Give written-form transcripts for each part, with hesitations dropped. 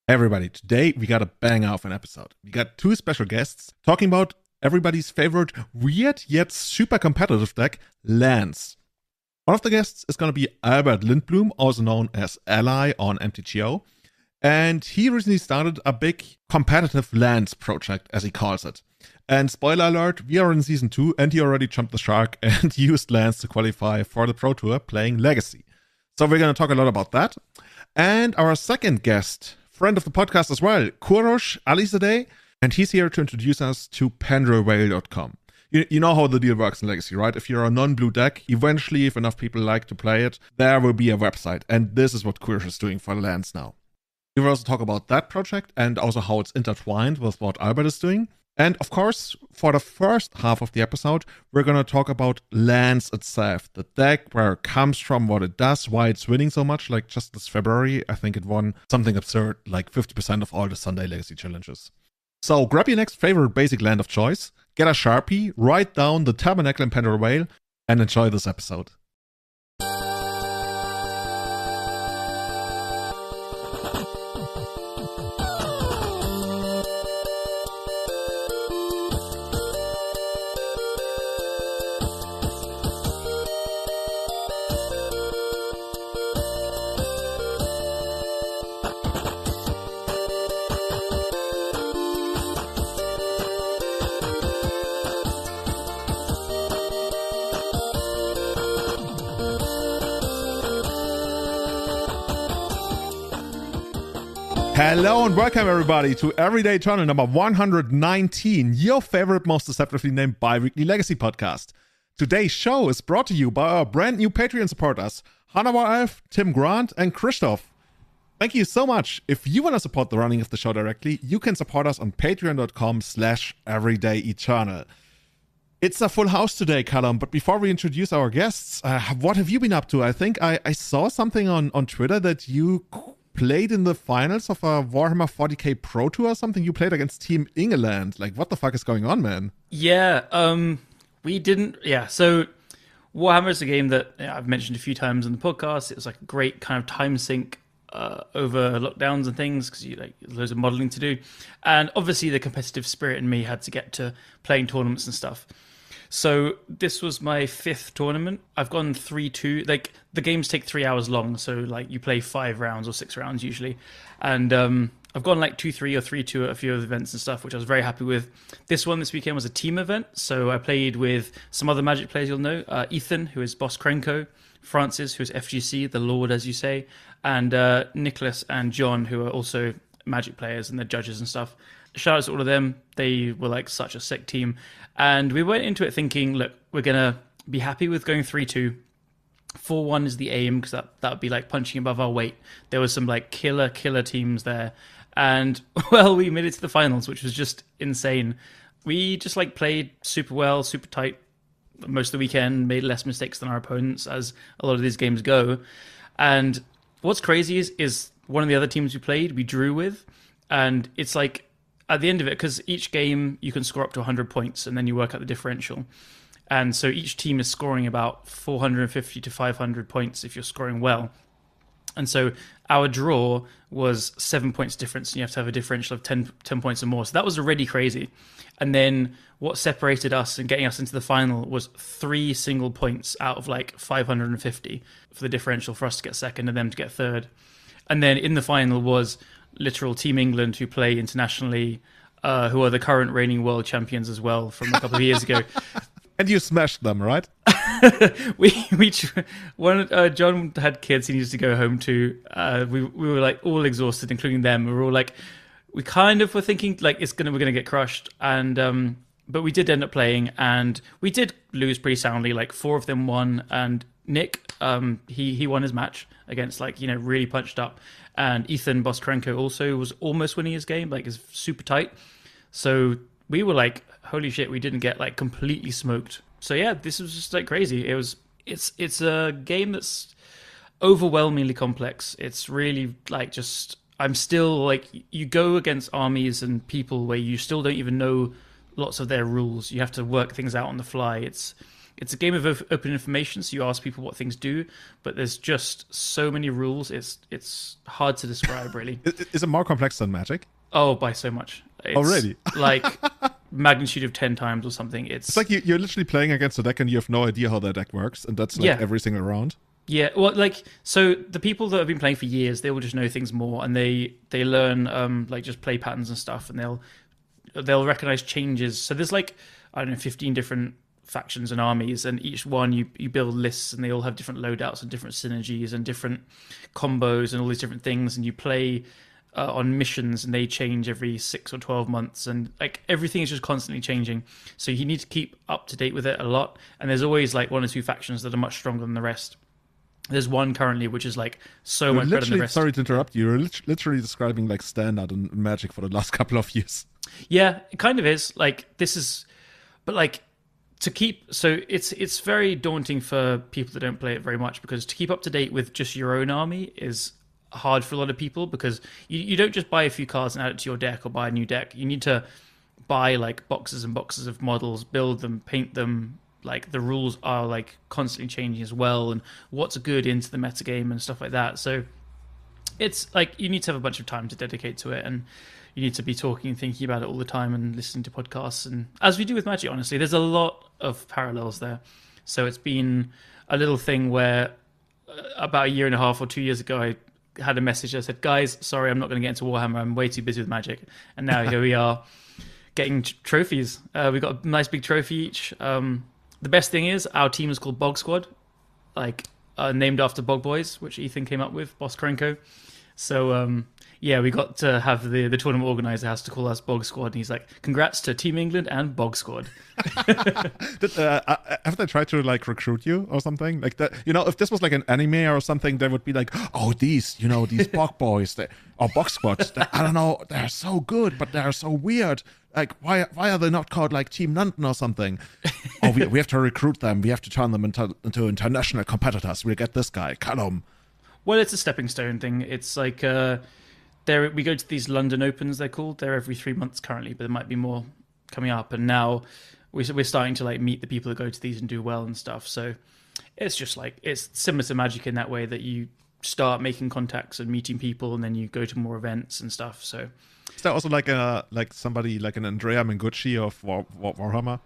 Everybody, today we got a banger of an episode. We got two special guests talking about everybody's favorite weird yet super competitive deck, Lands. One of the guests is going to be Albert Lindblom, also known as Alli on MTGO. And he recently started a big competitive Lands project, as he calls it. And spoiler alert, we are in Season 2 and he already jumped the shark and used Lands to qualify for the Pro Tour playing Legacy. So we're going to talk a lot about that. And our second guest, friend of the podcast as well, Kourosh, Alizadeh, and he's here to introduce us to pendulwhale.com. You know how the deal works in Legacy, right? If you're a non-blue deck, eventually, if enough people like to play it, there will be a website. And this is what Kourosh is doing for Lands now. We will also talk about that project and also how it's intertwined with what Albert is doing. And of course, for the first half of the episode, we're going to talk about Lands itself, the deck, where it comes from, what it does, why it's winning so much. Like just this February, I think it won something absurd, like 50% of all the Sunday Legacy challenges. So grab your next favorite basic land of choice, get a Sharpie, write down the Tabernacle and Pendulum Whale, and enjoy this episode. Hello and welcome everybody to Everyday Eternal number 119, your favorite, most deceptively named bi-weekly Legacy podcast. Today's show is brought to you by our brand new Patreon supporters, Hannah Elf, Tim Grant, and Christoph. Thank you so much. If you want to support the running of the show directly, you can support us on patreon.com/everydayeternal. It's a full house today, Callum, but before we introduce our guests, what have you been up to? I think I saw something on Twitter that you played in the finals of a Warhammer 40k Pro Tour or something. You played against Team England. Like, what the fuck is going on, man? Yeah, we didn't. Yeah, so Warhammer is a game that I've mentioned a few times in the podcast. It was like a great kind of time sink over lockdowns and things because you like loads of modeling to do, and obviously the competitive spirit in me had to get to playing tournaments and stuff. So this was my fifth tournament. I've gone 3-2. Like the games take 3 hours long, so like you play 5 rounds or 6 rounds usually, and I've gone like 2-3 or 3-2 at a few of the events and stuff, which I was very happy with. This weekend was a team event, so I played with some other Magic players you'll know, Ethan, who is Boss Krenko, Francis, who is FGC, the Lord as you say, and Nicholas and John, who are also Magic players and they're judges and stuff. Shout out to all of them. They were like such a sick team. And we went into it thinking, look, we're going to be happy with going 3-2. 4-1 is the aim because that would be like punching above our weight. There was some like killer teams there. And well, we made it to the finals, which was just insane. We just like played super well, super tight most of the weekend, made less mistakes than our opponents as a lot of these games go. And what's crazy is one of the other teams we played, we drew with. And it's like, at the end of it, because each game you can score up to 100 points and then you work out the differential. And so each team is scoring about 450 to 500 points if you're scoring well. And so our draw was 7 points difference and you have to have a differential of 10 points or more. So that was already crazy. And then what separated us and getting us into the final was 3 single points out of like 550 for the differential for us to get second and them to get third. And then in the final was literal Team England, who play internationally, who are the current reigning world champions as well from a couple of years ago. And you smashed them, right? John had kids he needed to go home to. We were like all exhausted, including them. We were all like, we kind of were thinking like we're gonna get crushed, and but we did end up playing, and we did lose pretty soundly. Like 4 of them won, and Nick, he won his match against like really punched up. And Ethan Boss Krenko also was almost winning his game, like is super tight. So we were like, holy shit, we didn't get like completely smoked. So yeah, this was just like crazy. It's a game that's overwhelmingly complex. It's really like just, I'm still like, you go against armies and people where you still don't even know lots of their rules. You have to work things out on the fly. It's it's a game of open information, so you ask people what things do, but there's just so many rules. It's hard to describe, really. Is it more complex than Magic? Oh, by so much. Oh, really? Like magnitude of 10 times or something. It's like you're literally playing against a deck and you have no idea how that deck works, and that's like every single round. Yeah, well, like, so the people that have been playing for years, they will just know things more, and they learn like just play patterns and stuff, and they'll recognize changes. So there's like, I don't know, 15 different factions and armies, and each one you build lists, and they all have different loadouts and different synergies and different combos and all these different things, and you play on missions, and they change every 6 or 12 months, and like everything is just constantly changing, so you need to keep up to date with it a lot. And there's always like one or two factions that are much stronger than the rest. There's one currently which is like so much better than the rest. Sorry to interrupt you. You're literally describing like standard and Magic for the last couple of years. Yeah, it kind of is. Like this is, but like to keep, so it's very daunting for people that don't play it very much, because to keep up to date with just your own army is hard for a lot of people, because you don't just buy a few cards and add it to your deck or buy a new deck. You need to buy like boxes and boxes of models, build them, paint them. Like the rules are like constantly changing as well, and what's good into the metagame and stuff like that. So it's like you need to have a bunch of time to dedicate to it, and you need to be talking and thinking about it all the time and listening to podcasts. And as we do with Magic, honestly, there's a lot of parallels there. So it's been a little thing where about a year and a half or 2 years ago, I had a message that said, guys, sorry, I'm not going to get into Warhammer. I'm way too busy with Magic. And now here we are getting trophies. We got a nice big trophy each. The best thing is our team is called Bog Squad, like named after Bog Boys, which Ethan came up with, Boss Krenko. So yeah, we got to have the tournament organizer has to call us Bog Squad, and he's like, congrats to Team England and Bog Squad. Have they tried to like recruit you or something like that? You know, if this was like an anime or something, they would be like, oh, these Bog Boys or Bog Squads, I don't know, they're so good, but they're so weird. Like, why are they not called like Team London or something? Oh, we have to recruit them. We have to turn them into international competitors. We'll get this guy, Callum. Well, it's a stepping stone thing. It's like we go to these London Opens, they're called. They're every 3 months currently, but there might be more coming up. And now we're starting to like meet the people that go to these and do well and stuff. So it's just like, it's similar to Magic in that way, that you start making contacts and meeting people, and then you go to more events and stuff. So is there also like somebody like an Andrea Mengucci of Warhammer?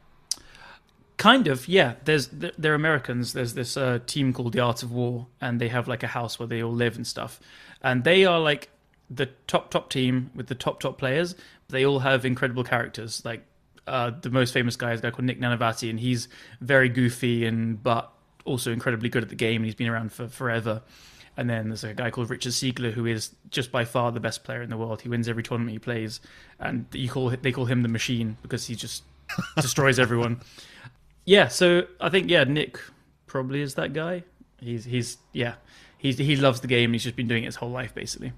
Kind of, yeah. They're Americans. There's this team called the Art of War, and they have like a house where they all live and stuff. And they are like the top team with the top players. They all have incredible characters. Like the most famous guy is a guy called Nick Nanavati, and he's very goofy but also incredibly good at the game, and he's been around for forever. And then there's a guy called Richard Siegler, who is just by far the best player in the world. He wins every tournament he plays, and they call him the Machine, because he just destroys everyone. Yeah, so I think Nick probably is that guy. He loves the game. He's just been doing it his whole life, basically.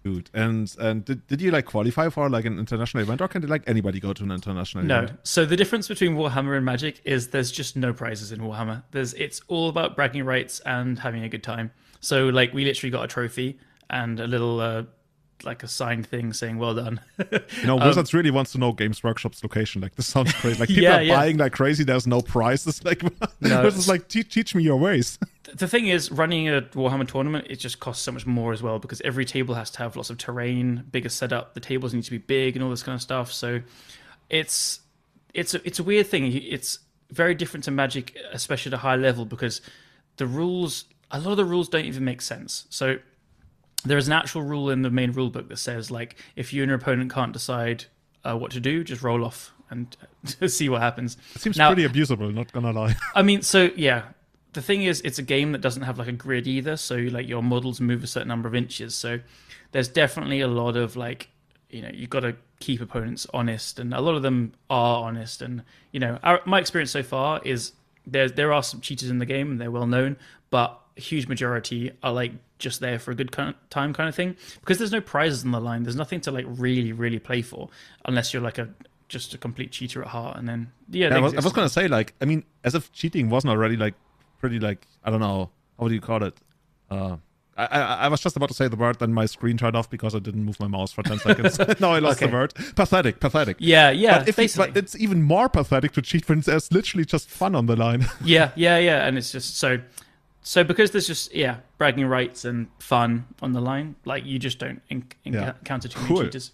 Dude, and did you like qualify for like an international event, or can like anybody go to an international event? No. So the difference between Warhammer and Magic is there's just no prizes in Warhammer. It's all about bragging rights and having a good time. So like we literally got a trophy and a little like a signed thing saying well done. Wizards really wants to know Games Workshop's location. Like this sounds crazy. Like people are buying like crazy. There's no prizes. Like no, it's like teach me your ways. The thing is, running a Warhammer tournament, it just costs so much more as well, because every table has to have lots of terrain, bigger setup. The tables need to be big and all this kind of stuff. So it's a weird thing. It's very different to Magic, especially at a high level, because a lot of the rules don't even make sense. So there is an actual rule in the main rule book that says, like, if you and your opponent can't decide what to do, just roll off and see what happens. It seems pretty abusable, not gonna lie. I mean, so yeah, the thing is, it's a game that doesn't have like a grid either, so like your models move a certain number of inches. So there's definitely a lot of like, you've got to keep opponents honest, and a lot of them are honest. And my experience so far is there are some cheaters in the game, and they're well known, but a huge majority are like just there for a good time kind of thing, because there's no prizes on the line. There's nothing to like really, really play for, unless you're like just a complete cheater at heart. And then I was gonna say, like, I mean, as if cheating wasn't already like pretty, like, I don't know, how do you call it? I was just about to say the word, then my screen turned off because I didn't move my mouse for 10 seconds. Now I lost the word. Pathetic. Yeah, But it's even more pathetic to cheat when there's literally just fun on the line. Yeah, and it's just so because there's just bragging rights and fun on the line, like you just don't encounter too many cheaters.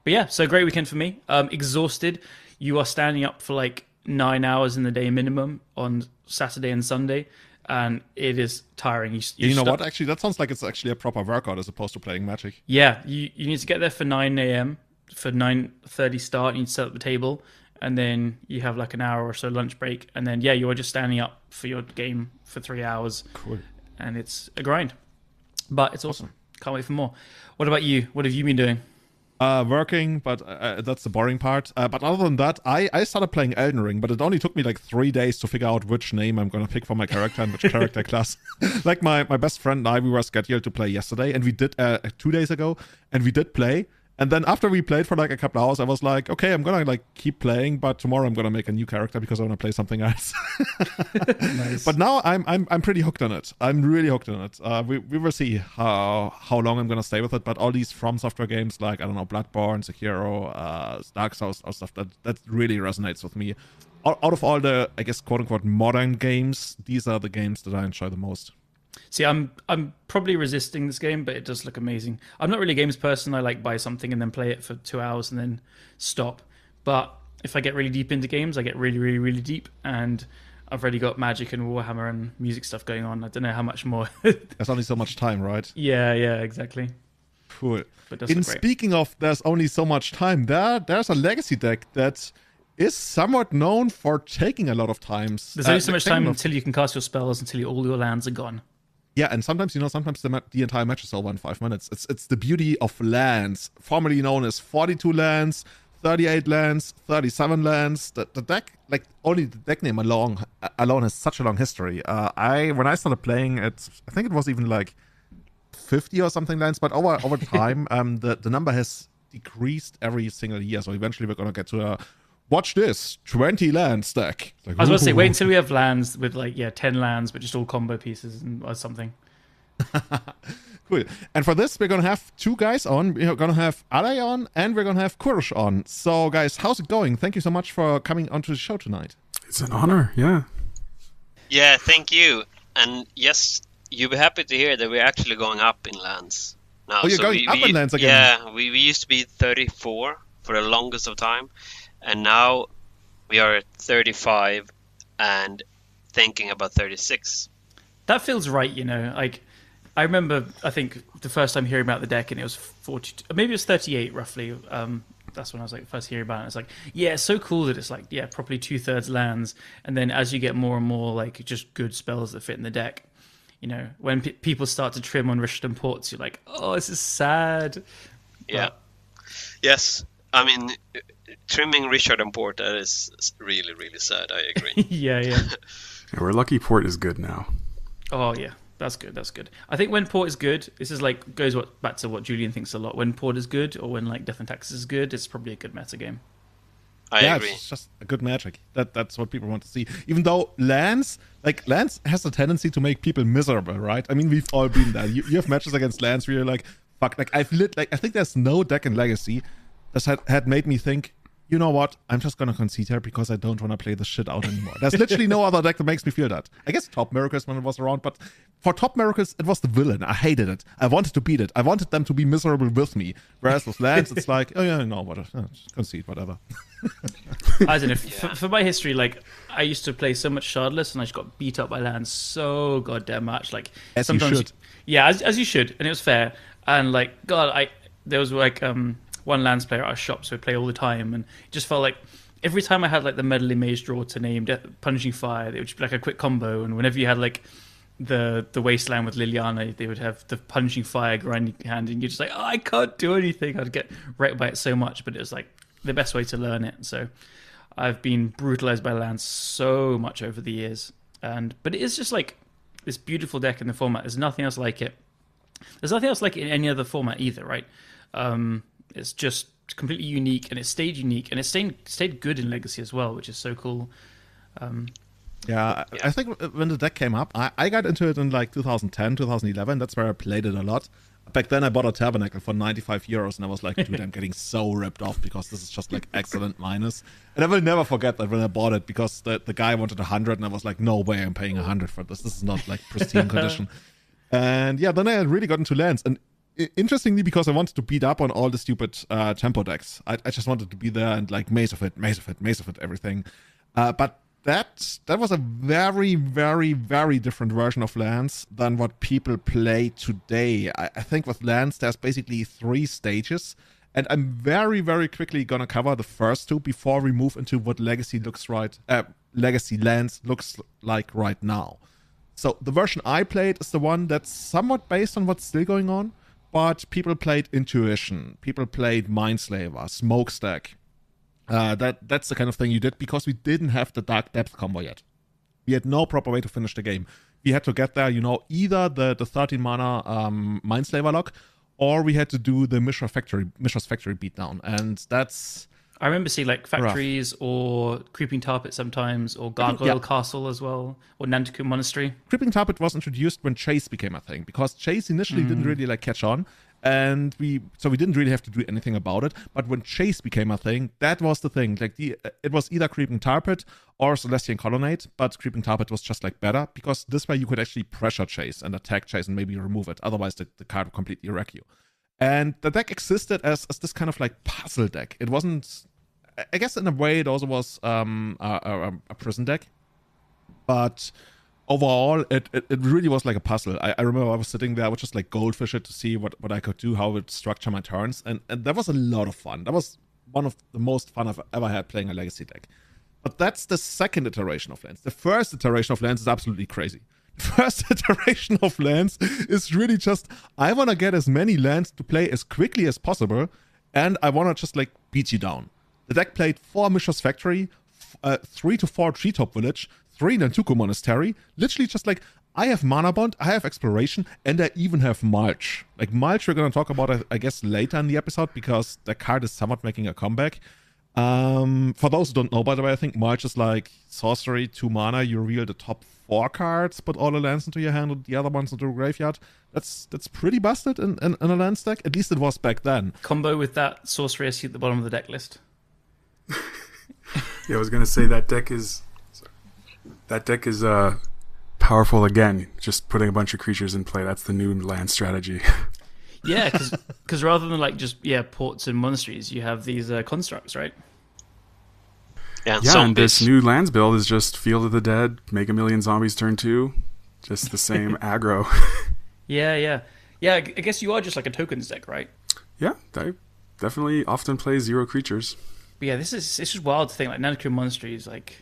But yeah, so great weekend for me. Exhausted. You are standing up for like 9 hours in the day minimum on Saturday and Sunday, and it is tiring. You know what? Actually, that sounds like it's actually a proper workout as opposed to playing Magic. Yeah, you need to get there for 9 a.m. for 9:30 start. You need to set up the table, and then you have like an hour or so lunch break, and then you are just standing up for your game for 3 hours. Cool. And it's a grind, but it's awesome. Can't wait for more. What about you? What have you been doing? Working, but that's the boring part. But other than that, I started playing Elden Ring, but it only took me like 3 days to figure out which name I'm going to pick for my character and which character class. Like my best friend and I, we were scheduled to play yesterday, and we did 2 days ago, and we did play. And then after we played for like a couple hours, I was like, okay, I'm gonna like keep playing, but tomorrow I'm gonna make a new character because I want to play something else. Nice. But now I'm pretty hooked on it. I'm really hooked on it. We will see how long I'm gonna stay with it. But all these From Software games, like I don't know, Bloodborne, Sekiro, Dark Souls, all stuff that really resonates with me. Out of all the, I guess, quote unquote modern games, these are the games that I enjoy the most. See, I'm probably resisting this game, but it does look amazing. I'm not really a games person. I like buy something and then play it for 2 hours and then stop. But if I get really deep into games, I get really, really, really deep. And I've already got Magic and Warhammer and music stuff going on. I don't know how much more. There's only so much time, right? Yeah, exactly. Cool. But it does look great. Speaking of there's only so much time, there's a legacy deck that is somewhat known for taking a lot of times. There's only so much time until you can cast your spells, until all your lands are gone. Yeah, and sometimes the entire match is over in 5 minutes. It's the beauty of Lands, formerly known as 42 lands, 38 lands, 37 lands. The deck, like only the deck name alone has such a long history. When I started playing it, I think it was even like 50 or something lands, but over time, the number has decreased every single year. So eventually we're gonna get to watch this 20 lands deck. Like, I was going to say, wait until we have lands with 10 lands, but just all combo pieces or something. Cool. And for this, we're going to have 2 guys on. We're going to have Alli on, and we're going to have Kourosh on. So, guys, how's it going? Thank you so much for coming onto the show tonight. It's an honor, yeah. Yeah, thank you. And yes, you'll be happy to hear that we're actually going up in lands now. Oh, you're going up in lands again? Yeah, we used to be 34 for the longest of time. And now we are at 35 and thinking about 36. That feels right, Like, I remember, I think, the first time hearing about the deck, and it was 42, maybe it was 38, roughly. That's when I was like first hearing about it. It's like, yeah, it's so cool that it's like, probably 2/3 lands. And then as you get more and more, like, just good spells that fit in the deck, when people start to trim on Richard Ports, you're like, oh, this is sad. Yeah. Yes. I mean, trimming Richard and Port, that is really, really sad. I agree. Yeah. We're lucky Port is good now. Oh, yeah. That's good. I think when Port is good, this is like goes back to what Julian thinks a lot. When Port is good, or when like Death and Taxes is good, it's probably a good meta game. I agree. It's just a good Magic. That's what people want to see. Even though Lands has a tendency to make people miserable, right? I mean, we've all been there. You have matches against Lands where you're like, fuck. Like I think there's no deck in Legacy that had made me think, you know what, I'm just gonna concede here because I don't want to play this shit out anymore. There's literally no other deck that makes me feel that. I guess Top Miracles when it was around, but for Top Miracles, it was the villain. I hated it. I wanted to beat it. I wanted them to be miserable with me. Whereas with Lands, it's like, oh yeah, no, whatever. Just concede, whatever. I don't know. For my history, like, I used to play so much Shardless, and I just got beat up by Lands so goddamn much. Like, as sometimes you should. Yeah, as you should, and it was fair. And like, God, there was like one Lands player at our shop, so we play all the time, and it just felt like every time I had like the Meddling Mage draw to name Punishing Fire, it would just be like a quick combo, and whenever you had like the Wasteland with Liliana, they would have the Punishing Fire grinding hand, and you're just like, oh, I can't do anything. I'd get wrecked by it so much, but it was like the best way to learn it. So I've been brutalized by Lands so much over the years, but it is just like this beautiful deck in the format. There's nothing else like it. There's nothing else like it in any other format either, right? It's just completely unique, and it stayed unique, and it stayed good in Legacy as well, which is so cool. Yeah, I think when the deck came up, I got into it in like 2010, 2011. That's where I played it a lot. Back then, I bought a Tabernacle for 95 euros, and I was like, dude, I'm getting so ripped off because this is just like excellent minus. And I will never forget that when I bought it because the guy wanted 100, and I was like, no way, I'm paying 100 for this. This is not like pristine condition. And yeah, then I really got into Lands. And interestingly, because I wanted to beat up on all the stupid tempo decks, I just wanted to be there and like maze of it, everything. But that was a very, very, very different version of Lands than what people play today. I think with Lands, there's basically 3 stages, and I'm very, very quickly gonna cover the first 2 before we move into what Legacy Lands looks like right now. So the version I played is the one that's somewhat based on what's still going on, but people played Intuition, people played Mindslaver, Smokestack. That's the kind of thing you did because we didn't have the Dark Depth combo yet. We had no proper way to finish the game. We had to get there, either the 13 mana Mindslaver lock, or we had to do the Mishra's Factory beatdown, and that's. I remember seeing like factories or Creeping Tarpet sometimes, or Gargoyle Castle as well, or Nanticoom Monastery. Creeping Tarpet was introduced when Chase became a thing, because Chase initially didn't really like catch on, and we didn't really have to do anything about it. But when Chase became a thing, that was the thing. Like it was either Creeping Tarpet or Celestian Colonnade, but Creeping Tarpet was just like better because this way you could actually pressure Chase and attack Chase and maybe remove it. Otherwise, the card would completely wreck you. And the deck existed as this kind of like puzzle deck. It wasn't. I guess in a way it also was a prison deck, but overall it really was like a puzzle. I remember I was sitting there, I would just like goldfish it to see what I could do, how I would structure my turns, and that was a lot of fun. That was one of the most fun I've ever had playing a Legacy deck. But that's the second iteration of Lands. The first iteration of Lands is absolutely crazy. The first iteration of Lands is really just, I want to get as many lands to play as quickly as possible, and I want to just like beat you down. The deck played 4 Mishra's Factory, 3 to 4 Treetop Village, 3 Nanticoom Monastery. Literally just like, I have Mana Bond, I have Exploration, and I even have Mulch. Like Mulch we're going to talk about, I guess, later in the episode, because the card is somewhat making a comeback. For those who don't know, by the way, I think Mulch is like sorcery, 2 mana, you reveal the top 4 cards, put all the lands into your hand and the other ones into the graveyard. That's pretty busted in a Lands deck. At least it was back then. Combo with that sorcery I see at the bottom of the deck list. Yeah, I was gonna say that deck is powerful again. Just putting a bunch of creatures in play. That's the new land strategy. Yeah, because rather than like just ports and monasteries, you have these constructs, right? Yeah, and this new lands build is just Field of the Dead, make a million zombies turn 2, just the same aggro. Yeah. I guess you are just like a tokens deck, right? Yeah, I definitely often play 0 creatures. But yeah, it's just wild to think like Nanticoom Monastery is like,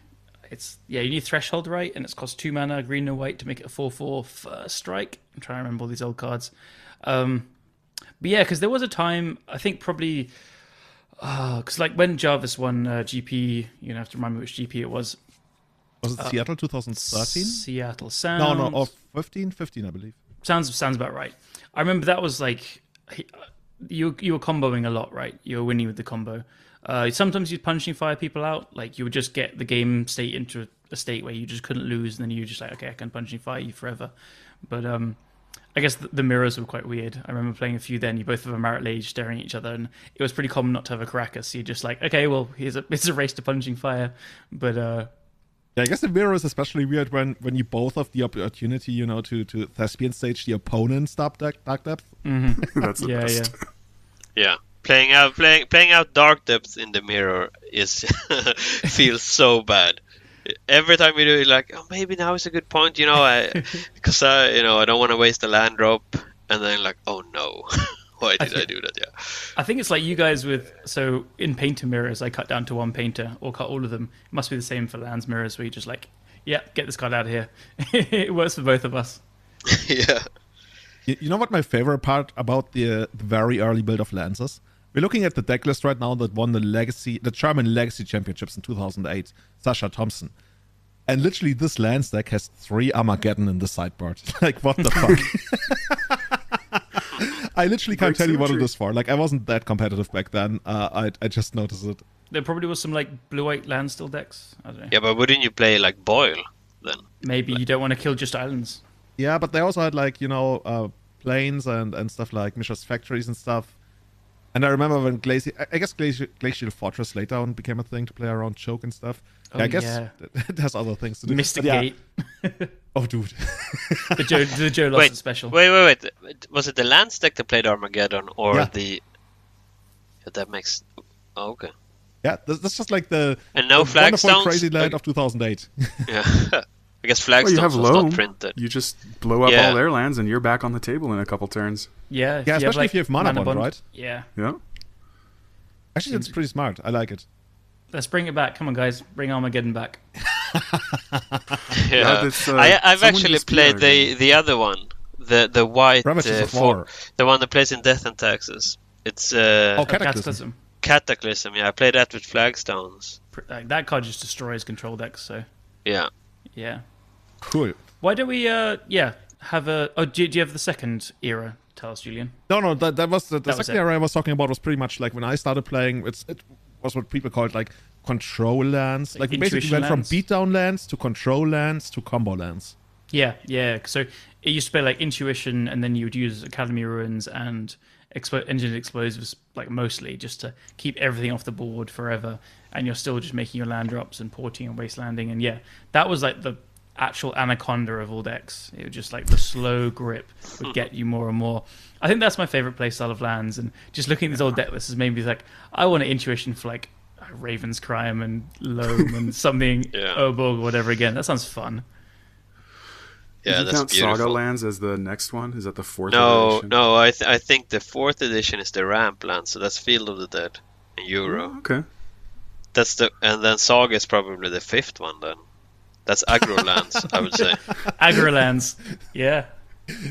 you need Threshold, right? And it's cost 2 mana, green and white, to make it a 4/4 first strike. I'm trying to remember all these old cards. But yeah, because there was a time, I think probably, because like when Jarvis won GP, you have to remind me which GP it was. Was it Seattle 2013? Seattle sounds. No, or 15, I believe. Sounds about right. I remember that was like, you were comboing a lot, right? You were winning with the combo. Sometimes you'd punching fire people out. Like you would just get the game state into a state where you just couldn't lose, and then you were just like, okay, I can punching fire you forever. But I guess the mirrors were quite weird. I remember playing a few then. You both have a Marit Lage staring at each other, and it was pretty common not to have a Caracas. So you're just like, okay, well, it's a race to punching fire. But yeah, I guess the mirror is especially weird when you both have the opportunity, to Thespian stage the opponent's Dark Depth. Mm-hmm. That's the best. Yeah. Playing out Dark Depths in the mirror is feels so bad. Every time you do it, like, oh, maybe now is a good point, because I don't want to waste a land drop, and then like, oh no, why did I do that? Yeah, I think it's like you guys so in painter mirrors, I cut down to 1 painter or cut all of them. It must be the same for lands mirrors, where you just like, yeah, get this card out of here. It works for both of us. Yeah. You know what my favorite part about the very early build of lands is? We're looking at the deck list right now that won the German Legacy Championships in 2008, Sasha Thompson. And literally this Lands deck has 3 Armageddon in the sideboard. Like, what the fuck? I literally can't tell you what it is for. Like, I wasn't that competitive back then. I just noticed it. There probably was some like blue-white land still decks. I don't know. Yeah, but wouldn't you play like Boil? then. Maybe you don't want to kill just islands. Yeah, but they also had like, planes and stuff like Mishra's factories and stuff. And I remember when Glacial Fortress later on became a thing to play around Choke and stuff. Oh, I guess it has other things to do. Mystic But yeah. Gate. Oh, dude. the Joe lost it special. Wait. Was it the Lands.dec that played Armageddon, or Yeah. the? That makes. Oh, okay. Yeah, that's just like the And no the wonderful flagstones. crazy land of 2008. Yeah. I guess Well, you flagstones have was loam. not printed. You just blow up Yeah. all their lands, and you're back on the table in a couple turns. Yeah, Yeah, especially if you have mana bond, right? Yeah. Yeah. Actually, that's pretty smart. I like it. Let's bring it back. Come on, guys. Bring Armageddon back. Yeah, this, I've someone actually used to be played there, the other one, the white Promises of War. the one that plays in Death and Taxes. It's Oh, Cataclysm. Cataclysm. Yeah, I played that with flagstones. Like, that card just destroys control decks. So Yeah. yeah. Cool. Why don't we? Have a. Oh, do you have the second era? Tell us, Julian. No, that was the That was second it. era I was talking about. Was pretty much like when I started playing. It was what people called like control lands. Like we basically intuition went from lands. beatdown lands to control lands to combo lands. Yeah. So it used to be like intuition, and then you would use Academy Ruins and engineered explosives, like mostly just to keep everything off the board forever. And you're still just making your land drops and porting and wastelanding. And yeah, that was like the actual anaconda of all decks. It was just like the slow grip would get you more and more. I think that's my favorite playstyle of lands. And just looking at these old deck lists has made me like, I want an intuition for like Raven's Crime and Loam and something Yeah. Oborg or whatever again. That sounds fun. Yeah, Did you that's count beautiful. Saga Lands as the next one? Is that the fourth No, edition? no. I think the 4th edition is the Ramp land, so that's Field of the Dead in Euro. Oh, okay. And then Saga is probably the 5th one then. That's aggro lands, I would say. Agrolands. Yeah.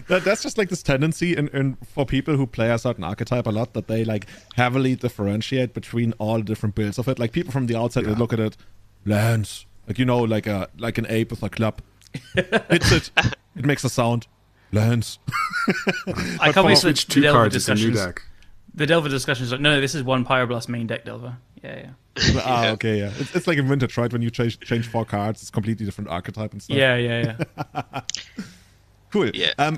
That's just like this tendency in for people who play a certain archetype a lot, that they like heavily differentiate between all the different builds of it. Like people from the outside, they look at it, lands, like like an ape with a club, hits it, it makes a sound, lands. I can't wait for Switch the two Delver cards, it's a new discussions. deck. The Delver discussions like, no, this is one Pyroblast main deck Delver. Yeah. Okay, yeah. It's like in Vintage, right? When you change 4 cards, it's completely different archetype and stuff. Yeah. Cool. Yeah. I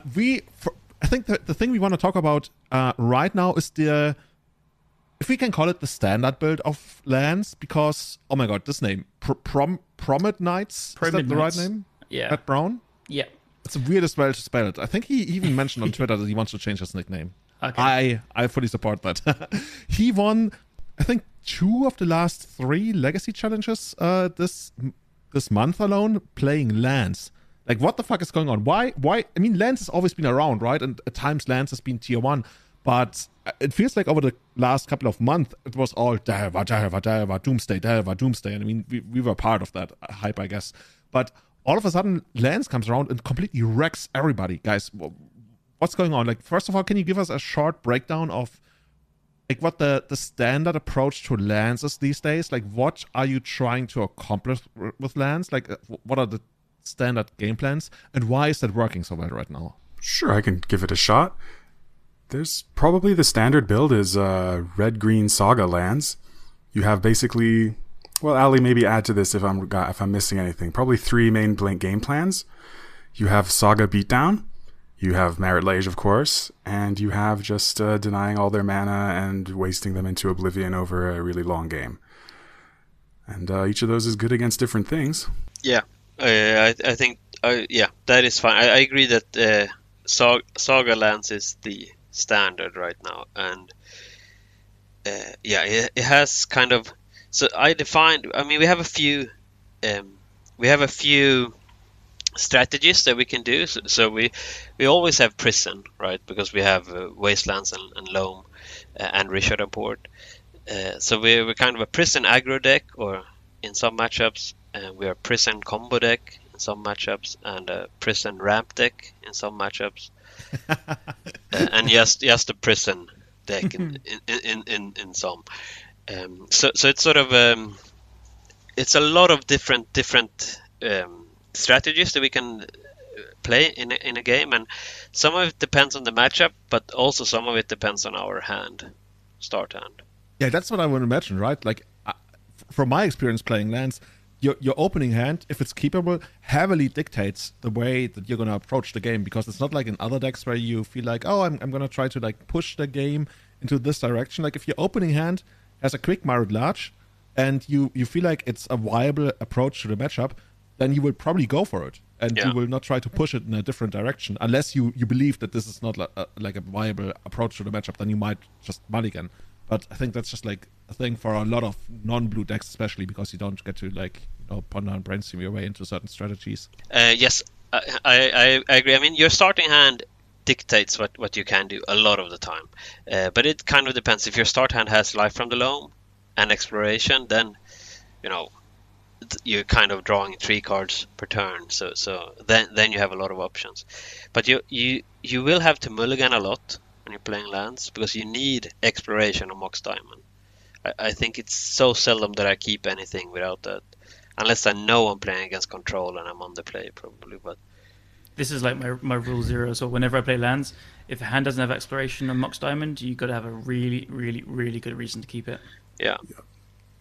think the thing we want to talk about right now is if we can call it the standard build of lands, because oh my god, this name Promid Knights, is that the right name? Yeah. Matt Brown. Yeah. It's the weirdest way to spell it. I think he even mentioned on Twitter that he wants to change his nickname. Okay. I fully support that. He won, I think, 2 of the last 3 Legacy challenges this month alone playing lands. Like, what the fuck is going on? Why? I mean, lands has always been around, right? And at times lands has been tier 1, but it feels like over the last couple of months it was all Delver, Doomsday. And I mean, we were part of that hype, I guess. But all of a sudden, lands comes around and completely wrecks everybody, guys. What's going on? Like, first of all, can you give us a short breakdown of like what the standard approach to lands is these days? Like, what are you trying to accomplish with lands? Like, what are the standard game plans, and why is that working so well right now? Sure, I can give it a shot. There's probably the standard build is red-green Saga lands. You have basically, well, Alli, maybe add to this if I'm missing anything. Probably 3 main game plans. You have Saga Beatdown, you have Merit Lage, of course, and you have just denying all their mana and wasting them into oblivion over a really long game. And each of those is good against different things. Yeah, I think that is fine. I agree that Saga Lands is the standard right now, and it has kind of. So I mean, we have a few strategies that we can do. So we always have Prison, right? Because we have Wastelands and Loam and Richard Port. So we're kind of a Prison aggro deck, or in some matchups, we are Prison combo deck in some matchups, and a Prison ramp deck in some matchups, and just a Prison deck in some. So it's sort of it's a lot of different strategies that we can play in a game, and some of it depends on the matchup, but also some of it depends on our start hand. Yeah, that's what I would imagine, right? Like, from my experience playing lands, your opening hand, if it's keepable, heavily dictates the way that you're going to approach the game, because it's not like in other decks where you feel like, oh, I'm going to try to like push the game into this direction. Like if your opening hand has a quick Marut Large and you feel like it's a viable approach to the matchup, then you will probably go for it. And you will not try to push it in a different direction unless you believe that this is not like a viable approach to the matchup. Then you might just mulligan. But I think that's just like a thing for a lot of non-blue decks, especially because you don't get to like ponder and brainstorm your way into certain strategies. Yes, I agree. I mean, your starting hand dictates what you can do a lot of the time, but it kind of depends. If your start hand has Life from the Loam and Exploration, then you're kind of drawing 3 cards per turn. So then you have a lot of options, but you will have to mulligan a lot when you're playing lands because you need Exploration or Mox Diamond. I think it's so seldom that I keep anything without that. Unless I know I'm playing against control and I'm on the play, probably. But this is like my rule 0. So whenever I play lands, if a hand doesn't have Exploration or Mox Diamond, you got to have a really, really, really good reason to keep it. Yeah.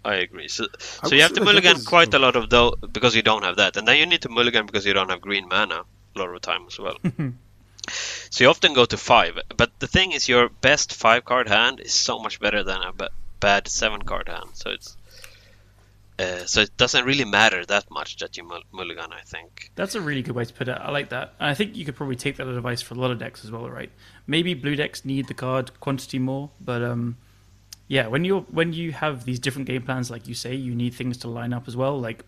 I agree. So you have to mulligan quite a lot of though because you don't have that, and then you need to mulligan because you don't have green mana a lot of the time as well. So you often go to 5, but the thing is, your best 5-card hand is so much better than a bad 7-card hand. So it's so it doesn't really matter that much that you mulligan, I think. That's a really good way to put it. I like that. And I think you could probably take that advice for a lot of decks as well, right? Maybe blue decks need the card quantity more, but yeah, when you have these different game plans, like you say, you need things to line up as well. Like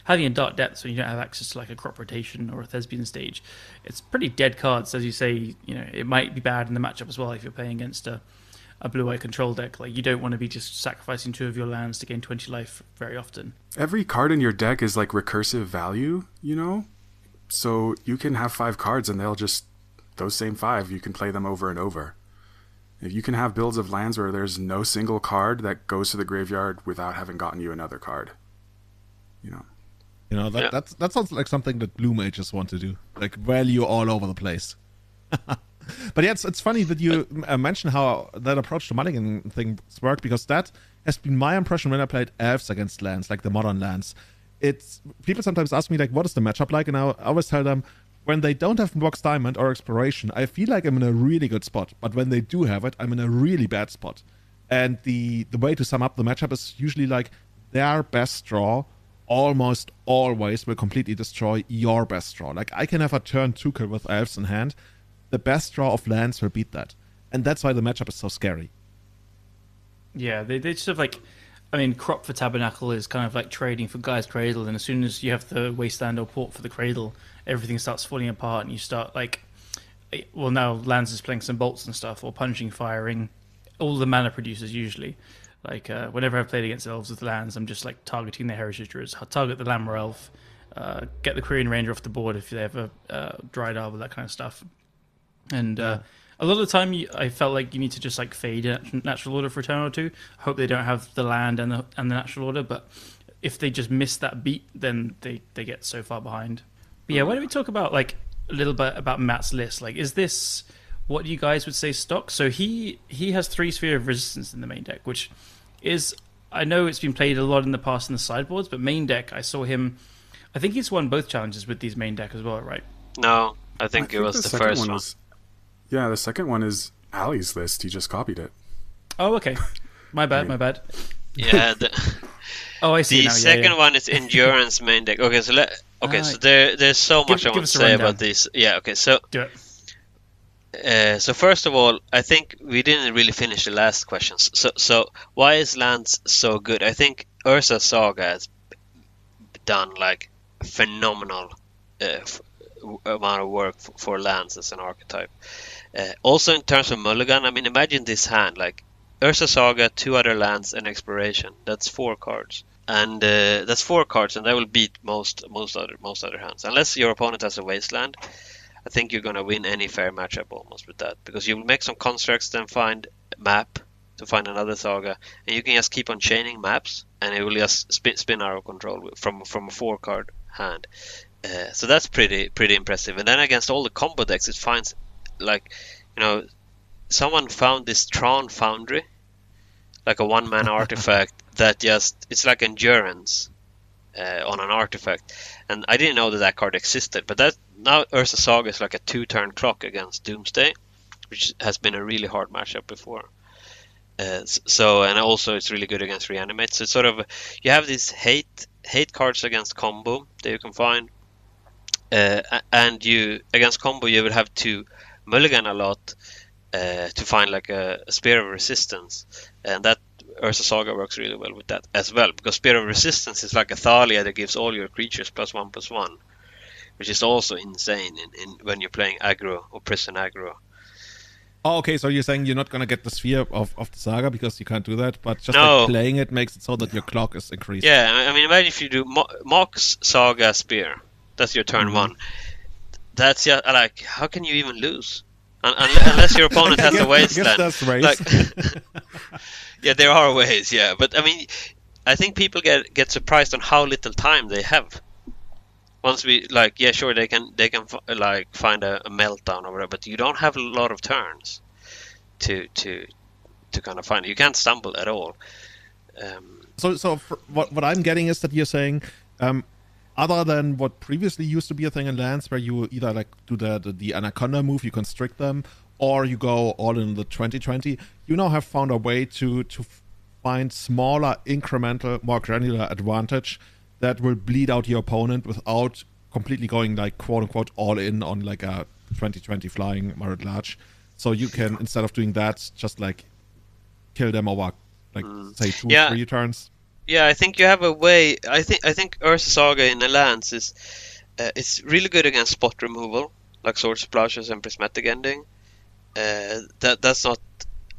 having a Dark Depths when you don't have access to like a Crop Rotation or a Thespian Stage, it's pretty dead cards. As you say, it might be bad in the matchup as well if you're playing against a blue-eye control deck. Like you don't want to be just sacrificing 2 of your lands to gain 20 life very often. Every card in your deck is like recursive value, So you can have 5 cards and those same 5, you can play them over and over. If you can have builds of lands where there's no single card that goes to the graveyard without having gotten you another card. That sounds like something that blue mages want to do. Like value all over the place. But yeah, it's funny that you mentioned how that approach to mulligan things worked, because that has been my impression when I played elves against lands, like the modern lands. People sometimes ask me like, what is the matchup like? And I always tell them, when they don't have Mox Diamond or Exploration, I feel like I'm in a really good spot. But when they do have it, I'm in a really bad spot. And the way to sum up the matchup is usually like their best draw almost always will completely destroy your best draw. Like I can have a turn 2 kill with elves in hand. The best draw of lands will beat that. And that's why the matchup is so scary. Yeah, they just have like... I mean, Crop for Tabernacle is kind of like trading for Gaia's Cradle, and as soon as you have the Wasteland or Port for the Cradle, everything starts falling apart, and you start like... Well, now Lands is playing some bolts and stuff, or punching, firing. All the mana producers usually. Like, whenever I've played against elves with lands, I'm just like targeting the Heritage Druids. I'll target the Lammer Elf, get the Korean Ranger off the board if they have a Dried Arbor, that kind of stuff. And a lot of the time, I felt like you need to just like fade a natural order for a turn or 2. I hope they don't have the land and the natural order, but if they just miss that beat, then they get so far behind. But yeah, why don't we talk about like a little bit about Matt's list? Like, is this what you guys would say stock? So he has 3 Sphere of Resistance in the main deck, which is, I know it's been played a lot in the past in the sideboards, but main deck, I saw him. I think he's won both challenges with these main deck as well, right? No, I think it was the first one. Yeah, the second one is Alli's list. He just copied it. Oh, okay. My bad. Yeah. Oh, I see. The second one is Endurance main deck. Okay, so so there's so much I want to say about this. Yeah. Okay, so do it. So first of all, I think we didn't really finish the last questions. So why is Lands so good? I think Urza Saga has done like a phenomenal amount of work for Lands as an archetype. Also in terms of mulligan, I mean, imagine this hand, like Urza Saga, 2 other lands, and Exploration. That's 4 cards. And that's 4 cards, and that will beat most other hands. Unless your opponent has a Wasteland, I think you're going to win any fair matchup almost with that. Because you will make some constructs, then find a map to find another Saga. And you can just keep on chaining maps, and it will just spin out of control from a 4-card hand. So that's pretty impressive. And then against all the combo decks, it finds, like, someone found this Tron Foundry, like a 1-mana artifact that it's like Endurance, on an artifact. And I didn't know that card existed, but that now Urza Saga is like a 2-turn clock against Doomsday, which has been a really hard matchup before. And also it's really good against Reanimate. So it's sort of, you have these hate cards against combo that you can find, and you against combo you will have to mulligan a lot to find like a Spear of Resistance, and that Urza Saga works really well with that as well, because Spear of Resistance is like a Thalia that gives all your creatures +1/+1, which is also insane in when you're playing aggro or prison aggro. Oh, okay, so you're saying you're not going to get the Sphere of the Saga because you can't do that, but just No. like playing it makes it so that your clock is increased. Yeah, I mean, imagine if you do Mox Saga Spear. That's your turn 1. That's like, how can you even lose? Unless your opponent has a wasteland. That's right. Like, yeah, there are ways, yeah. But I mean, I think people get surprised on how little time they have. Once we like, yeah, sure, they can like find a meltdown or whatever, but you don't have a lot of turns to kind of find it. You can't stumble at all. So what I'm getting is that you're saying, other than what previously used to be a thing in Lands, where you either like do the Anaconda move, you constrict them, or you go all in the 2020, you now have found a way to find smaller, incremental, more granular advantage that will bleed out your opponent without completely going like quote unquote all in on like a 2020 flying moderate large. So you can, instead of doing that, just like kill them over like say 2-3 turns. Yeah, I think you have a way. I think Urza Saga in the Lands is it's really good against spot removal, like Sword Splashes and Prismatic Ending. That's not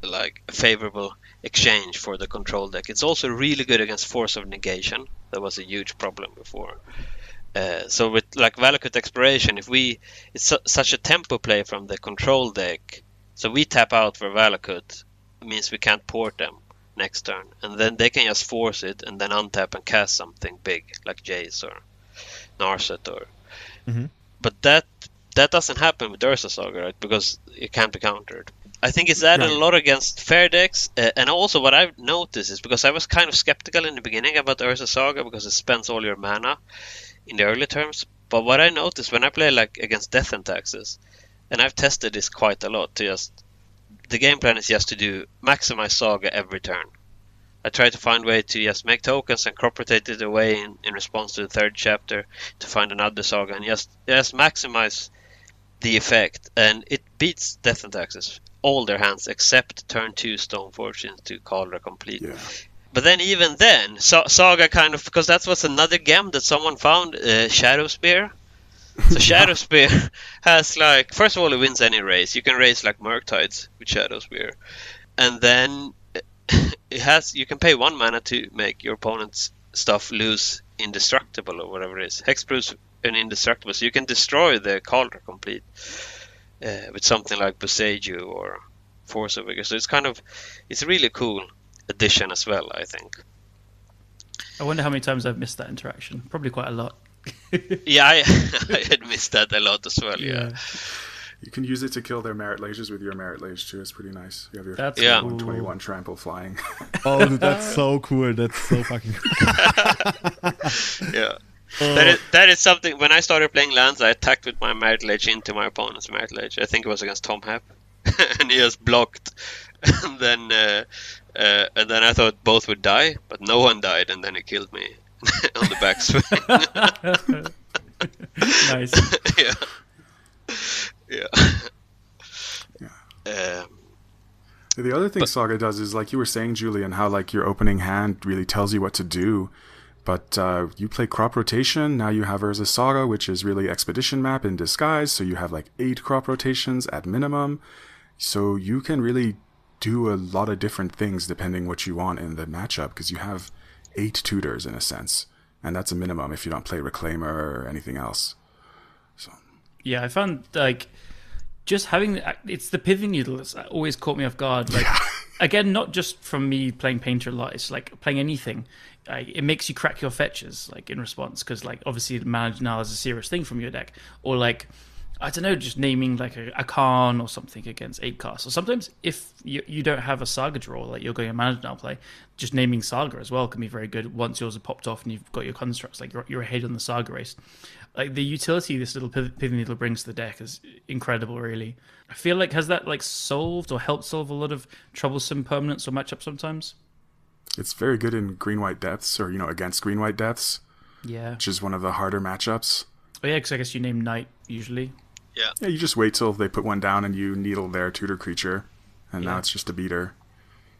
like a favorable exchange for the control deck. It's also really good against Force of Negation. That was a huge problem before. So with like Valakut Exploration, it's such a tempo play from the control deck, so we tap out for Valakut, it means we can't port them next turn, and then they can just force it and then untap and cast something big like Jace or Narset or. But that doesn't happen with Urza Saga, right? Because it can't be countered. I think it's added a lot against fair decks, and also what I've noticed is, because I was kind of skeptical in the beginning about Urza Saga because it spends all your mana in the early terms, but what I noticed when I play like against Death and Taxes, and I've tested this quite a lot, the game plan is just to do maximize Saga every turn. I try to find a way to just make tokens and crop rotate it away in response to the third chapter to find another Saga, and just maximize the effect, and it beats Death and Taxes all their hands except turn 2 Stone Fortunes to Kourosh complete. Yeah. But then even then, Saga kind of, because that was another gem that someone found, Shadow Spear. So Shadow Spear has like, first of all, it wins any race. You can race like Murktides with Shadow Spear, and then you can pay 1 mana to make your opponent's stuff lose indestructible or whatever it is. Hexproof and indestructible, so you can destroy the Kourosh complete with something like Boseiju or Force of Vigor. So it's a really cool addition as well, I think. I wonder how many times I've missed that interaction. Probably quite a lot. Yeah, I had missed that a lot as well. Yeah. You can use it to kill their Merit Lages with your Merit Lage too. It's pretty nice. You have your That's 121 trample flying. Oh, dude, that's so cool. That's so fucking cool. Yeah. That is something. When I started playing Lands, I attacked with my Merit Lage into my opponent's Merit Lage. I think it was against Tom Happ, and he just blocked. And then I thought both would die, but no one died, and then he killed me on the backswing. Nice. Yeah. The other thing Saga does is, like you were saying, Julian, how like your opening hand really tells you what to do. But you play crop rotation, now you have Urza Saga, which is really expedition map in disguise, so you have like 8 crop rotations at minimum. So you can really do a lot of different things depending what you want in the matchup, because you have 8 tutors in a sense. And that's a minimum if you don't play Reclaimer or anything else. So yeah, I found like just having it's the pivot needle that's always caught me off guard. Like again, not just from me playing Painter a lot, it's like playing anything. It makes you crack your fetches like in response, because like obviously mana denial is a serious thing from your deck, or like I don't know, just naming like a Khan or something against 8 casts. Or sometimes if you don't have a Saga draw, like you're going a mana now play, just naming Saga as well can be very good once yours are popped off and you've got your constructs. Like you're ahead on the Saga race. Like the utility this little pithing needle brings to the deck is incredible, really. I feel like has that like solved or helped solve a lot of troublesome permanents or matchups sometimes? It's very good in green-white depths, or against green-white depths. Yeah. Which is one of the harder matchups. Oh yeah, because I guess you name Knight usually. Yeah, you just wait till they put one down and you needle their tutor creature, and now it's just a beater.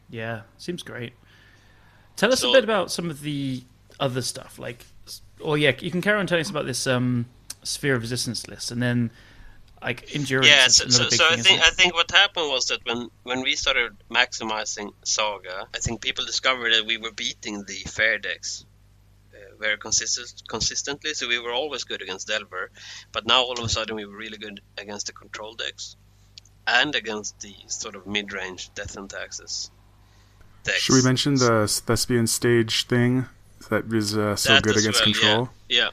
Yeah, seems great. Tell us a bit about some of the other stuff, like, you can carry on telling us about this Sphere of Resistance list, and then like endurance. Yeah, I think what happened was that when we started maximizing Saga, I think people discovered that we were beating the fair decks very consistently, so we were always good against Delver, but now all of a sudden we were really good against the control decks and against the sort of mid-range Death and Taxes decks. Should we mention the Thespian stage thing that is so good against control? Yeah.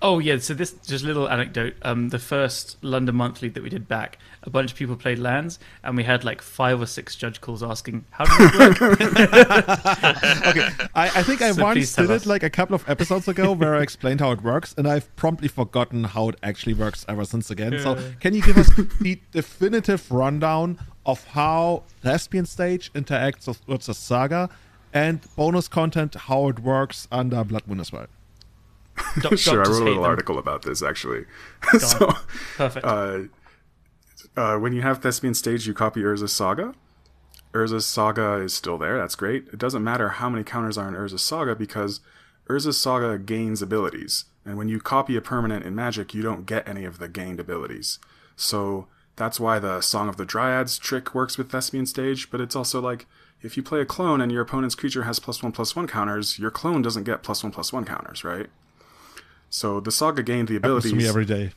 Oh yeah, so this just a little anecdote. The first London Monthly that we did back, a bunch of people played Lands, and we had like 5 or 6 judge calls asking, "How does it work?" Okay, I think I once did it like a couple of episodes ago where I explained how it works, and I've promptly forgotten how it actually works ever since again. So can you give us the definitive rundown of how Thespian Stage interacts with the Saga, and bonus content how it works under Blood Moon as well? Sure, I wrote a little article about this actually. So, perfect. When you have Thespian Stage, you copy Urza's Saga. Urza's Saga is still there. That's great. It doesn't matter how many counters are in Urza's Saga because Urza's Saga gains abilities. And when you copy a permanent in Magic, you don't get any of the gained abilities. So that's why the Song of the Dryads trick works with Thespian Stage, but it's also like, if you play a clone and your opponent's creature has +1/+1 counters, your clone doesn't get +1/+1 counters, right? So the Saga gained the abilities. Happens to me every day.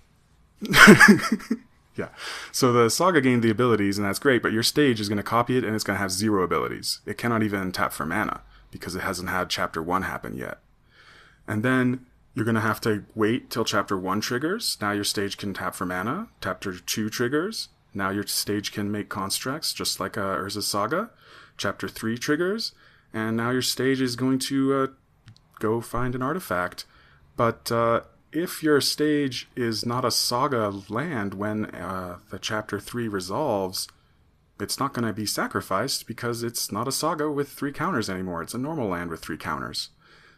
Yeah. So the Saga gained the abilities, and that's great, but your stage is going to copy it, and it's going to have 0 abilities. It cannot even tap for mana, because it hasn't had Chapter 1 happen yet. And then you're going to have to wait till Chapter 1 triggers. Now your stage can tap for mana. Chapter 2 triggers. Now your stage can make constructs, just like Urza's Saga. Chapter 3 triggers. And now your stage is going to go find an artifact. But if your stage is not a Saga land when the Chapter 3 resolves, it's not going to be sacrificed because it's not a Saga with 3 counters anymore. It's a normal land with 3 counters.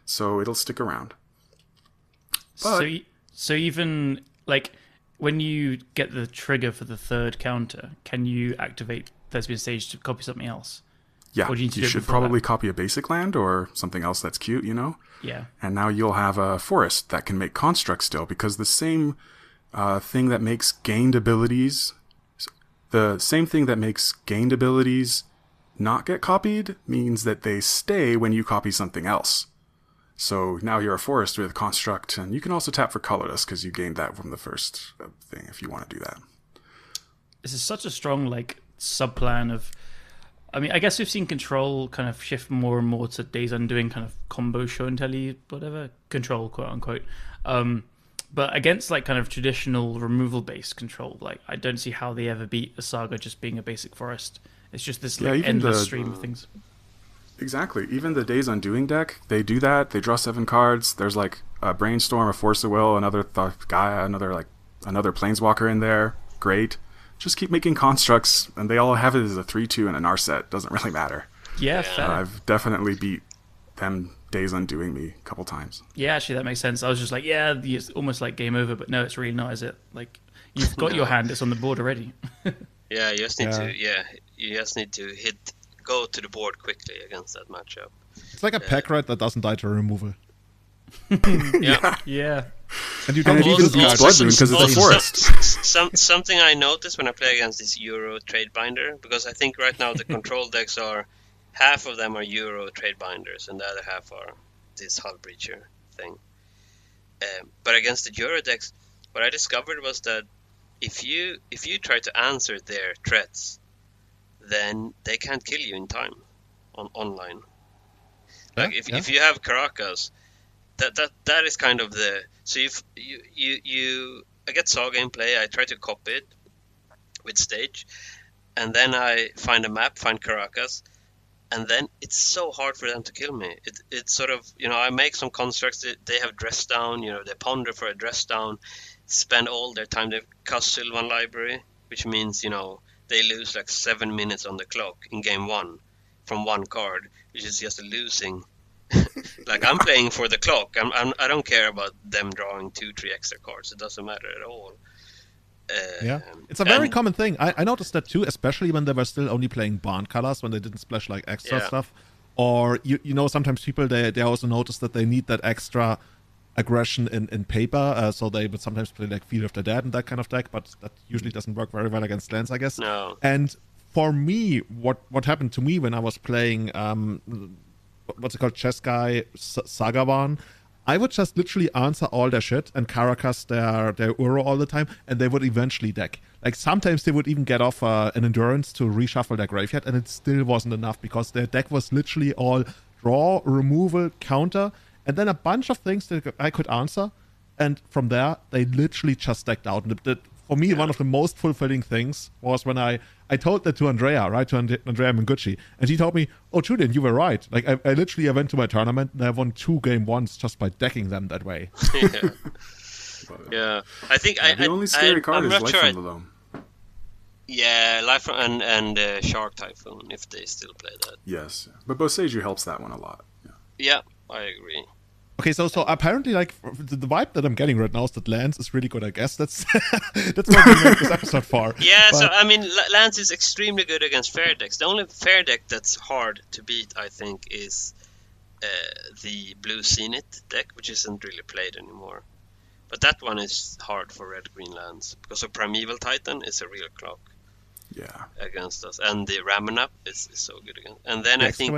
So it'll stick around. But, so even, like, when you get the trigger for the 3rd counter, can you activate Thespian Stage to copy something else? Yeah, Or do you should probably copy a basic land or something else that's cute, Yeah. And now you'll have a forest that can make constructs still, because the same thing that makes gained abilities not get copied means that they stay when you copy something else. So now you're a forest with construct, and you can also tap for colorless because you gained that from the first thing if you want to do that. This is such a strong, like, sub-plan of... I mean, I guess we've seen Control kind of shift more and more to Days Undoing kind of combo show and telly, whatever, Control, quote-unquote. But against, like, kind of traditional removal-based Control, like, I don't see how they ever beat a Saga just being a basic forest. It's just this like, endless stream of things. Exactly. Even the Days Undoing deck, they do that. They draw 7 cards. There's, like, a Brainstorm, a Force of Will, another Planeswalker in there. Great. Just keep making constructs, and they all have it as a 3/2 and a Narset. Doesn't really matter. Yeah, fair. I've definitely beat them Days Undoing me a couple times. Yeah, actually, that makes sense. I was just like, yeah, it's almost like game over, but no, it's really not, is it? Like, you've got your hand, it's on the board already. Yeah, you just need to go to the board quickly against that matchup. It's like a pack rat that doesn't die to removal. Yeah. And you don't even beat Blood Moon because it's a forest. Something I noticed when I play against this Euro trade binder, because I think right now the control decks are half of them are Euro trade binders and the other half are this Hull Breacher thing. But against the Euro decks, what I discovered was that if you try to answer their threats, then they can't kill you in time online. Like if you have Caracas, that is kind of the... So if you get Saga in play. I try to copy it with stage, and then I find a map, find Caracas, and then it's so hard for them to kill me. It's sort of, I make some constructs. They have dress down. They ponder for a dress down, spend all their time. They cast Sylvan Library, which means they lose like 7 minutes on the clock in game 1 from one card, which is just losing. Like, I'm playing for the clock. I don't care about them drawing 2-3 extra cards. It doesn't matter at all. Yeah, it's a very common thing. I noticed that too, especially when they were still only playing barn colors, when they didn't splash like extra stuff. Or sometimes people they also notice that they need that extra aggression in paper, so they would sometimes play like Field of the Dead and that kind of deck, but that usually doesn't work very well against lands, I guess. No. And for me, what happened to me when I was playing what's it called, Chess Guy Sagaban, I would just literally answer all their shit and Caracas their Uro all the time, and they would eventually deck. Like, sometimes they would even get off an endurance to reshuffle their graveyard, and it still wasn't enough because their deck was literally all draw, removal, counter, and then a bunch of things that I could answer, and from there they literally just decked out. And for me, one of the most fulfilling things was when I told that to Andrea, right, to Andrea Mengucci, and he told me, "Oh, Julian, you were right. Like, I literally went to my tournament and I won 2 game 1s just by decking them that way." Yeah. I think the only scary card is Life sure from the Loam. Yeah, Life from and Shark Typhoon, if they still play that. Yes, but Boseiju helps that one a lot. Yeah, I agree. Okay, so apparently, like, the vibe that I'm getting right now is that Lands is really good. I guess that's what we made this episode for. Yeah, so I mean, Lands is extremely good against fair decks. The only fair deck that's hard to beat, I think, is the Blue Zenith deck, which isn't really played anymore. But that one is hard for red-green lands because of Primeval Titan is a real clock. Yeah. Against us, and the Ramanap is so good against. And then I think,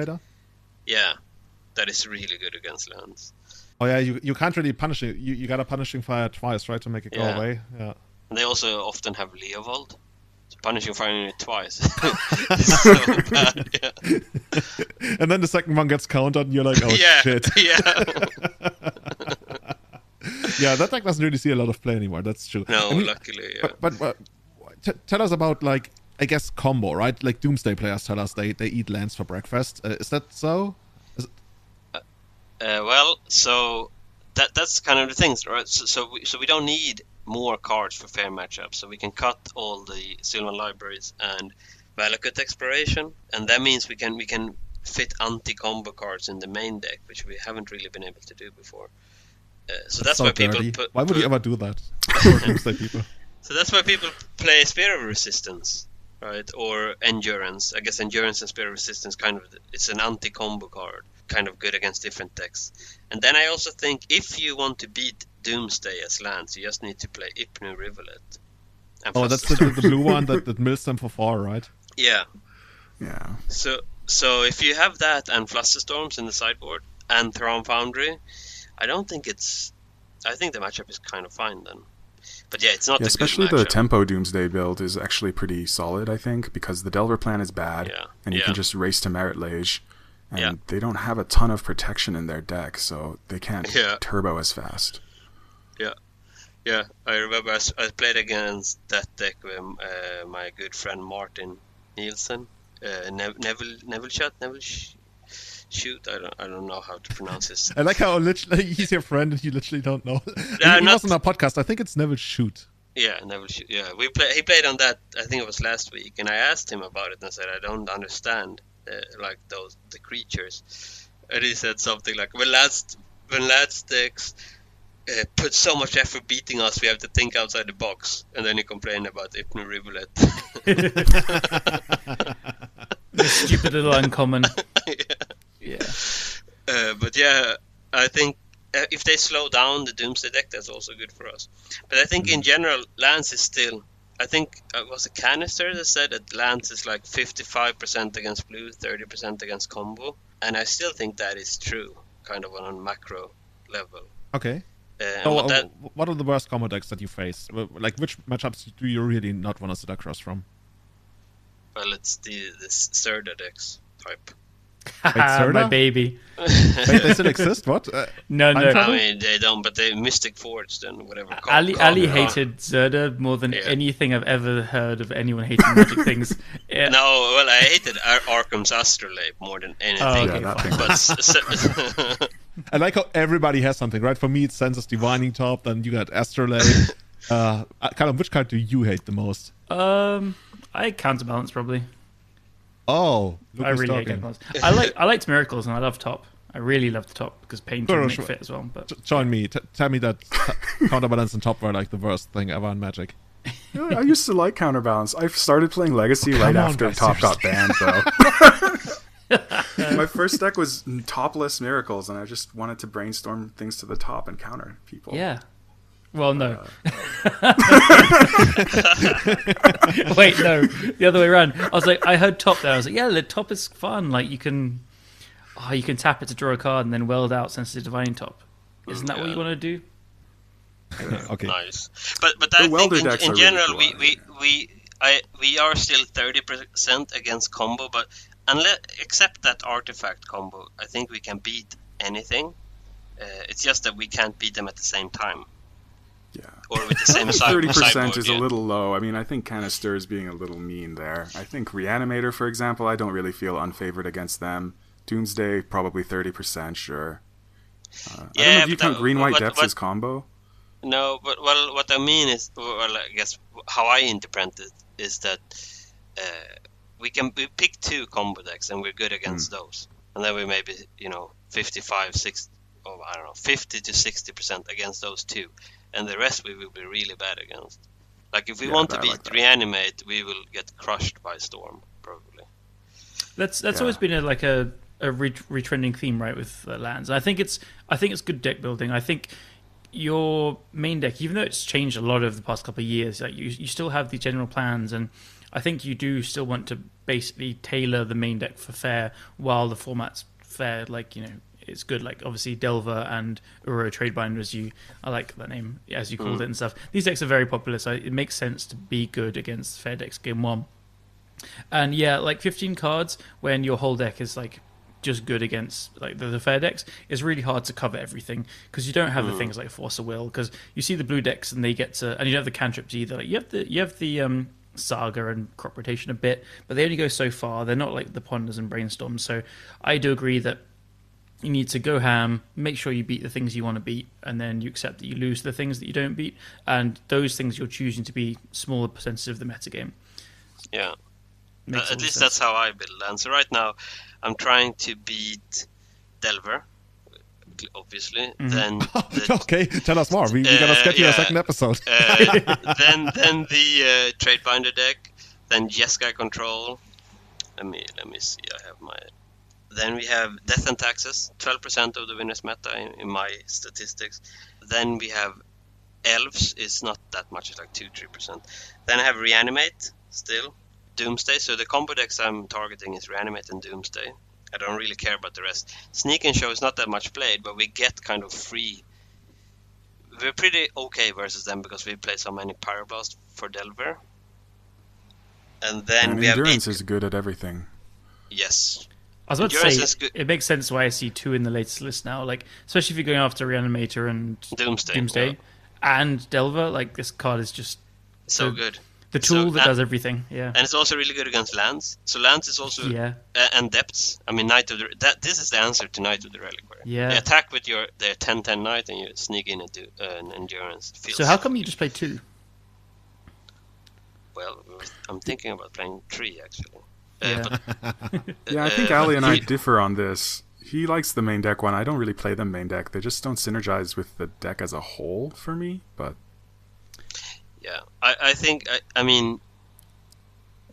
that is really good against lands. Oh yeah, you can't really punish it. You gotta Punishing Fire twice, right, to make it go away. Yeah. And they also often have Leovold. So Punishing Fire it twice. It's so bad. Yeah. And then the second one gets countered, and you're like, oh shit. Yeah. Yeah, that deck doesn't really see a lot of play anymore. That's true. No, luckily. Yeah. But tell us about, like, I guess combo, right? Like, Doomsday players tell us they eat lands for breakfast. Is that so? Well, so that's kind of the things, right? So we don't need more cards for fair matchups, so we can cut all the Sylvan Libraries and Valakut Exploration, and that means we can fit anti-combo cards in the main deck, which we haven't really been able to do before. So that's why dirty. people Why would you ever do that? For Doomsday people. So that's why people play Spear of Resistance, right? Or Endurance. I guess Endurance and Spear of Resistance it's an anti-combo card, kind of good against different decks. And then I also think if you want to beat Doomsday as lands, you just need to play Ipnu Rivulet. Oh, that's the blue one that mills them for 4, right? Yeah. Yeah. So if you have that and Flusterstorms in the sideboard and Thrawn Foundry, I think the matchup is kind of fine then. But yeah, it's not especially the tempo Doomsday build is actually pretty solid, I think, because the Delver plan is bad, and you can just race to Merit Lage, and they don't have a ton of protection in their deck, so they can't turbo as fast. Yeah, I remember I played against that deck with my good friend Martin Nielsen, Neville Shoot, I don't know how to pronounce this. I like how literally he's your friend and you literally don't know. He was on our podcast. I think it's Neville Shoot. Yeah, Neville Shoot. Yeah, he played on that. I think it was last week, and I asked him about it and I said I don't understand the creatures. And he said something like, when Lands.dec put so much effort beating us, we have to think outside the box. And then he complained about Ipnu Rivulet. The stupid little uncommon. Yeah. But yeah, I think if they slow down the Doomsday deck, that's also good for us. But I think in general, Lands is still... I think it was a Canister that said that Lands is like 55% against blue, 30% against combo. And I still think that is true, kind of on a macro level. Okay. What are the worst combo decks that you face? Like, which matchups do you really not want to sit across from? Well, it's the Serda decks type. Zerda? My baby. Wait, they still exist? What? No. I mean, they don't, but they Mystic Forged and whatever. Ali hated Zerda more than anything I've ever heard of anyone hating Magic things. Yeah. No, well, I hated Arkham's Astrolabe more than anything. Oh, okay, But I like how everybody has something, right? For me, it's Sensor's Divining Top, then you got Astrolabe. Callum, which card do you hate the most? I Counterbalance probably. Oh, I really hate Counterbalance. I liked Miracles and I love Top. I really love the Top because Pain can make fit as well. But join me. Tell me that Counterbalance and Top were like the worst thing ever in Magic. I used to like Counterbalance. I started playing Legacy right after Top got banned, though. My first deck was topless Miracles, and I just wanted to brainstorm things to the top and counter people. Yeah. Well, no. Wait, no. The other way around. I was like, I heard Top there. I was like, yeah, the Top is fun. Like, you can tap it to draw a card and then weld out Sensitive Divining Top. Isn't that what you want to do? Okay. Nice. But I think in general, really cool, we are still 30% against combo, but except that artifact combo, I think we can beat anything. It's just that we can't beat them at the same time. Yeah. Or with the same sideboard. 30% is a little low. I mean, I think Canister is being a little mean there. I think Reanimator, for example, I don't really feel unfavored against them. Doomsday, probably 30%, sure. I don't know if you count Green-White Depths as combo. No, but what I mean is, I guess how I interpret it is that we pick 2 combo decks and we're good against those, and then we maybe 55, 60, or I don't know, 50 to 60% against those 2, and the rest we will be really bad against. Like if we want to beat Reanimate, we will get crushed by Storm probably. That's always been a retrending theme, right, with lands. I think it's good deck building. I think your main deck, even though it's changed a lot over the past couple of years, like you still have the general plans, and I think you do still want to basically tailor the main deck for fair while the format's fair. Like, it's good. Like obviously Delver and Uro Tradebinder, I like that name as you called it and stuff. These decks are very popular, so it makes sense to be good against fair decks game 1. And yeah, like 15 cards when your whole deck is like just good against like the fair decks, is really hard to cover everything because you don't have the things like Force of Will, because you see the blue decks and they get to, and you don't have the cantrips either. Like you have the Saga and Crop Rotation a bit, but they only go so far. They're not like the Ponders and Brainstorms. So I do agree that you need to go ham, make sure you beat the things you want to beat, and then you accept that you lose the things that you don't beat, and those things you're choosing to be smaller percentages of the metagame. Yeah. At least that's how I build land. So right now, I'm trying to beat Delver, obviously. Then okay, tell us more. We gotta schedule a second episode. then the Tradebinder deck. Then Jeskai Control. Let me see. I have my. Then we have Death and Taxes, 12% of the winner's meta in my statistics. Then we have Elves, is not that much, it's like 2-3%. Then I have Reanimate still. Doomsday, so the combo decks I'm targeting is Reanimate and Doomsday. I don't really care about the rest. Sneak and Show is not that much played, but we get kind of free. We're pretty okay versus them because we play so many Pyroblast for Delver. And then we have Endurance is good at everything. Yes. I was about to say, it makes sense why I see 2 in the latest list now, like especially if you're going after Reanimator and Doomsday and Delver. Like this card is just so good. The tool that does everything, yeah. And it's also really good against lands. So lands is also and depths. I mean, this is the answer to Knight of the Reliquary. Yeah. They attack with their 10-10 Knight and you sneak in into an Endurance. So how come you just play 2? Well, I'm thinking about playing 3 actually. Yeah. I think Alli and I differ on this. He likes the main deck one. I don't really play the main deck. They just don't synergize with the deck as a whole for me, but yeah, I think, I mean,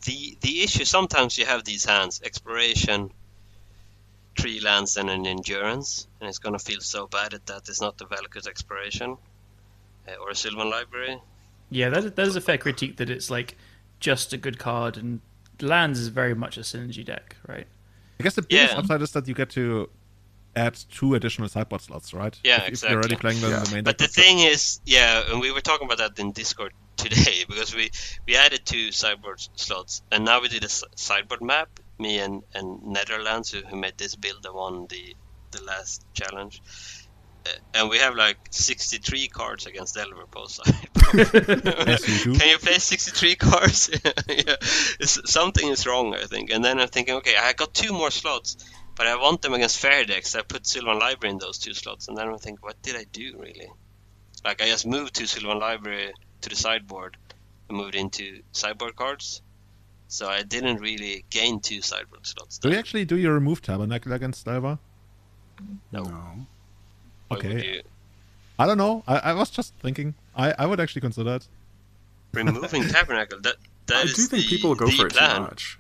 the issue, sometimes you have these hands, Exploration, 3 lands and an Endurance, and it's going to feel so bad that it's not the Valakut Exploration or a Sylvan Library. Yeah, that is a fair critique, that it's like just a good card, and lands is very much a synergy deck, right? I guess the biggest upside is that you get to add 2 additional sideboard slots, right? Yeah, if exactly. you're already playing them in the main deck. But the thing is, and we were talking about that in Discord today, because we added 2 sideboard slots, and now we did a sideboard map, me and Netherlands, who made this build and won the last challenge. And we have like 63 cards against Delver post side. Yes, you do. Can you play 63 cards? Yeah. Something is wrong, I think. And then I'm thinking, okay, I got 2 more slots, but I want them against fair decks. I put Sylvan Library in those 2 slots, and then I think, what did I do really? Like, I just moved 2 Sylvan Library to the sideboard and moved into sideboard cards. So I didn't really gain 2 sideboard slots. Do you actually do your remove Tabernacle against Delver? No. Why would Okay. you? I don't know. I was just thinking. I would actually consider it. Removing Tabernacle, that I is do think the, people go the for it plan. too much.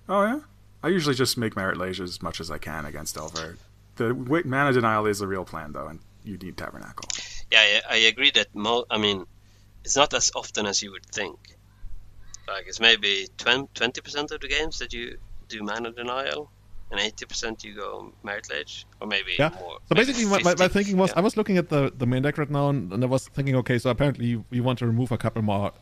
Oh yeah? I usually just make Merit Lage as much as I can against Delver. The mana denial is a real plan though, and you need Tabernacle. Yeah, I agree that I mean, it's not as often as you would think. Like, it's maybe 20% of the games that you do mana denial, and 80% you go Merit Lage, or maybe Yeah. more. So maybe basically, my 50. thinking was, Yeah. I was looking at the main deck right now, and I was thinking, okay, so apparently you want to remove a couple more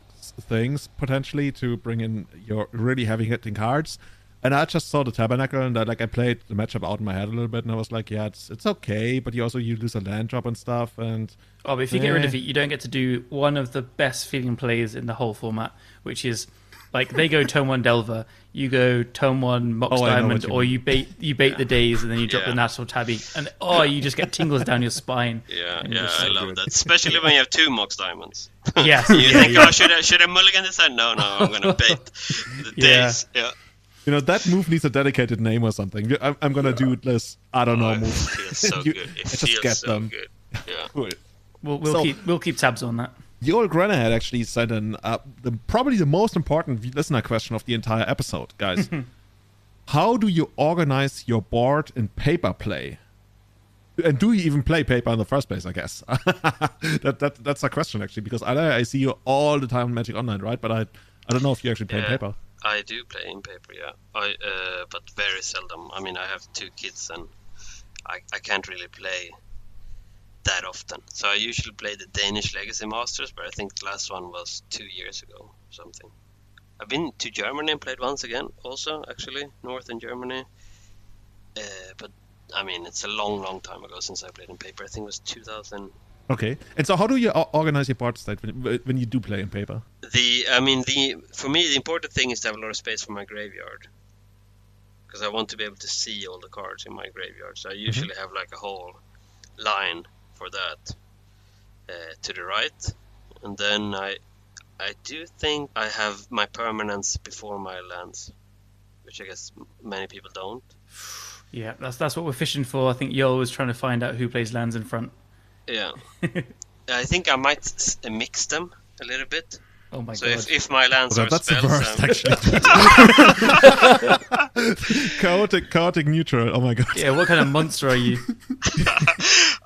things potentially to bring in your really heavy hitting cards. And I just saw the Tabernacle, and I played the matchup out in my head a little bit, and I was like, yeah, it's okay, but you lose a land drop and stuff, and Oh, but if you get rid of it, you don't get to do one of the best feeling plays in the whole format, which is like they go turn 1 Delver, you go turn 1 Mox Oh, I know Diamond, what you or mean. you bait the days, and then you drop Yeah. the National Tabby, and you just get tingles down your spine. Yeah, And yeah, it's I so love good. that. Especially when you have 2 Mox Diamonds. Yes, You yeah, think, yeah. oh, should I mulligan this side? No, I'm gonna bait the Yeah. days. Yeah. that move needs a dedicated name or something. I'm gonna do this, I don't know, It move. feels so You- good. It just feels get so them. good. Yeah. Cool. We'll So- keep tabs on that. The old Granahad actually sent in probably the most important listener question of the entire episode, guys. How do you organize your board in paper play? And do you even play paper in the first place, I guess? That's a question, actually, because I see you all the time on Magic Online, right? But I don't know if you actually play in paper. I do play in paper, yeah. But very seldom. I mean, I have 2 kids, and I can't really play that often. So I usually play the Danish Legacy Masters, but I think the last one was 2 years ago or something. I've been to Germany and played once again, also, actually, northern Germany. But, I mean, it's a long time ago since I played in paper. I think it was 2000. Okay. And so how do you organize your board state when you do play in paper? For me, the important thing is to have a lot of space for my graveyard. Because I want to be able to see all the cards in my graveyard. So I usually have like a whole line for that to the right. And then I do think I have my permanents before my lands, which I guess many people don't. Yeah, that's what we're fishing for. I think Yo was trying to find out who plays lands in front. Yeah. I think I might mix them a little bit. Oh my So god. if my lands are That's the spells, worst, actually. chaotic neutral. Oh my god. Yeah, what kind of monster are you?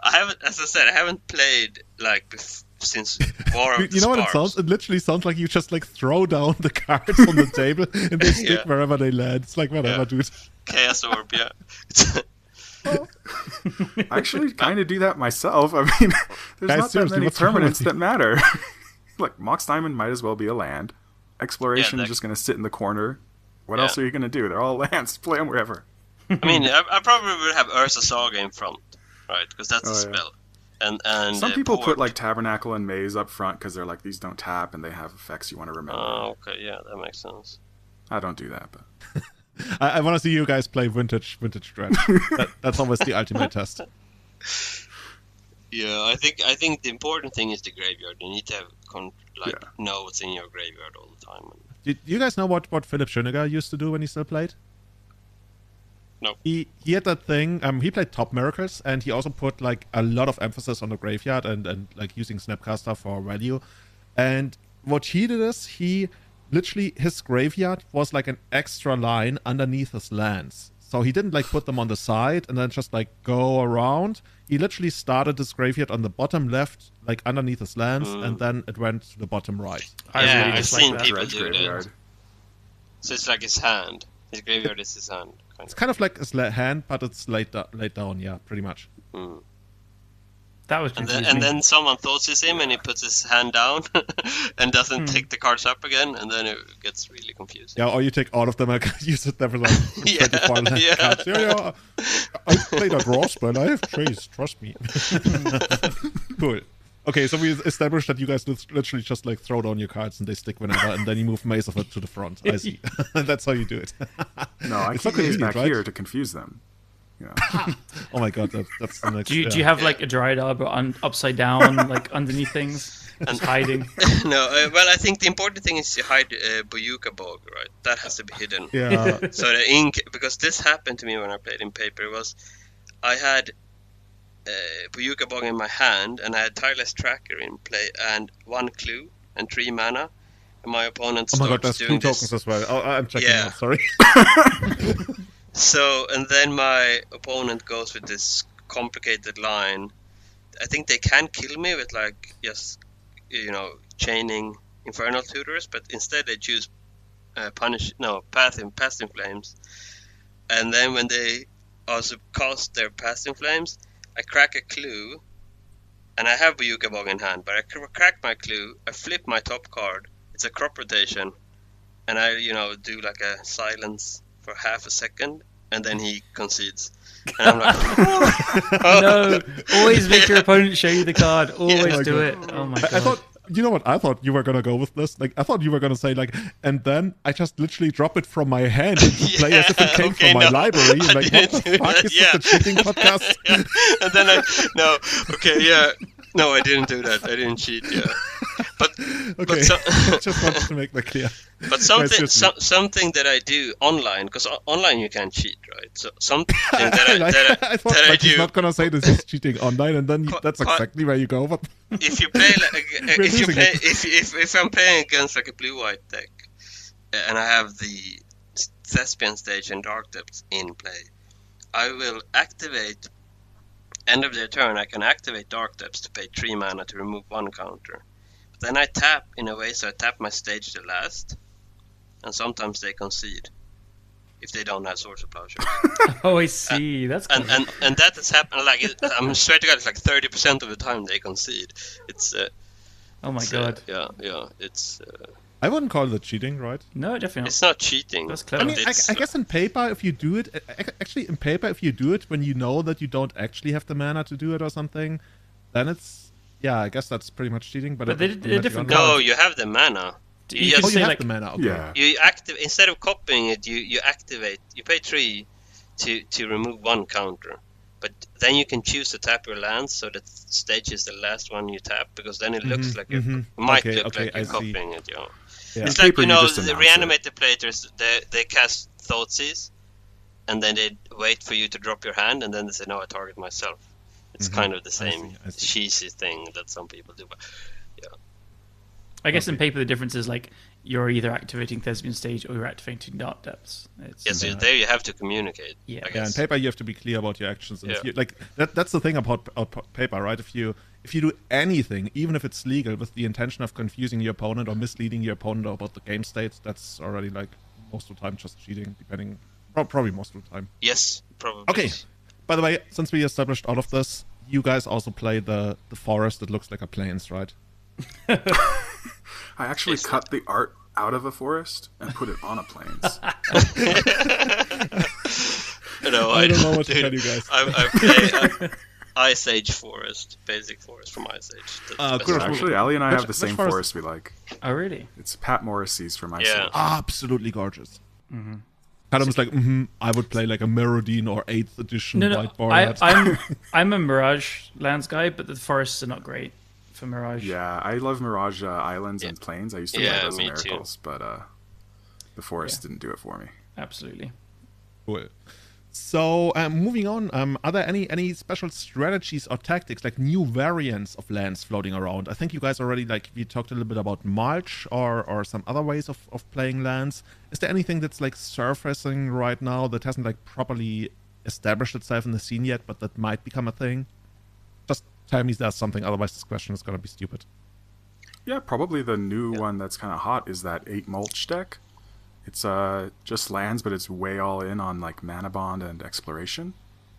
I haven't, as I said, I haven't played like since War of the You know what it Sparks. sounds? It literally sounds like you just like throw down the cards on the table and they stick Yeah. wherever they land. It's like whatever, Yeah. dude. Chaos Orb, yeah. I actually kind of do that myself. I mean, there's Guys, not that seriously, many what's wrong with permanents you? that matter. Like, Mox Diamond might as well be a land. Exploration Yeah, is just going to sit in the corner. What Yeah. else are you going to do? They're all lands. Play them wherever. I mean, I probably would have Ursa Saga in front, right? Because that's a Oh, yeah. spell. And Some people Port. put like Tabernacle and Maze up front because they're like, these don't tap and they have effects you want to remember. Oh, okay, yeah, that makes sense. I don't do that, but I want to see you guys play vintage dredge. That's always the ultimate test. Yeah, I think the important thing is the graveyard. You need to have know what's in your graveyard all the time. Do you guys know what Philip Schöniger used to do when he still played? No. He had that thing. He played Top Miracles, and he also put like a lot of emphasis on the graveyard and like using Snapcaster for value. And what he did is he literally his graveyard was like an extra line underneath his lands. So he didn't like put them on the side and then just like go around. He literally started this graveyard on the bottom left, like underneath his lands, and then it went to the bottom right. I Yeah, really I've dislike seen that. people Dredge do that. graveyard. So it's like his hand. His graveyard is his hand. It's kind of like his hand, but it's laid down. Yeah, pretty much. Mm. That was and confusing. then someone thoughts him and he puts his hand down and doesn't take the cards up again, and then it gets really confusing. Yeah, or you take all of them and use it there for like 24 Yeah. cards. Yeah, I played a draw spell. I have trees, trust me. Cool. Okay, so we established that you guys literally just like throw down your cards and they stick whenever, and then you move Maze of it to the front. I see. That's how you do it. No, I It's keep not Maze convenient, back right? here to confuse them. Yeah. Oh my god, that's the next. Do you have like a Dryad Arbor upside down, like underneath things, just hiding? No, well, I think the important thing is to hide Boyuka Bog, right? That has to be hidden. Yeah. So the ink, because this happened to me when I played in paper, was I had Boyuka Bog in my hand, and I had Tireless Tracker in play, and 1 clue and 3 mana. And my opponent Oh my starts god, there's 2 doing tokens this. as well. Oh, I'm checking Yeah. out, sorry. So, and then my opponent goes with this complicated line. I think they can kill me with like just, chaining Infernal Tutors, but instead they choose Path in Flames. And then when they also cast their Path in Flames, I crack a clue, and I have Boyuka Bog in hand, but I crack my clue, I flip my top card, it's a crop rotation, and I, do like a silence for half a second, and then he concedes. And I'm like, No, always make your opponent show you the card. Always my do God. it. Oh my god. I thought, you know what? I thought you were gonna go with this. Like, I thought you were gonna say like, and then I just literally drop it from my hand into play as if it came from my library. And I like, what didn't the do fuck that, is yeah. this a cheating podcast? and then no, I didn't do that. I didn't cheat. Yeah, but Okay, but just wanted to make that clear. But something seriously. something that I do online, because online you can't cheat, right? So something that I thought I like, he's do. not gonna say this is cheating online, and then that's exactly where you go. But If you play, We're if you losing play, it. if I'm playing against like a blue-white deck, and I have the Thespian Stage and Dark Depths in play, I will activate. End of their turn, I can activate Dark Depths to pay 3 mana to remove 1 counter. But then I tap in a way, so I tap my stage the last, and sometimes they concede if they don't have Source of Plowshare. Oh, I see. That's cool. and that has happened. Like I'm swear to God, it's like 30% of the time they concede. It's Oh my god. yeah. It's I wouldn't call it cheating, right? No, definitely not. it's not cheating. That's I clever. mean, It's- I guess in paper, if you do it, actually in paper, if you do it when you know that you don't actually have the mana to do it or something, then it's, yeah, I guess that's pretty much cheating. But But they're different No, No, you have the mana. You You can oh, just you say, have like- the mana. Okay. Yeah. you activate instead of copying it. You activate. You pay 3 to remove 1 counter. But then you can choose to tap your lands, so that stage is the last one you tap, because then it looks like it might Okay, look okay, like I you're see. copying it. Yeah. It's In like paper, you just the announce reanimated players. They cast Thoughtseize, and then they wait for you to drop your hand, and then they say, "No, I target myself." It's kind of the same I see. cheesy thing that some people do. But I guess in paper the difference is like you're either activating Thespian Stage or you're activating Dark Depths. It's, yes, so there you have to communicate. Yeah. I Yeah, in guess. paper you have to be clear about your actions. And if Yeah. you, like that's the thing about paper, right? If you do anything, even if it's legal, with the intention of confusing your opponent or misleading your opponent about the game state, that's already like most of the time just cheating. Depending, probably most of the time. Yes, probably. Okay. By the way, since we established all of this, you guys also play the forest that looks like a plains, right? I actually cut the art out of a forest and put it on a plains. No, I don't know what to dude, tell you guys. I play Ice Age Forest, basic forest from Ice Age. That's the best Kourosh, one. Actually, Alli and I Which- have the which same forest? forest we like. Oh really? It's Pat Morrissey's from Ice Yeah. Age. Absolutely gorgeous. Callum's like, I would play like a Mirrodin or 8th edition No, white board. I'm a Mirage Lands guy, but the forests are not great for Mirage. Yeah, I love Mirage Islands and Plains. I used to Yeah, play those in me too. Miracles, but the forest didn't do it for me. Absolutely. Cool. So, moving on, are there any special strategies or tactics, like new variants of lands floating around? I think you guys already, like, we talked a little bit about Mulch or some other ways of playing lands. Is there anything that's, like, surfacing right now that hasn't, like, properly established itself in the scene yet, but that might become a thing? Just tell me there's something, otherwise this question is gonna be stupid. Yeah, probably the new one that's kind of hot is that 8 Mulch deck. It's just lands, but it's way all in on like Mana Bond and Exploration.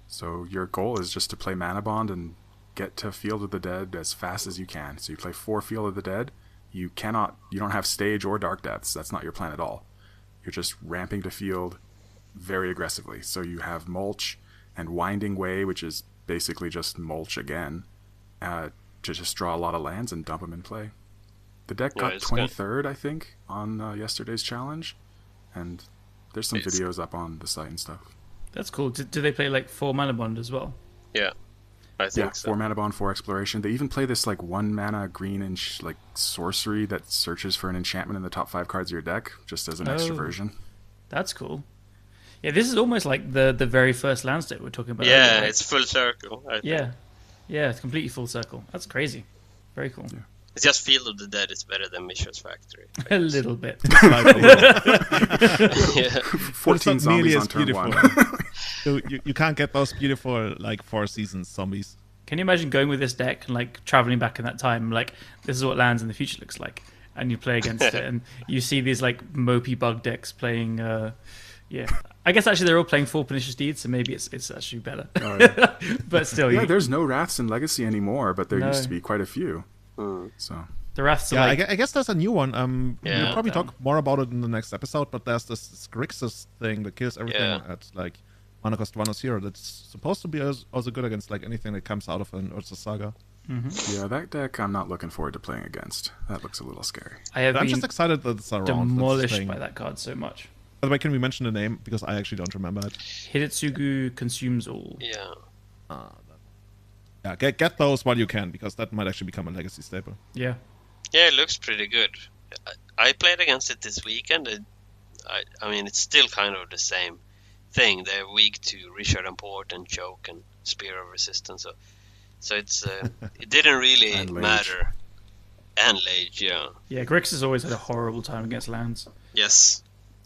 So your goal is just to play Mana Bond and get to Field of the Dead as fast as you can. So you play 4 Field of the Dead. You don't have Stage or Dark Depths. That's not your plan at all. You're just ramping to Field very aggressively. So you have Mulch and Winding Way, which is basically just Mulch again, to just draw a lot of lands and dump them in play. The deck got 23rd, I think, on yesterday's challenge, and there's some videos up on the site and stuff. That's cool. Do they play like 4 Mana Bond as well? Yeah, I think so. 4 Mana Bond, 4 Exploration. They even play this like 1 mana green and like sorcery that searches for an enchantment in the top 5 cards of your deck, just as an extra version. That's cool. Yeah, this is almost like the very first Lands.dec we're talking about. Yeah, earlier, right? it's full circle. I think. Yeah, it's completely full circle. That's crazy. Very cool. Yeah. It's just Field of the Dead is better than Mishra's Factory. A little bit. 14 zombies on turn 1. you can't get those beautiful like 4 seasons zombies. Can you imagine going with this deck and like traveling back in that time? Like, this is what Lands in the future looks like, and you play against it, and you see these like mopey bug decks playing. I guess actually they're all playing 4 Pernicious Deeds, so maybe it's actually better. Oh, yeah. But still, there's no Wraths in Legacy anymore, but there used to be quite a few. So the Wraths. I guess there's a new one. We'll probably talk more about it in the next episode. But there's this Grixis thing that kills everything at like mana cost 1 or 0. That's supposed to be also good against like anything that comes out of an Urza Saga. Mm-hmm. Yeah, that deck I'm not looking forward to playing against. That looks a little scary. I'm just excited that it's around. Demolished by that card so much. By the way, can we mention the name? Because I actually don't remember it. Hidetsugu Consumes All. Yeah. Get those while you can, because that might actually become a legacy staple. Yeah. Yeah, it looks pretty good. I played against it this weekend. I mean, it's still kind of the same thing. They're weak to Richard and Port and Choke and Spear of Resistance. So it's it didn't really matter. And Lage, yeah. Yeah, Grix has always had a horrible time against lands. Yes.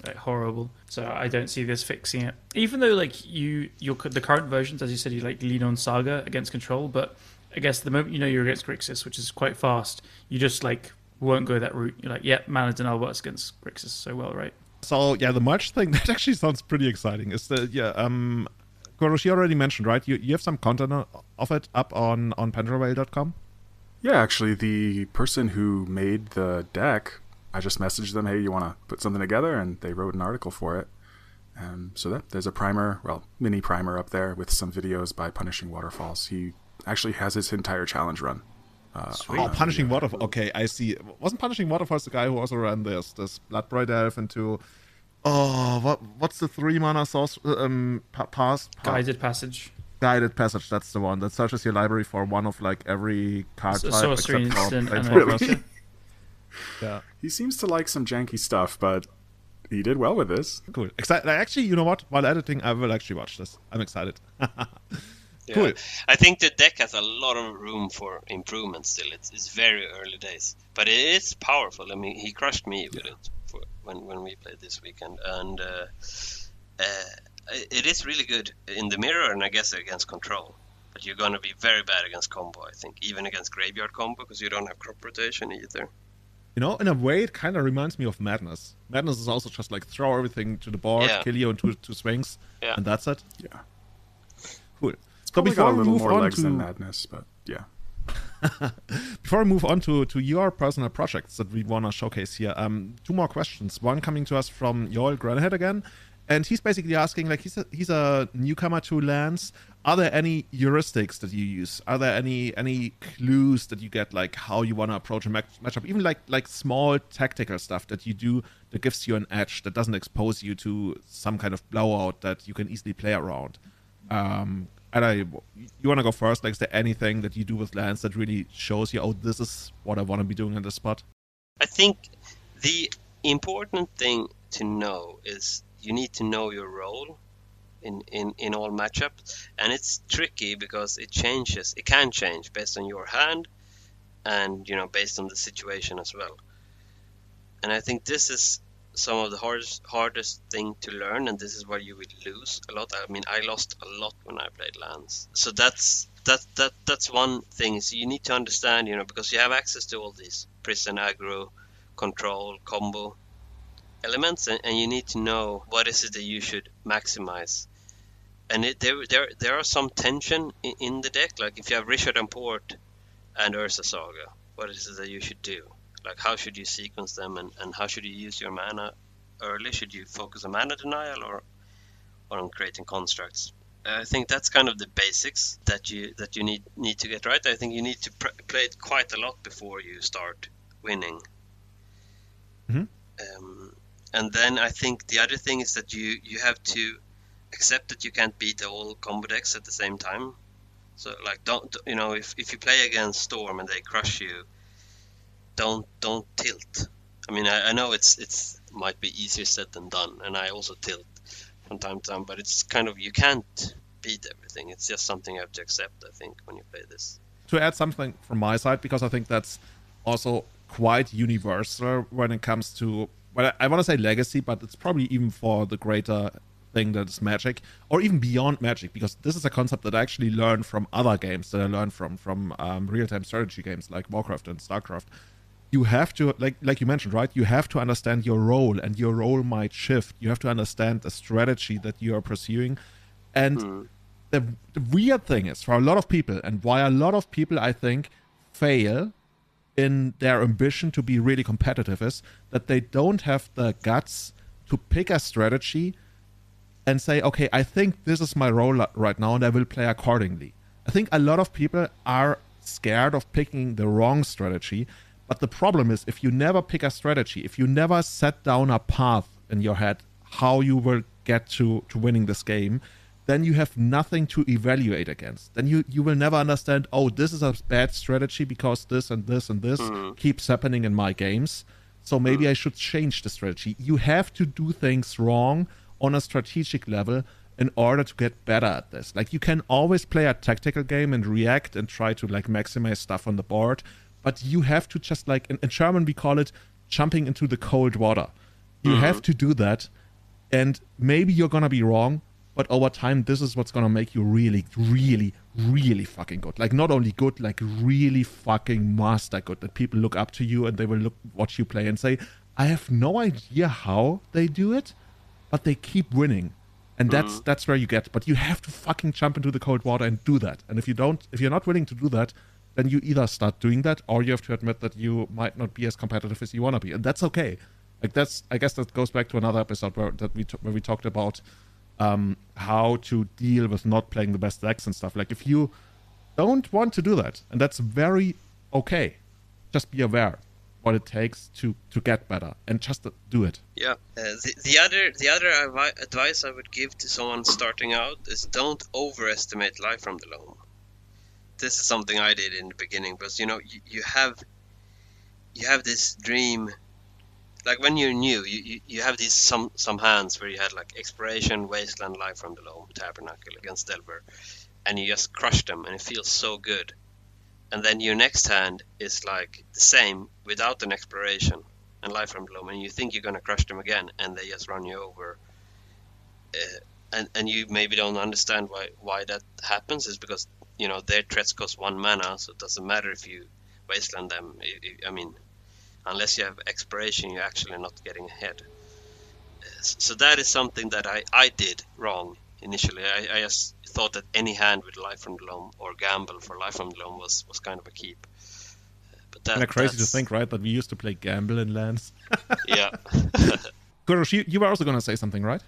Like, horrible. So I don't see this fixing it. Even though like the current versions, as you said, you like lean on Saga against control, but I guess the moment you know you're against Grixis, which is quite fast, you just like won't go that route. You're like, mana denial works against Grixis so well, right? So yeah, the March thing, that actually sounds pretty exciting. Is the Kourosh, you already mentioned, right? You have some content of it up on pendulwhale.com? Yeah, actually, the person who made the deck, I just messaged them, hey, you want to put something together? And they wrote an article for it. So there's a primer, mini primer up there with some videos by Punishing Waterfalls. He actually has his entire challenge run. Punishing Waterfalls. Okay, I see. Wasn't Punishing Waterfalls the guy who also ran this Bloodbright Elf into... Oh, what's the 3-mana source? Guided Passage. Guided Passage, that's the one. That searches your library for one of like every card type sorcery except for instant Planeswalkers. Yeah. He seems to like some janky stuff, but he did well with this. Cool. Actually, you know what? While editing, I will actually watch this. I'm excited. Yeah. Cool. I think the deck has a lot of room for improvement still. It's very early days. But it is powerful. I mean, he crushed me with it when we played this weekend. And it is really good in the mirror and I guess against control. But you're going to be very bad against combo, I think. Even against graveyard combo, because you don't have crop rotation either. You know, in a way, it kind of reminds me of Madness. Madness is also just like throw everything to the board, kill you in two swings, and that's it. Yeah. Cool. So before we move on to than Madness, but yeah. Before we move on to your personal projects that we want to showcase here, 2 more questions. One coming to us from Yoel Granhead again, and he's basically asking, like, he's a newcomer to Lands. Are there any heuristics that you use? Are there any clues that you get, like how you want to approach a matchup? Even like small tactical stuff that you do that gives you an edge, that doesn't expose you to some kind of blowout that you can easily play around. You want to go first? Like, is there anything that you do with Lands that really shows you, oh, this is what I want to be doing in this spot? I think the important thing to know is you need to know your role in all matchups, and it's tricky because it can change based on your hand and based on the situation as well. And I think this is some of the hardest thing to learn, and this is where you will lose a lot. I mean, I lost a lot when I played Lands, so that's one thing. So you need to understand, because you have access to all these prison, aggro, control, combo elements, and you need to know what is it that you should maximize. and there are some tension in the deck. Like if you have Richard and Port and Urza Saga, what is it that you should do? Like how should you sequence them, and how should you use your mana early? Should you focus on mana denial or on creating constructs? I think that's kind of the basics that you need to get right. I think you need to play it quite a lot before you start winning. And then I think the other thing is that you have to accept that you can't beat all combo decks at the same time. So like don't if you play against Storm and they crush you, don't tilt. I mean I know it's might be easier said than done, and I also tilt from time to time, but it's kind of, you can't beat everything. It's just something you have to accept, I think, when you play this. To add something from my side, because I think that's also quite universal when it comes to, well, I want to say legacy, but it's probably even for the greater thing that is Magic, or even beyond Magic, because this is a concept that I actually learned from other games, that I learned from real-time strategy games like Warcraft and Starcraft. You have to, like you mentioned, right? You have to understand your role, and your role might shift. You have to understand the strategy that you are pursuing. And the weird thing is, for a lot of people, and why a lot of people, I think, fail in their ambition to be really competitive, is that they don't have the guts to pick a strategy and say, okay, I think this is my role right now, and I will play accordingly. I think a lot of people are scared of picking the wrong strategy. But the problem is, if you never pick a strategy, if you never set down a path in your head, how you will get to winning this game, then you have nothing to evaluate against. Then you will never understand, oh, this is a bad strategy because this and this and this keeps happening in my games. So maybe I should change the strategy. You have to do things wrong on a strategic level in order to get better at this. Like, you can always play a tactical game and react and try to like maximize stuff on the board. But you have to just, like, in German we call it jumping into the cold water. You have to do that, and maybe you're gonna be wrong, but over time this is what's gonna make you really, really, really fucking good. Like, not only good, like really fucking master good, that people look up to you and they will watch you play and say, I have no idea how they do it, but they keep winning. And that's where you get. But you have to fucking jump into the cold water and do that. And if you're not willing to do that, then you either start doing that, or you have to admit that you might not be as competitive as you want to be, and that's okay. Like, I guess that goes back to another episode where we talked about how to deal with not playing the best decks and stuff. Like, if you don't want to do that, and that's very okay, just be aware what it takes to get better, and just do it. Yeah. The other advice I would give to someone starting out is don't overestimate Life from the Loam. This is something I did in the beginning, because you have this dream, like when you're new, you have these some hands where you had like Exploration, Wasteland, Life from the Loam, Tabernacle against Delver, and you just crush them, and it feels so good. And then your next hand is like the same without an Exploration and Life from the Loam, and you think you're gonna crush them again, and they just run you over. And you maybe don't understand why that happens. Is because their threats cost 1 mana, so it doesn't matter if you wasteland them. I mean, unless you have Exploration, you're actually not getting ahead. So that is something that I did wrong initially. I just thought that any hand with Life from the Loam or gamble for Life from the Loam was kind of a keep. But that's crazy to think, right? That we used to play gamble in Lands. Yeah. Kourosh, you were also going to say something, right?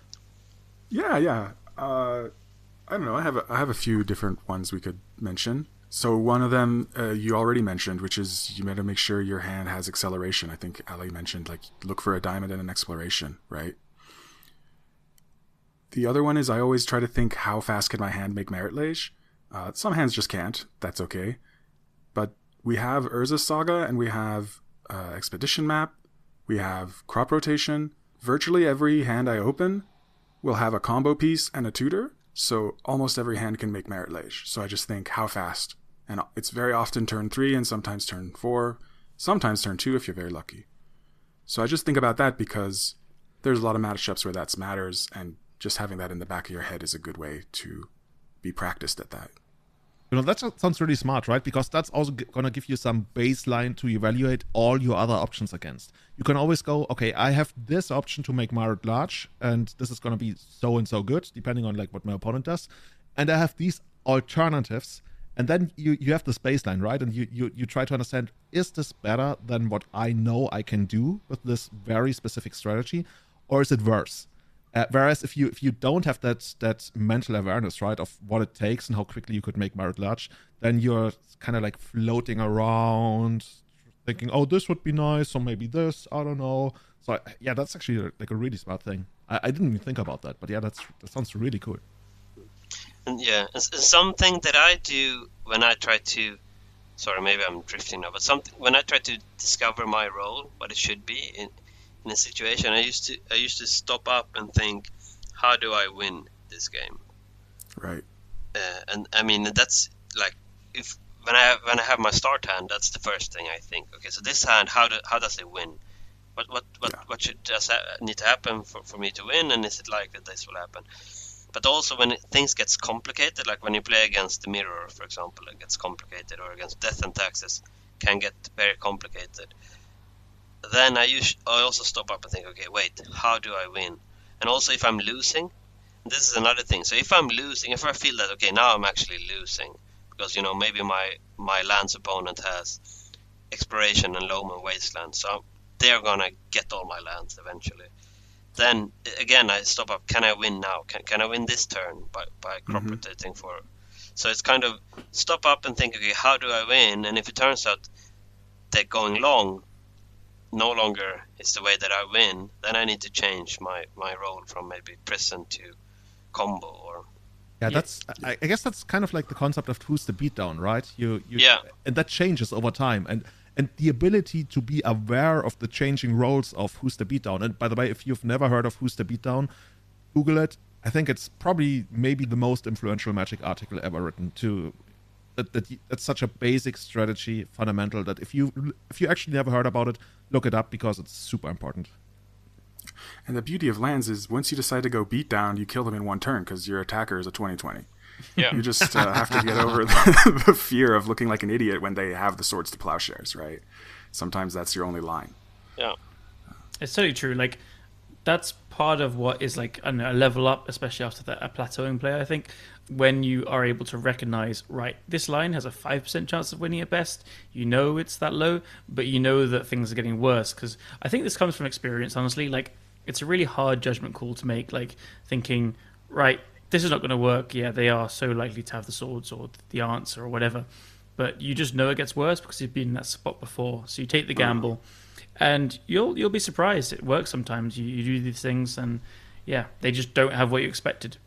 Yeah. I don't know. I have a few different ones we could mention. So one of them you already mentioned, which is you got to make sure your hand has acceleration. I think Alli mentioned, like, look for a diamond and an Exploration, right? The other one is I always try to think, how fast can my hand make Merit Lage? Some hands just can't. That's okay. But we have Urza Saga, and we have Expedition Map. We have Crop Rotation. Virtually every hand I open will have a combo piece and a tutor. So almost every hand can make Merit Lage. So I just think, how fast? And it's very often turn 3 and sometimes turn 4, sometimes turn 2 if you're very lucky. So I just think about that because there's a lot of matchups where that matters, and just having that in the back of your head is a good way to be practiced at that. That sounds really smart, right? Because that's also going to give you some baseline to evaluate all your other options against. You can always go, okay, I have this option to make my red large, and this is going to be so and so good, depending on like what my opponent does. And I have these alternatives, and then you have this baseline, right? And you try to understand, is this better than what I know I can do with this very specific strategy, or is it worse? Whereas if you don't have that mental awareness, right, of what it takes and how quickly you could make merit large, then you're kind of like floating around, thinking, oh, this would be nice, or maybe this, I don't know. So yeah, that's actually like a really smart thing. I didn't even think about that, but yeah, that sounds really cool. And yeah, and something that I do when I try to, sorry, maybe I'm drifting now, but when I try to discover my role, what it should be in a situation, I used to stop up and think, how do I win this game? Right. And I mean, that's like, if when I have my start hand, that's the first thing I think. Okay, so this hand, how does it win? What should need to happen for me to win? And is it like that this will happen? But also when things gets complicated, like when you play against the mirror, for example, it gets complicated, or against death and taxes can get very complicated. Then I also stop up and think, okay, wait, how do I win? And also if I'm losing, this is another thing. So if I'm losing, if I feel that, okay, now I'm actually losing, because, maybe my land's opponent has Exploration and Loam and Wasteland, so they're going to get all my lands eventually. Then, again, I stop up, can I win now? Can I win this turn by crop rotating for... So it's kind of stop up and think, okay, how do I win? And if it turns out that going long no longer is the way that I win, then I need to change my role from maybe prison to combo. Or I guess that's kind of like the concept of who's the beatdown, right? Yeah, and that changes over time, and the ability to be aware of the changing roles of who's the beatdown. And by the way, if you've never heard of who's the beatdown, Google it. I think it's probably maybe the most influential Magic article ever written. That's such a basic strategy fundamental that if you actually never heard about it, look it up, because it's super important. And the beauty of lands is once you decide to go beat down, you kill them in one turn because your attacker is a 20/20. Yeah. You just have to get over the fear of looking like an idiot when they have the swords to plowshares, right? Sometimes that's your only line. Yeah. It's totally true. Like, that's part of what is like a level up, especially after a plateauing player, I think, when you are able to recognize, right, this line has a 5% chance of winning at best. It's that low, but that things are getting worse. Because I think this comes from experience, honestly. Like, it's a really hard judgment call to make, like thinking, right, this is not going to work. Yeah, they are so likely to have the swords or the answer or whatever. But you just know it gets worse because you've been in that spot before. So you take the gamble. And you'll be surprised. It works sometimes. You do these things, and yeah, they just don't have what you expected.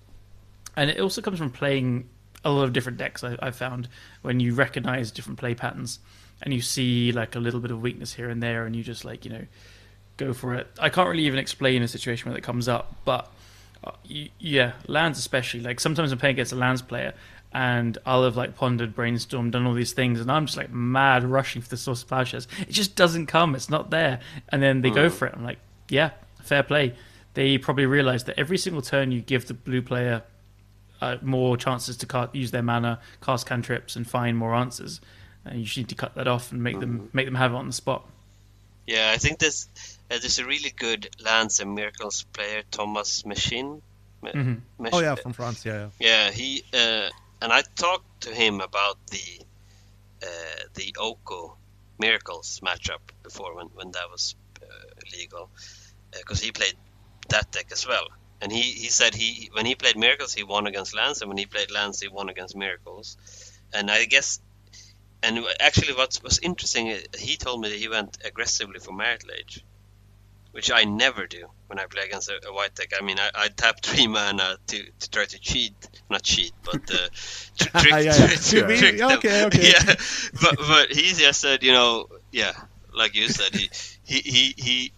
And it also comes from playing a lot of different decks. I've found when you recognize different play patterns, and you see like a little bit of weakness here and there, and you just like go for it. I can't really even explain a situation when it comes up, but lands especially. Like sometimes I'm playing against a lands player, and I'll have like pondered, brainstormed, done all these things, and I'm just like mad rushing for the source of plowshares. It just doesn't come. It's not there. And then they go for it. I'm like, yeah, fair play. They probably realize that every single turn you give the blue player more chances to use their mana, cast cantrips, and find more answers. And you just need to cut that off and make them have it on the spot. Yeah, I think there's a really good Lands and Miracles player, Thomas Mechin. Oh yeah, from France. Yeah. Yeah, he and I talked to him about the Oko Miracles matchup before when that was legal, because he played that deck as well. And he said when he played Miracles, he won against Lands, and when he played Lands, he won against Miracles. And I guess, and actually what was interesting, he told me that he went aggressively for Merit Lage, which I never do when I play against a white deck. I mean, I tap 3 mana to try to cheat, not cheat, but trick them. Okay. Yeah, but he just said, like you said, he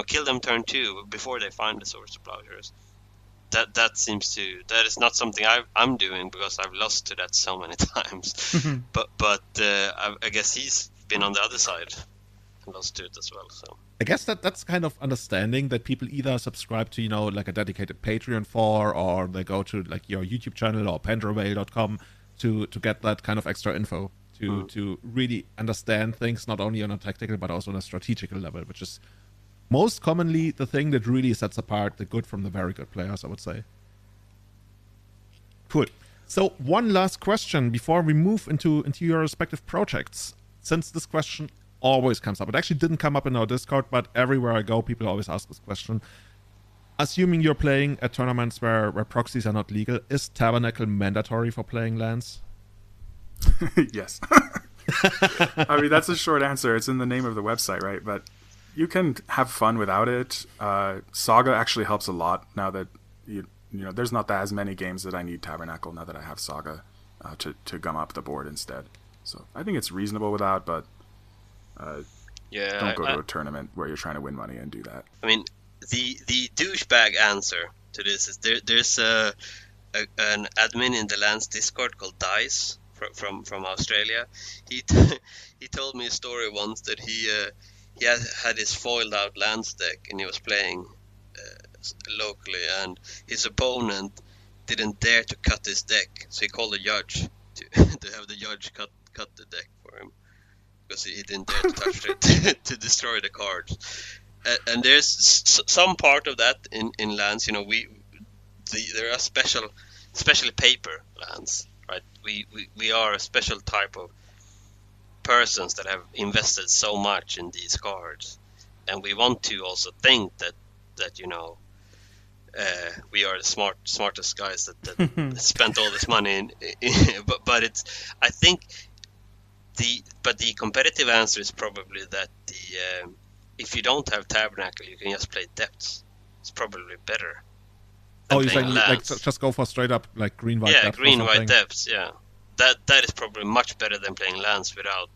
kill them turn 2 before they find the source of plowshares. That is not something I'm doing, because I've lost to that so many times. but I guess he's been on the other side and lost to it as well. So I guess that's kind of understanding that people either subscribe to like a dedicated Patreon for, or they go to like your YouTube channel or pendrevale.com. to get that kind of extra info to really understand things not only on a tactical but also on a strategical level, which is most commonly the thing that really sets apart the good from the very good players, I would say. Cool. So one last question before we move into your respective projects, since this question always comes up. It actually didn't come up in our Discord, but everywhere I go, people always ask this question. Assuming you're playing at tournaments where proxies are not legal, is Tabernacle mandatory for playing Lands? Yes. I mean, that's a short answer. It's in the name of the website, right? But you can have fun without it. Saga actually helps a lot now that you know there's not as many games that I need Tabernacle now that I have Saga to gum up the board instead. So I think it's reasonable without, but don't go to a tournament where you're trying to win money and do that. I mean, the douchebag answer to this is there's an admin in the Lands Discord called Dice from Australia. He told me a story once that he had his foiled out Lands deck and he was playing locally, and his opponent didn't dare to cut his deck, so he called a judge to have the judge cut the deck for him because he didn't dare to touch it to destroy the cards. And there's some part of that in Lands. You know, there are especially paper Lands, right? We are a special type of persons that have invested so much in these cards, and we want to also think that you know we are the smartest guys that spent all this money but it's, I think the competitive answer is probably that if you don't have Tabernacle, you can just play Depths. It's probably better. Oh, you're saying like just go for straight up like green-white depths? Yeah, green-white depths, yeah. That is probably much better than playing Lands without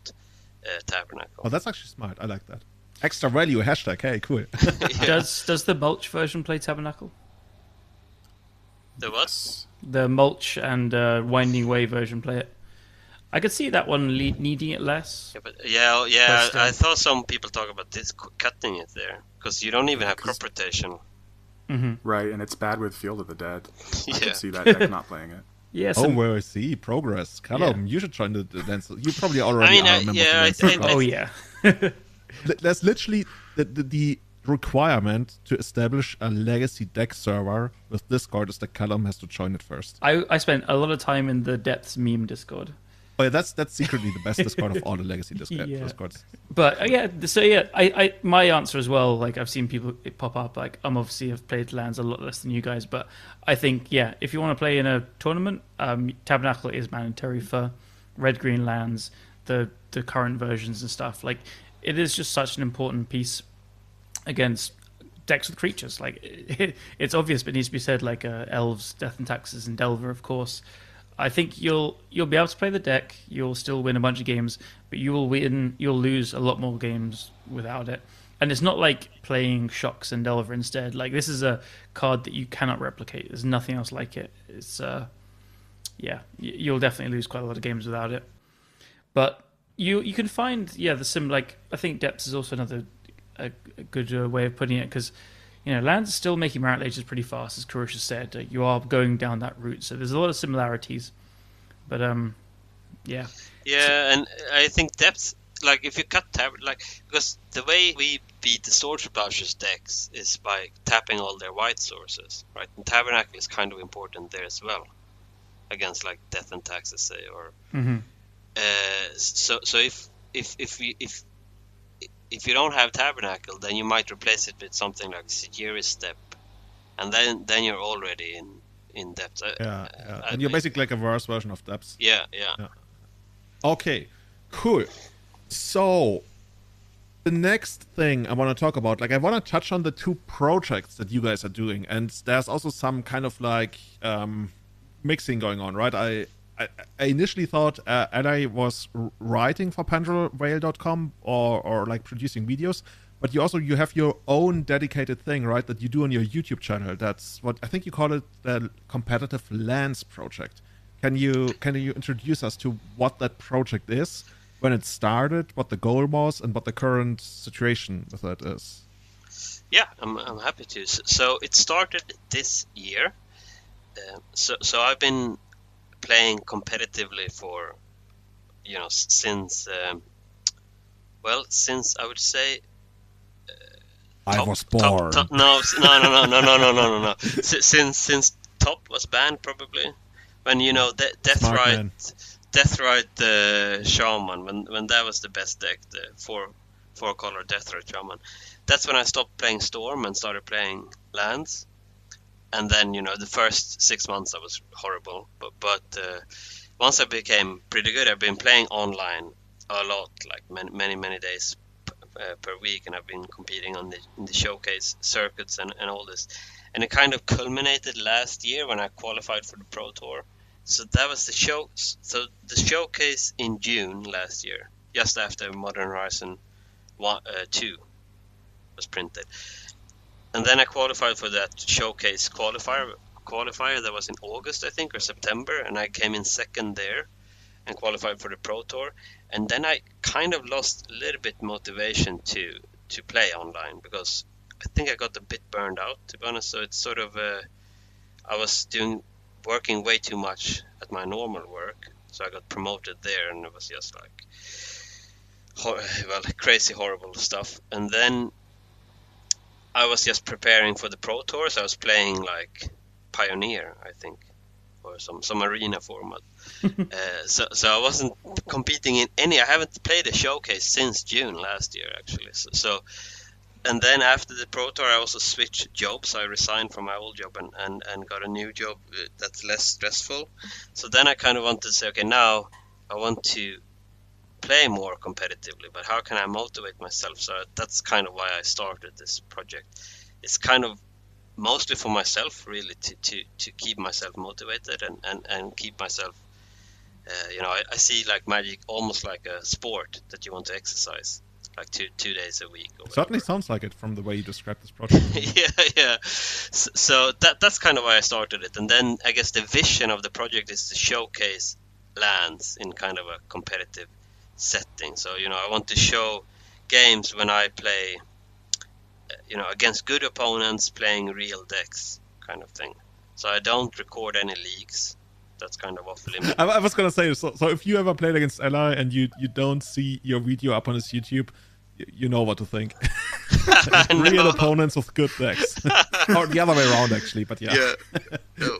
Tabernacle. Oh, that's actually smart. I like that. Extra value, hashtag, hey, cool. Yeah. Does the Mulch version play Tabernacle? The what? The Mulch and Winding Way version play it. I could see that one needing it less. Yeah, but yeah. I thought some people talk about this cutting it there because you don't even have crop rotation. Mm-hmm. Right, and it's bad with Field of the Dead. Yeah. I could see that deck not playing it. Yes. Oh, well, I see progress. Callum, you should try to dance. You probably already are a member of the Oh yeah. There's literally the requirement to establish a legacy deck server with Discord is that Callum has to join it first. I spent a lot of time in the Depths meme Discord. Oh yeah, that's secretly the best Discord of all the legacy Yeah. Discords. But I my answer as well. Like I've seen people pop up. Like I'm obviously have played Lands a lot less than you guys, but I think if you want to play in a tournament, Tabernacle is mandatory for red green Lands, the current versions and stuff. Like it is just such an important piece against decks with creatures. Like it's obvious, but it needs to be said. Like Elves, Death and Taxes, and Delver, of course. I think you'll be able to play the deck. You'll still win a bunch of games, but you'll lose a lot more games without it. And it's not like playing Shocks and Delver instead. Like this is a card that you cannot replicate. There's nothing else like it. It's you'll definitely lose quite a lot of games without it. But you can find the sim. Like I think Depths is also another a good way of putting it because. You know, Lands is still making Merit Lages pretty fast, as Kourosh has said. You are going down that route, so there's a lot of similarities. But yeah. Yeah, and I think Depth, like if you cut because the way we beat the Sword Splashers decks is by tapping all their white sources, right? And Tabernacle is kind of important there as well, against like Death and Taxes, say, or. Mm-hmm. So if you don't have Tabernacle, then you might replace it with something like Sigiri's Step, and then you're already in Depth. And you're basically like a worse version of Depths. Yeah. Okay, cool. So, the next thing I want to talk about, like I want to touch on the two projects that you guys are doing, and there's also some kind of like mixing going on, right? I initially thought Alli was writing for PendrelWhale.com or like producing videos, but you have your own dedicated thing, right? That you do on your YouTube channel. That's what I think you call it, the Competitive Lands Project. Can you introduce us to what that project is, when it started, what the goal was, and what the current situation with that is? Yeah, I'm happy to. So it started this year. So I've been playing competitively for, since since I would say I was born. No. Since Top was banned, probably when Deathrite Shaman, when that was the best deck, the four color Deathrite Shaman. That's when I stopped playing Storm and started playing Lands. And then the first 6 months I was horrible, but once I became pretty good, I've been playing online a lot, like many days per week, and I've been competing in the showcase circuits and all this. And it kind of culminated last year when I qualified for the Pro Tour. So that was the show. So the showcase in June last year, just after Modern Horizon 2 was printed. And then I qualified for that showcase qualifier that was in August, I think, or September, and I came in second there and qualified for the Pro Tour. And then I kind of lost a little bit motivation to play online, because I think I got a bit burned out, to be honest. So it's sort of I was working way too much at my normal work, so I got promoted there, and it was just like crazy horrible stuff. And then I was just preparing for the Pro Tour, so I was playing like Pioneer, I think, or some arena format. So I wasn't competing in any. I haven't played a showcase since June last year, actually. So and then after the Pro Tour, I also switched jobs. I resigned from my old job and got a new job that's less stressful. So then I kind of wanted to say, okay, now I want to play more competitively, but how can I motivate myself? So that's kind of why I started this project. It's kind of mostly for myself, really, to keep myself motivated and keep myself I see like Magic almost like a sport that you want to exercise like two days a week. Or certainly sounds like it from the way you described this project. yeah. So that's kind of why I started it. And then I guess the vision of the project is to showcase Lands in kind of a competitive setting. So I want to show games when I play against good opponents, playing real decks, kind of thing. So I don't record any leaks. That's kind of off limit. I was gonna say, so if you ever played against Alli and you don't see your video up on his YouTube, you know what to think. Real opponents with good decks, or the other way around, actually. But yeah. No.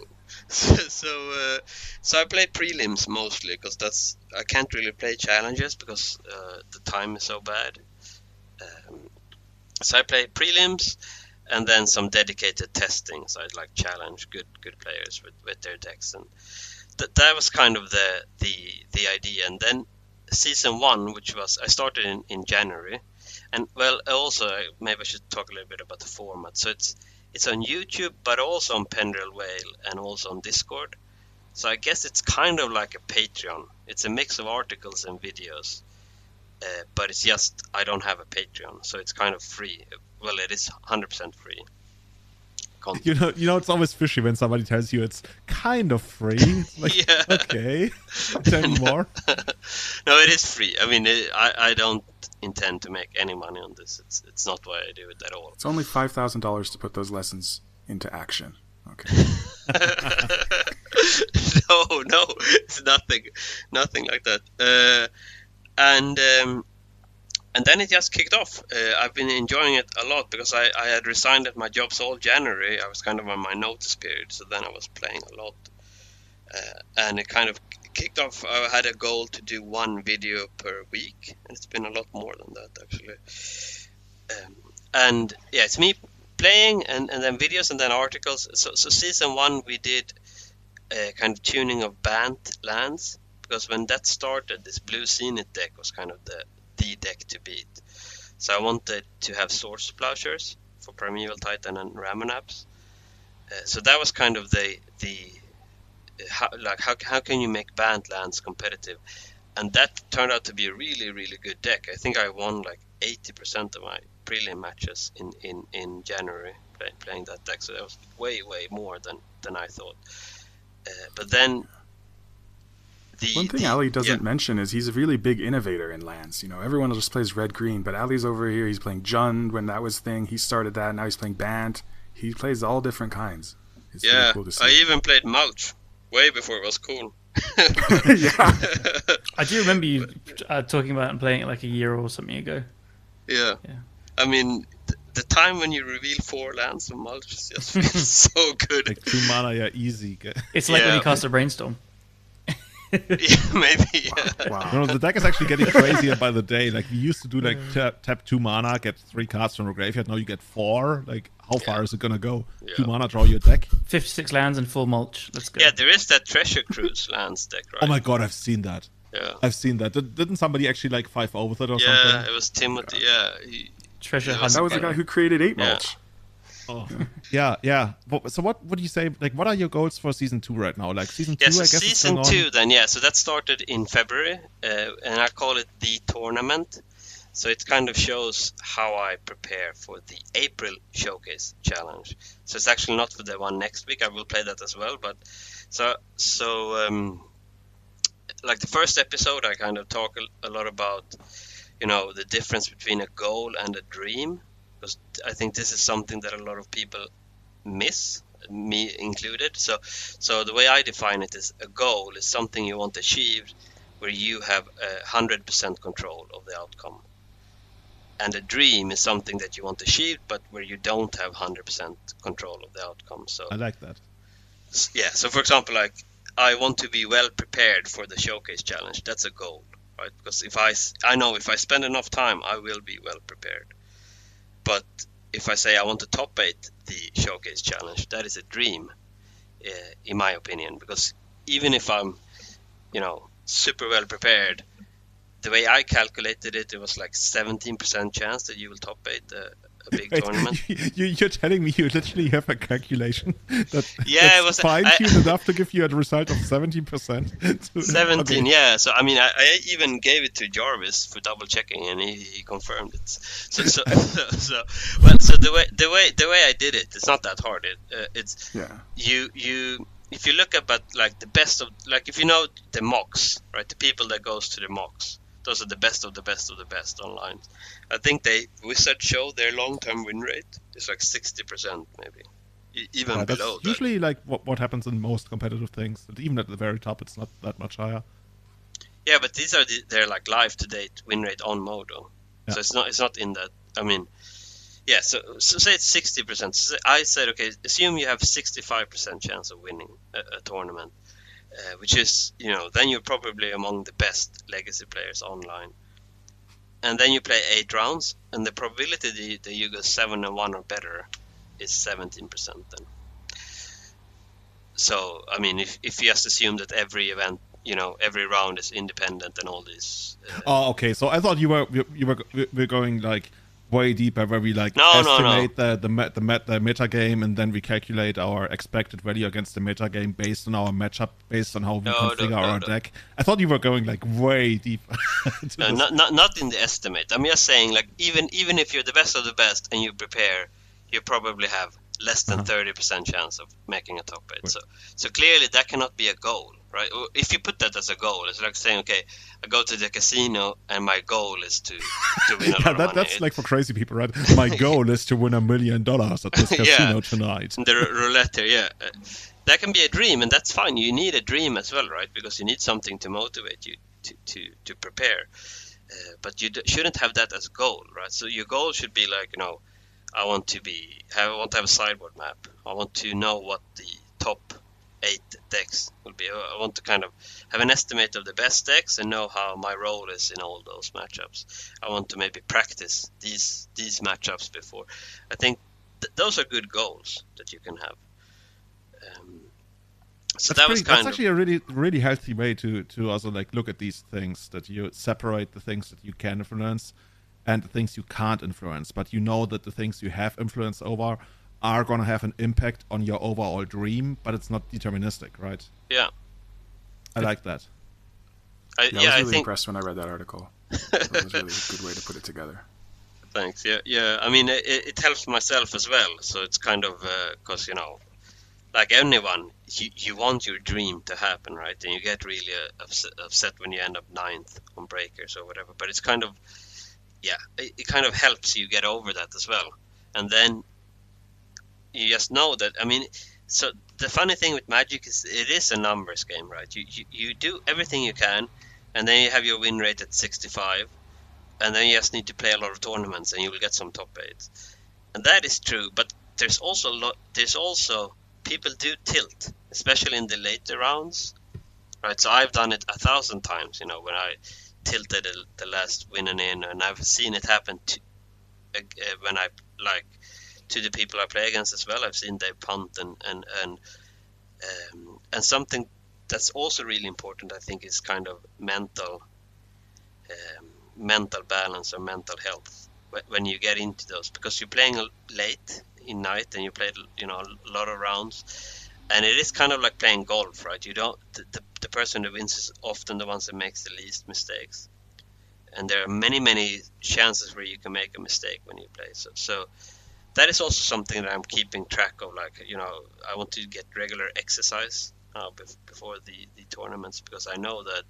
So I play prelims mostly, because I can't really play challenges because the time is so bad. So I play prelims and then some dedicated testing. So I'd like challenge good players with their decks, and that was kind of the idea. And then season 1, which was I started in January, and also maybe I should talk a little bit about the format. So it's on YouTube, but also on Pendrell Whale and also on Discord. So I guess it's kind of like a Patreon. It's a mix of articles and videos, but it's just I don't have a Patreon, so it's kind of free. Well, it is 100% free. Content. It's always fishy when somebody tells you it's kind of free. It's like, yeah. Okay, tell me more. No, it is free. I mean, I don't intend to make any money on this. It's not why I do it at all. It's only $5,000 to put those lessons into action. Okay. No, it's nothing like that. And then it just kicked off. I've been enjoying it a lot because I had resigned at my jobs all January. I was kind of on my notice period, so then I was playing a lot. And it kind of kicked off. I had a goal to do 1 video per week, and it's been a lot more than that, actually. And yeah, it's me playing and then videos and then articles. So season 1 we did kind of tuning of banned lands, because when that started, this Blue Zenith deck was kind of the deck to beat. So I wanted to have Source Plowshares for Primeval Titan and Ramonaps. So that was kind of how can you make banned lands competitive, and that turned out to be a really, really good deck. I think I won like 80% of my prelim matches in January playing that deck. So that was way more than I thought. But then one thing Alli doesn't mention is he's a really big innovator in lands. Everyone just plays red-green, but Alli's over here. He's playing Jund when that was thing. He started that. Now he's playing Bant. He plays all different kinds. It's really cool to see. I even played Mulch way before it was cool. Yeah. I do remember you talking about it and playing it like a year or something ago. Yeah. I mean, the time when you reveal 4 lands of mulch just feels so good. Like 2 mana, yeah, easy. It's like when Yeah. you cast a brainstorm. Yeah, maybe. Yeah. Wow. No, the deck is actually getting crazier by the day. Like, we used to do, like, tap 2 mana, get 3 cards from your graveyard. Now you get 4. Like, how far is it gonna go? Yeah. 2 mana, draw your deck? 56 lands and full mulch. Let's go. Yeah, there is that Treasure Cruise lands deck, right? Oh my god, I've seen that. Yeah. I've seen that. Didn't somebody actually, like, 5-0 with it or Yeah, something? it was Timothy. Yeah. Treasure Yeah, hunt. That was the guy who created 8 Yeah. mulch. Oh. Yeah. So what would you say, like, what are your goals for Season 2 right now? Like, Season 2, Yeah, so I guess is season going 2 on. then, yeah. So that started in February, and I call it the tournament. So it kind of shows how I prepare for the April Showcase Challenge. So it's actually not for the one next week. I will play that as well. But like the first episode, I kind of talk a lot about, the difference between a goal and a dream. Because I think this is something that a lot of people miss, me included. So the way I define it is a goal is something you want achieved where you have 100% control of the outcome. And a dream is something that you want achieved, but where you don't have 100% control of the outcome. So I like that. yeah. So for example, like I want to be well prepared for the Showcase Challenge. That's a goal, right? Because I know if I spend enough time, I will be well prepared. But if I say I want to top 8 the Showcase Challenge, that is a dream, in my opinion. Because even if I'm, super well prepared, the way I calculated it, it was like 17% chance that you will top 8 a big Wait, tournament. you're telling me you literally have a calculation that's Yeah, it was fine-tuned enough to give you a result of 17%? 17, Okay. yeah. So I mean, I even gave it to Jarvis for double checking, and he confirmed it. So the way I did it, it's not that hard. It's Yeah. you if you look at like the best of, like, if you know the mocks, right? The people that goes to the mocks, those are the best of the best of the best online. I think Wizards show their long-term win rate is like 60% maybe, even That's below that. usually like what happens in most competitive things. But even at the very top, it's not that much higher. Yeah, but these are they're like live to date win rate on Modo, Yeah. so it's not in that. I mean, yeah. So say it's 60%. So I said, okay, assume you have 65% chance of winning a tournament, which is, then you're probably among the best legacy players online. And then you play 8 rounds, and the probability that you go 7-1 or better is 17% then. So I mean, if you just assume that every event, every round is independent and all this. Oh, okay. So I thought you were going like way deeper, where we like No. estimate the metagame, and then we calculate our expected value against the metagame based on our matchup, based on how we configure our deck. I thought you were going like way deeper. No, not in the estimate. I'm just saying, like, even if you're the best of the best and you prepare, you probably have less than 30% chance of making a top 8. Right. So clearly that cannot be a goal, right? If you put that as a goal, it's like saying, okay, I go to the casino and my goal is to win a lot of money. That's like for crazy people, right? My goal is to win $1 million at this casino tonight. The roulette here, yeah. That can be a dream, and that's fine. You need a dream as well, right? Because you need something to motivate you to prepare. But you shouldn't have that as a goal, right? So your goal should be like, I want to have a sideboard map. I want to know what the top 8 decks will be. I want to kind of have an estimate of the best decks and know how my role is in all those matchups. I want to maybe practice these matchups before. I think those are good goals that you can have. So that's actually a really, really healthy way to also like look at these things, that you separate the things that you can influence and the things you can't influence, but you know that the things you have influence over are going to have an impact on your overall dream, but it's not deterministic, right? Yeah. I like that. I was really impressed when I read that article. It was really a good way to put it together. Thanks. Yeah. I mean, it helps myself as well. So it's kind of, because, like anyone, you want your dream to happen, right? And you get really upset when you end up 9th on breakers or whatever. But it's kind of, it kind of helps you get over that as well. And then you just know that, I mean, so the funny thing with Magic is it is a numbers game, right? You do everything you can, and then you have your win rate at 65, and then you just need to play a lot of tournaments, and you will get some top 8s, and that is true. But there's also people do tilt, especially in the later rounds, right? So I've done it 1,000 times, when I tilted the last win and in, and I've seen it happen when I to the people I play against as well. I've seen they punt and something that's also really important, I think, is kind of mental balance or mental health when you get into those, because you're playing late in night and you play a lot of rounds, and it is kind of like playing golf, right? You don't the person who wins is often the ones that makes the least mistakes, and there are many chances where you can make a mistake when you play. So that is also something that I'm keeping track of. I want to get regular exercise before the tournaments, because I know that,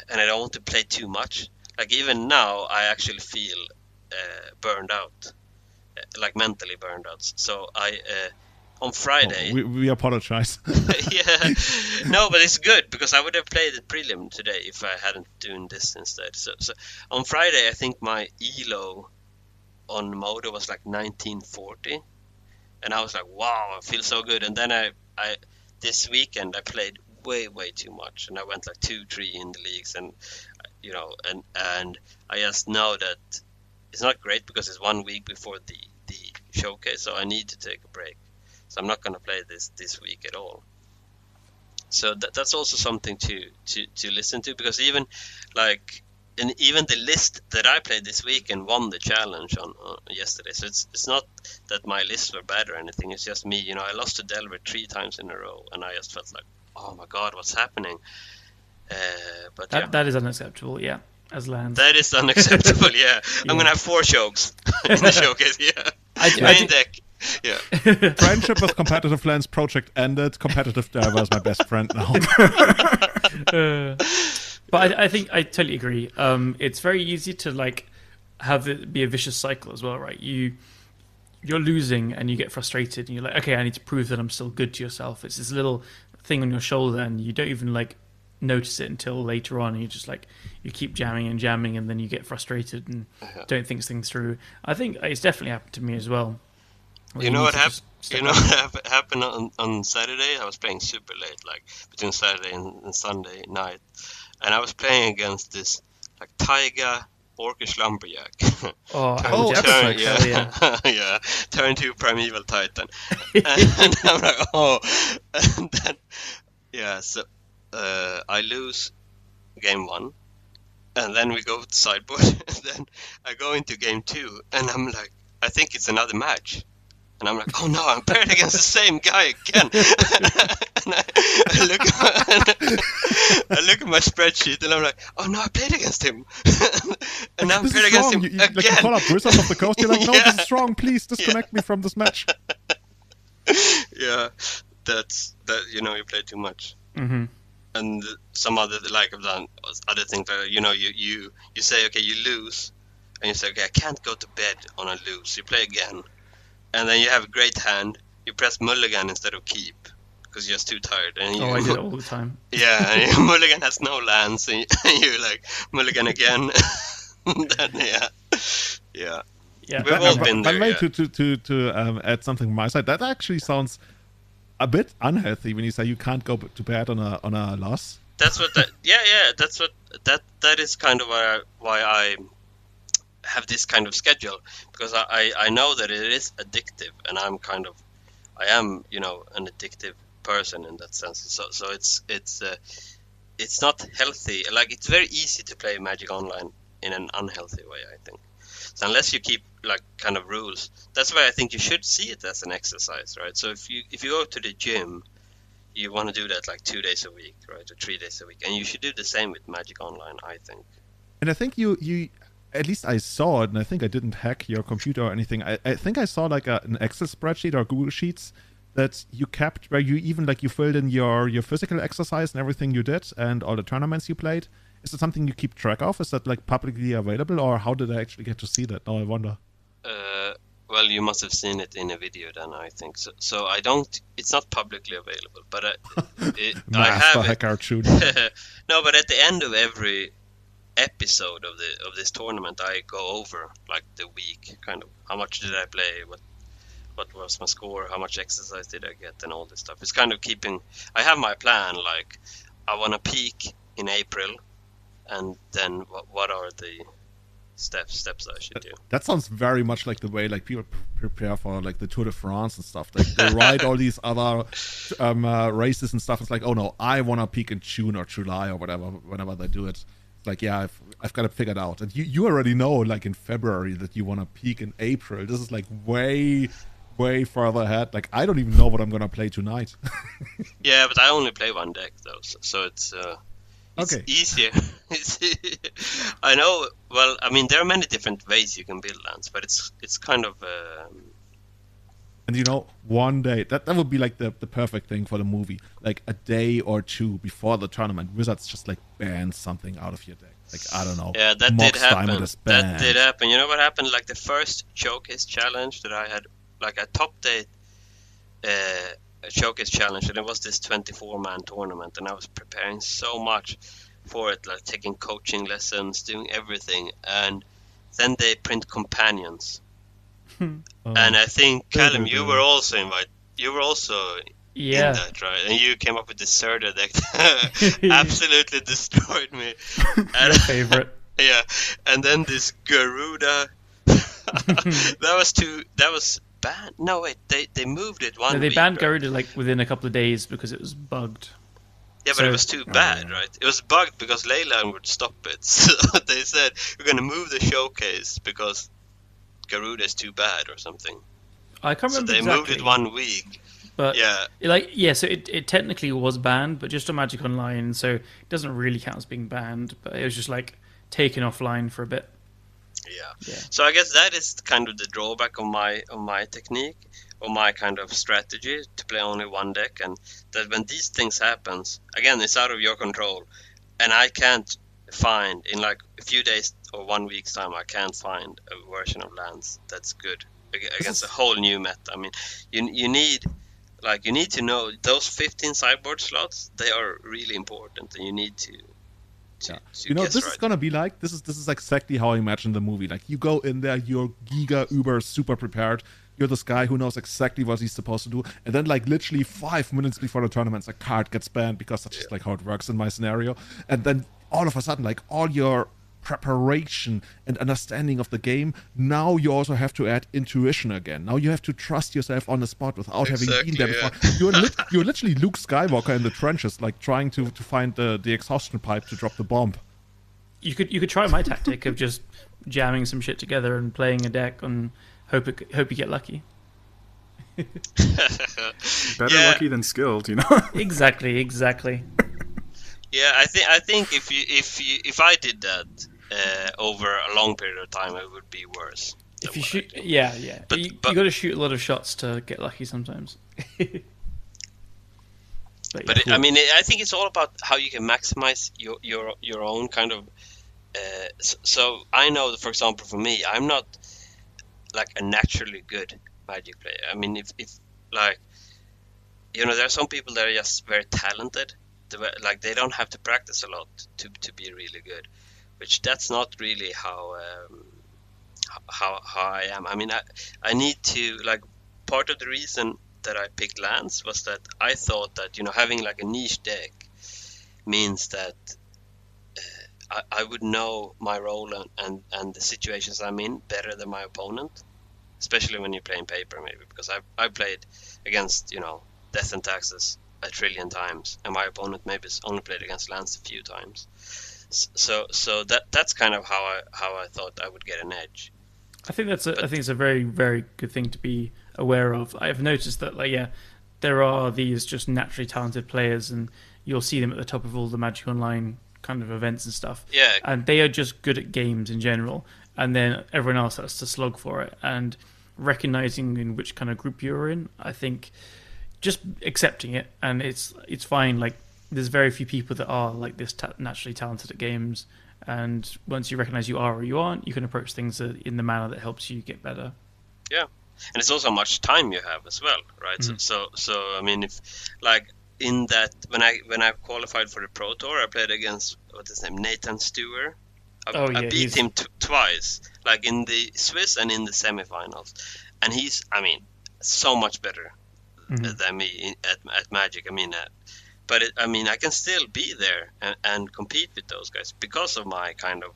and I don't want to play too much. Like even now, I actually feel burned out, like mentally burned out. So on Friday, we apologize. Yeah, no, but it's good, because I would have played the prelim today if I hadn't doing this instead. So on Friday, I think my elo on Modo was like 1940, and I was like, wow, I feel so good. And then I this weekend I played way too much, and I went like 2-3 in the leagues, and and I just know that it's not great, because it's 1 week before the showcase, so I need to take a break. So I'm not going to play this week at all. So that's also something to listen to, because even the list that I played this week and won the challenge on yesterday. So it's not that my lists were bad or anything. It's just me. I lost to Delver 3 times in a row, and I just felt like, oh my god, what's happening? But that is unacceptable. Yeah, as Lands. That is unacceptable. Yeah, I'm gonna have 4 chokes in the showcase. Yeah, main deck. Yeah. Friendship with competitive Lands project ended. Competitive Delver is my best friend now. But I think I totally agree. It's very easy to have it be a vicious cycle as well, right? You're losing and you get frustrated and you're like, okay, I need to prove that I'm still good to yourself. It's this little thing on your shoulder, and you don't even notice it until later on. And you just you keep jamming and then you get frustrated and don't think things through. I think it's definitely happened to me as well. You know what happened on Saturday? I was playing super late, between Saturday and Sunday night, and I was playing against this Taiga Orcish Lumberjack. Yeah, turn 2 Primeval Titan, and I'm like, and then so I lose game 1, and then we go to sideboard, and then I go into game 2, and I'm like, I think it's another match. And I'm like, oh no, I'm paired against the same guy again. And I look at my spreadsheet, and I'm like, oh no, I played against him. And I'm paired against him again. You call up Wizards of the Coast, you're like, no, this is wrong, please disconnect me from this match. Yeah, that's you play too much. Mm-hmm. And some other, I've done other things, you say, okay, you lose, and you say, okay, I can't go to bed on a lose. You play again. And then you have a great hand. You press mulligan instead of keep, because you're just too tired. And I do it all the time. Yeah, and mulligan has no lands, and you're like, mulligan again. Then, yeah. We've all been there. By the way, to add something from my side, that actually sounds a bit unhealthy when you say you can't go to bed on a loss. That's what that's what that is kind of why I have this kind of schedule, because I know that it is addictive, and I am an addictive person in that sense. So it's not healthy. It's very easy to play Magic Online in an unhealthy way, I think. So unless you keep kind of rules, that's why I think you should see it as an exercise, right? So if you go to the gym, you want to do that 2 days a week, right, or 3 days a week, and you should do the same with Magic Online, I think. And I think you at least I saw it, and I think I didn't hack your computer or anything. I think I saw an Excel spreadsheet or Google Sheets that you kept, where you even you filled in your physical exercise and everything you did and all the tournaments you played. Is it something you keep track of? Is that publicly available, or how did I actually get to see that? Now I wonder. Well, you must have seen it in a video then, I think. So I don't. It's not publicly available, but I Master have Hacker Tune. it. No, but at the end of every episode of this tournament, I go over like the week, kind of how much did I play, what was my score, how much exercise did I get, and all this stuff. It's kind of keeping. I have my plan. Like I want to peak in April, and then what are the steps I should do. That sounds very much like the way like people prepare for like the Tour de France and stuff. Like they ride all these other races and stuff. It's like, oh no, I want to peak in June or July or whatever. Whenever they do it, it's like, yeah, I've got it figured out. And you already know, like in February, that you want to peak in April. This is like way further ahead. Like I don't even know what I'm gonna play tonight. Yeah, but I only play one deck though, so it's. It's okay. easier. I know. Well, I mean, there are many different ways you can build lands, but it's kind of. And you know, one day that would be like the perfect thing for the movie. Like a day or two before the tournament, Wizards just like ban something out of your deck. Like I don't know. Yeah, that Mox did happen. Diamond is That banned. did happen. You know what happened? Like the first showcase challenge that I had, like I topped a showcase challenge, and it was this 24-man tournament, and I was preparing so much for it, like taking coaching lessons, doing everything, and then they print companions. And I think Callum, you were also invited. You were also in that, right? And you came up with this Surda deck that absolutely destroyed me. Your favorite. Yeah, and then this Garuda. That was banned. No, wait, they moved it one. No, they week, banned right? Garuda like within a couple of days because it was bugged. Yeah, but it was too bad, right? It was bugged because Leyland would stop it. So they said, we're going to move the showcase because Garuda is too bad or something. I can't remember exactly. So they moved it 1 week. But yeah. So it technically was banned, but just on Magic Online, so it doesn't really count as being banned, but it was just like taken offline for a bit. Yeah. So I guess that is kind of the drawback of my technique, or my kind of strategy, to play only one deck, and that when these things happens, again, it's out of your control, and I can't find in like a few days or 1 week's time, I can't find a version of Lands that's good against a whole new meta. I mean, you need to know those 15 sideboard slots. They are really important, and you need to you know, this right. is gonna be like this is exactly how I imagine the movie. Like you go in there, you're giga uber super prepared. You're this guy who knows exactly what he's supposed to do, and then like literally 5 minutes before the tournament, a card gets banned because that's just like how it works in my scenario. And then all of a sudden, like all your preparation and understanding of the game, now you also have to add intuition again. Now you have to trust yourself on the spot without having been there before. You're literally Luke Skywalker in the trenches, like trying to find the exhaustion pipe to drop the bomb. You could try my tactic of just jamming some shit together and playing a deck and hope you get lucky. Better lucky than skilled, you know. Exactly. Yeah, I think if I did that over a long period of time, it would be worse. If you shoot, but you got to shoot a lot of shots to get lucky sometimes. I mean, I think it's all about how you can maximize your own kind of. So I know that, for example, for me, I'm not like a naturally good Magic player. I mean, if like, you know, there are some people that are just very talented. Like they don't have to practice a lot to be really good, which that's not really how I am. I mean, I need to, like, part of the reason that I picked Lands was that I thought that, you know, having like a niche deck means that I would know my role and the situations I'm in better than my opponent, especially when you're playing paper, maybe, because I played against, you know, Death and Taxes a trillion times, and my opponent maybe has only played against Lands a few times. So that's kind of how I thought I would get an edge. I think it's a very, very good thing to be aware of. I've noticed that, like, there are these just naturally talented players, and you'll see them at the top of all the Magic Online kind of events and stuff. Yeah, and they are just good at games in general, and then everyone else has to slog for it. And recognizing in which kind of group you're in, I think. Just accepting it, and it's fine. Like, there's very few people that are like this naturally talented at games, and once you recognize you are or you aren't, you can approach things in the manner that helps you get better. Yeah, and it's also how much time you have as well, right? So I mean, if like in that when I qualified for the Pro Tour, I played against what's his name, Nathan Stewart. I beat him twice, like in the Swiss and in the semifinals, and he's, I mean, so much better than me at Magic. I mean, but I mean, I can still be there and compete with those guys because of my kind of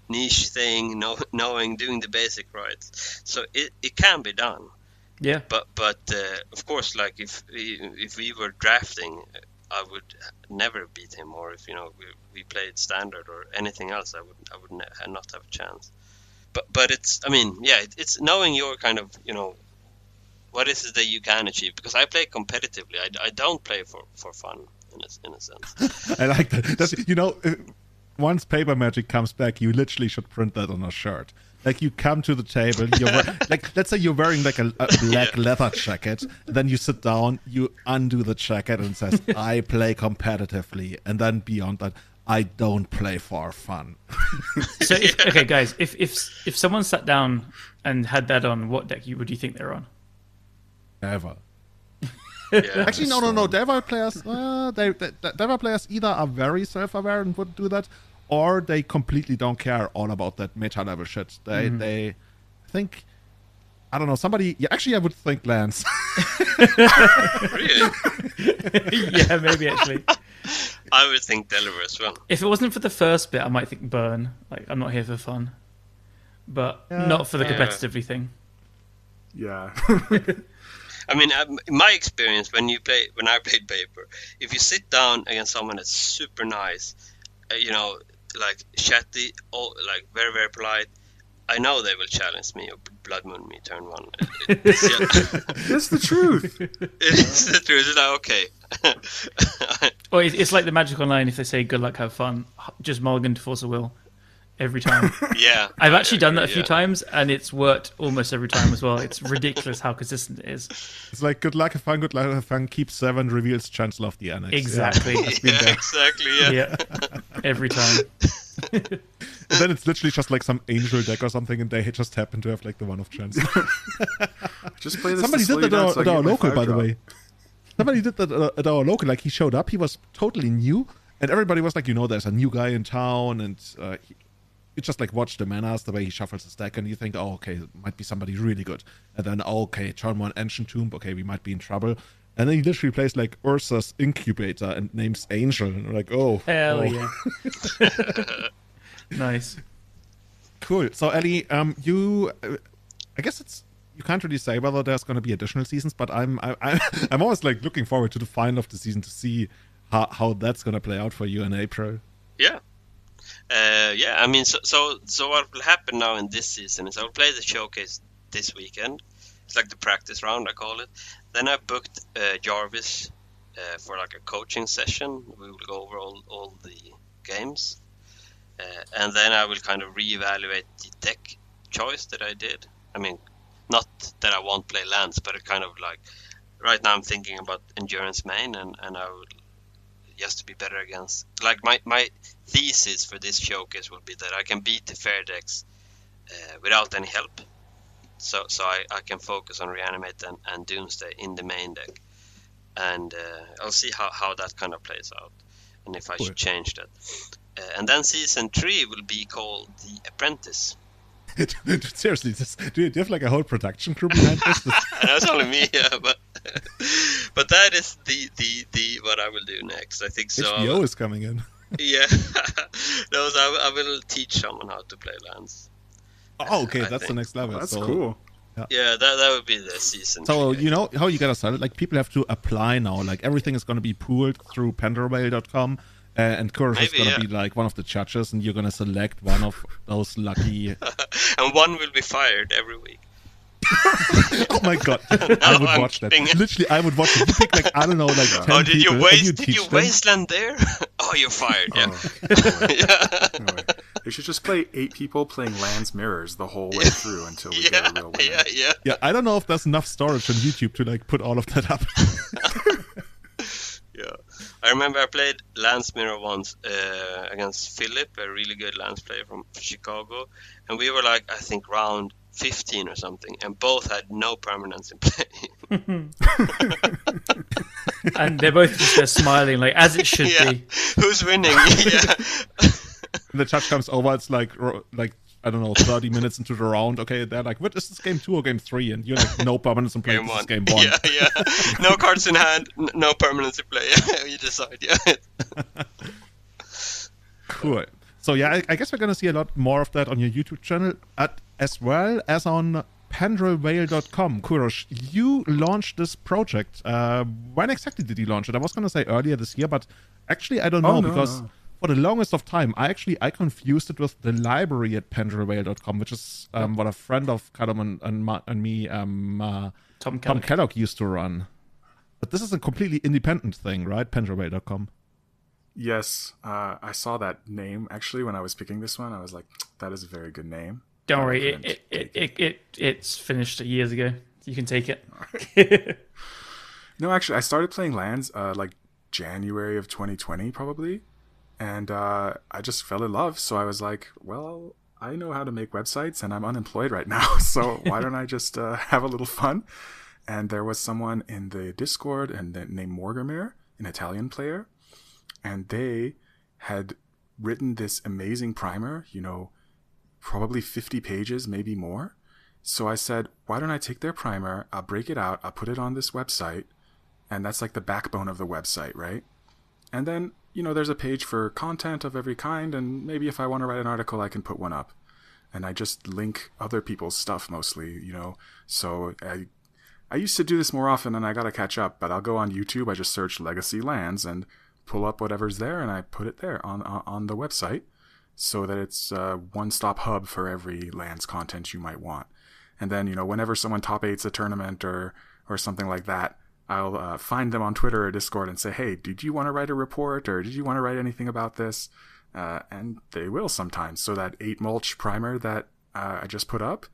niche thing, doing the basic rights. So it can be done. Yeah. But of course, like if we were drafting, I would never beat him, or if we played standard or anything else, I would not have a chance. But it's, I mean, yeah, it's knowing your kind of, what is it that you can achieve? Because I play competitively. I don't play for fun in a sense. I like that. That's, once Paper Magic comes back, you literally should print that on a shirt. Like, you come to the table, like, let's say you're wearing like a black leather jacket, then you sit down, you undo the jacket and it says, I play competitively. And then beyond that, I don't play for fun. So, okay, guys, if someone sat down and had that on, what deck would you think they're on? Never. Yeah. Actually, no. Devar players, Devar players either are very self-aware and wouldn't do that, or they completely don't care all about that meta level shit. They think, I don't know, somebody. Yeah, actually, I would think Lands. Really? Yeah, maybe actually. I would think Delaware as well. If it wasn't for the first bit, I might think Burn. Like, I'm not here for fun, but not for the competitively thing. Yeah. I mean, in my experience, when I played Paper, if you sit down against someone that's super nice, like chatty, like very, very polite, I know they will challenge me or Blood Moon me turn one. That's the truth. It is the truth. It's like, okay. Or it's like the Magic Online, if they say good luck, have fun, just mulligan to force a will every time. Yeah. I've actually done that a few times, and it's worked almost every time as well. It's ridiculous how consistent it is. It's like, good luck, have fun, keep 7, reveals Chancellor of the Annex. Exactly. Yeah, exactly, yeah. Every time. And then it's literally just like some angel deck or something, and they just happen to have like the one of Chancellor. Just play this. Somebody did that at our local, by the way. Somebody did that at our local. Like, he showed up, he was totally new, and everybody was like, there's a new guy in town, and you just like watch the manas, the way he shuffles his deck, and you think, oh, okay, it might be somebody really good. And then, okay, turn 1 Ancient Tomb, okay, we might be in trouble. And then he literally plays like Ursa's Incubator and names Angel, and we're like, oh. Hell yeah. Nice. Cool. So, Alli, you, I guess you can't really say whether there's going to be additional seasons, but I'm always like looking forward to the final of the season to see how that's going to play out for you in April. Yeah. I mean, so what will happen now in this season is I'll play the showcase this weekend. It's like the practice round, I call it. Then I booked Jarvis for like a coaching session. We will go over all the games. And then I will kind of reevaluate the deck choice that I did. I mean, not that I won't play Lands, but it kind of like, right now I'm thinking about Endurance main, and I would just to be better against. Like, my thesis for this showcase will be that I can beat the fair decks without any help. So I can focus on Reanimate and Doomsday in the main deck. And I'll see how that kind of plays out, and if I should change that. And then Season 3 will be called The Apprentice. Seriously, do you have like a whole production crew behind this? That's only me, yeah, but that is the what I will do next. I think so. HBO is coming in. Yeah, I will teach someone how to play Lands. Oh, okay, that's the next level. That's cool. Yeah, that would be the season. So you know how you gotta start it? Like, people have to apply now. Like, everything is gonna be pooled through Penderwhale.com. And Kourosh is going to be like one of the judges, and you're going to select one of those lucky... And one will be fired every week. Oh my god. I would watch that. Literally, I would watch it. You pick like, I don't know, like 10 Oh, did people, you wasteland there? Oh, you're fired, yeah. Anyway, they should just play 8 people playing Lands Mirrors the whole way through until we get a real winner. Yeah, I don't know if there's enough storage on YouTube to like put all of that up. Yeah. I remember I played Lance Mirror once against Philip, a really good Lance player from Chicago, and we were like, I think round 15 or something, and both had no permanence in play. And they're both just there smiling, like, as it should be. Who's winning? Yeah. The judge comes over, it's like I don't know, 30 minutes into the round. Okay, they're like, what is this, game 2 or game 3? And you're like, no permanence in play, Game this is 1. game 1. Yeah. No cards in hand, no permanence in play. You decide, yeah. Cool. So yeah, I guess we're gonna see a lot more of that on your YouTube channel, as well as on pendrelwhale.com. Kourosh, you launched this project. When exactly did you launch it? I was gonna say earlier this year, but actually I don't know, because for the longest of time, I confused it with the library at pendrelwhale.com, which is what a friend of Callum and me, Tom Kellogg used to run. But this is a completely independent thing, right? pendrelwhale.com. Yes, I saw that name actually when I was picking this one. I was like, that is a very good name. Don't worry, it's finished years ago. You can take it. No, actually, I started playing Lands like January of 2020 probably, and I just fell in love. So I was like, well, I know how to make websites, and I'm unemployed right now, so why don't I just have a little fun? And there was someone in the Discord named Morgamir, an Italian player. And they had written this amazing primer, probably 50 pages, maybe more. So I said, why don't I take their primer, I'll break it out, I'll put it on this website, and that's like the backbone of the website, right? And then, there's a page for content of every kind, and maybe if I want to write an article, I can put one up. And I just link other people's stuff mostly, So I used to do this more often, and I got to catch up, but I'll go on YouTube, I just search Legacy Lands, and pull up whatever's there, and I put it there on the website, so that it's a one-stop hub for every Lands content you might want. And then, whenever someone top 8s a tournament or something like that, I'll find them on Twitter or Discord and say, hey, did you want to write a report, or did you want to write anything about this? And they will sometimes. So that 8 mulch primer that I just put up,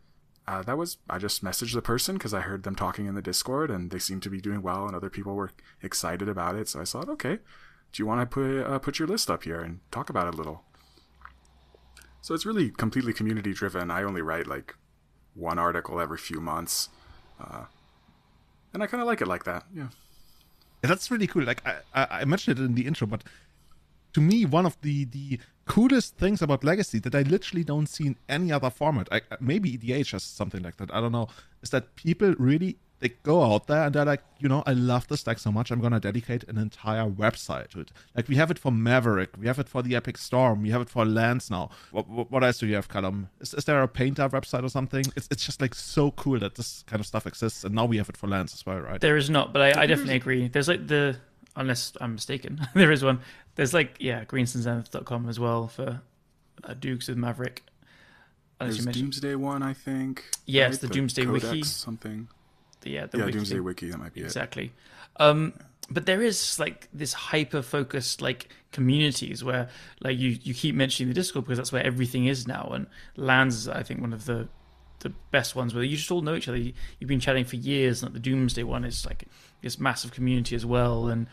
I just messaged the person because I heard them talking in the Discord, and they seemed to be doing well, and other people were excited about it. So I thought, okay, do you want to put your list up here and talk about it a little? So it's really completely community driven. I only write like one article every few months, and I kind of like it like that. Yeah, that's really cool. Like I mentioned it in the intro, but to me, one of the coolest things about Legacy that I literally don't see in any other format, maybe EDH has something like that, I don't know, is that people really, they go out there and they're like, I love this deck so much, I'm going to dedicate an entire website to it. Like, we have it for Maverick, we have it for the Epic Storm, we have it for Lands now. What else do you have, Callum? Is there a Painter website or something? It's just like so cool that this kind of stuff exists, and now we have it for Lands as well, right? There is not, but I definitely agree. There's like unless I'm mistaken, there is one. There's like, greensandzenith.com as well for Dukes with Maverick. There's Doomsday one, I think. Yes, right? the Doomsday Codex Wiki. Something. The Wiki. Doomsday Wiki, that might be exactly. But there is like this hyper-focused like communities where like you keep mentioning the Discord because that's where everything is now, and Lands is, I think, one of the best ones where you just all know each other. You've been chatting for years, and the Doomsday one is like this massive community as well. And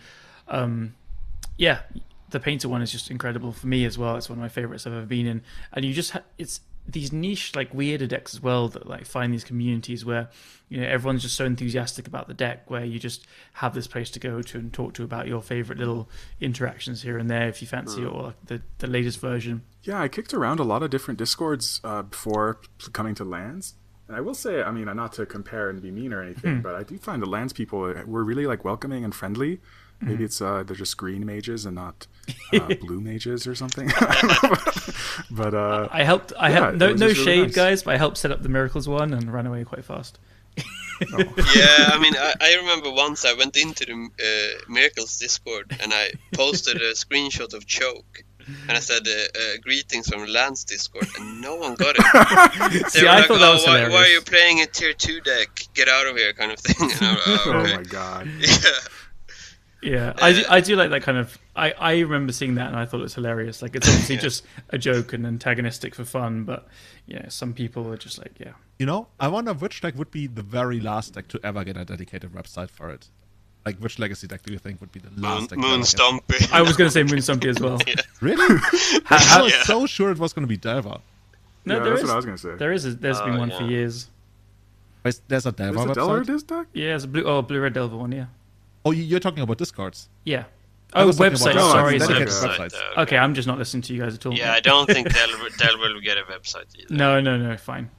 the Painter one is just incredible for me as well. It's one of my favorites I've ever been in, and you just it's these niche like weirder decks as well that like find these communities where everyone's just so enthusiastic about the deck, where you just have this place to go to and talk to about your favorite little interactions here and there if you fancy it, or like the latest version. Yeah, I kicked around a lot of different Discords before coming to Lands, and I will say, I mean, not to compare and be mean or anything, but I do find the Lands people were really like welcoming and friendly. Maybe it's they're just green mages and not blue mages or something. But I helped. No shade, really nice, guys, but I helped set up the Miracles one and ran away quite fast. Yeah, I mean, I remember once I went into the Miracles Discord and I posted a screenshot of Choke. And I said, greetings from Lands Discord, and no one got it. They were like, why are you playing a tier 2 deck? Get out of here, kind of thing. And I'm like, okay. Oh my god. Yeah, I do like that kind of. I remember seeing that and I thought it was hilarious. Like, it's obviously just a joke and antagonistic for fun, but some people are just like, I wonder which deck would be the very last deck to ever get a dedicated website for it. Like, which Legacy deck do you think would be the last deck? Moon Stompy. I was going to say Moon Stompy as well. Yeah. Really? I was so sure it was going to be Delver. No, Yeah, there that's is. what I was gonna say. There's been one for years. There's a Delver There's a website? Delver disc deck? Yeah, it's a blue red Delver one. Yeah. Oh, you're talking about Discards. Yeah. I Oh, was talking website. about Sorry. dedicated sorry. websites. Okay, I'm just not listening to you guys at all. Yeah, I don't think Delver will get a website either. No, fine.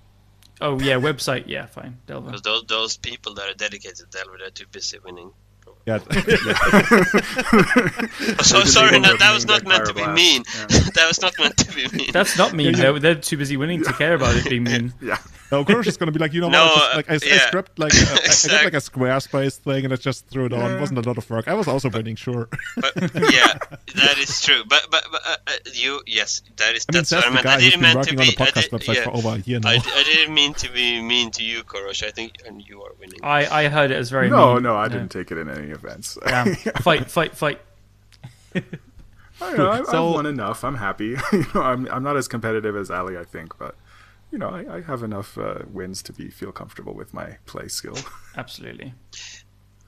Oh yeah, website. Yeah, fine. Delver. Because those people that are dedicated to Delver, they're too busy winning. Yeah. So sorry, They that was not deck meant to be Pyroblast. mean. Yeah. That was not meant to be mean. That's not mean. They're too busy winning to care about it being mean. Yeah. No, Kourosh is going to be like, you know No, what? I script like I did like a Exactly. Squarespace thing and I just threw it on. It wasn't a lot of work. I was also winning, sure. But yeah, that is true. But yes, that's Says what I the meant. guy I who's didn't been mean to working on be. the podcast website for over a year now. I didn't mean to be mean to you, Kourosh. I think, and you are winning. I heard it as very No, mean. no, I Yeah. didn't take it in any events. Damn. Fight. I don't know, I've So- won enough. I'm happy. I'm not as competitive as Alli, I think, but I have enough wins to feel comfortable with my play skill. Absolutely.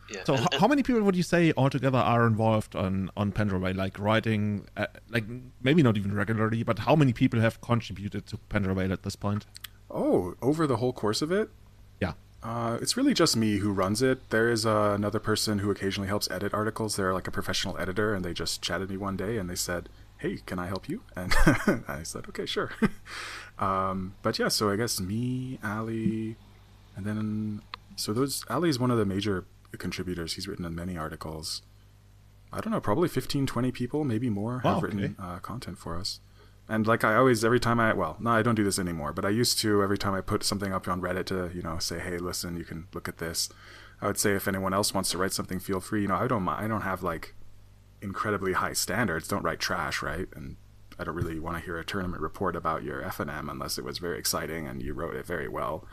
Yeah. So how many people would you say altogether are involved on Pendraway, like writing, like maybe not even regularly, but how many people have contributed to Pendraway at this point? Oh, over the whole course of it? Yeah. It's really just me who runs it. There is another person who occasionally helps edit articles. They're like a professional editor, and they just chatted me one day, and they said, "Hey, can I help you?" And I said, "Okay, sure." But yeah, so I guess me, Alli, and then Alli is one of the major contributors. He's written in many articles. I don't know, probably 15, 20 people, maybe more, have written content for us. And like I always, every time I don't do this anymore, but I used to, every time I put something up on Reddit to, say, hey, listen, you can look at this. I would say if anyone else wants to write something, feel free. I don't have like incredibly high standards. Don't write trash, right? And I don't really want to hear a tournament report about your FNM unless it was very exciting and you wrote it very well.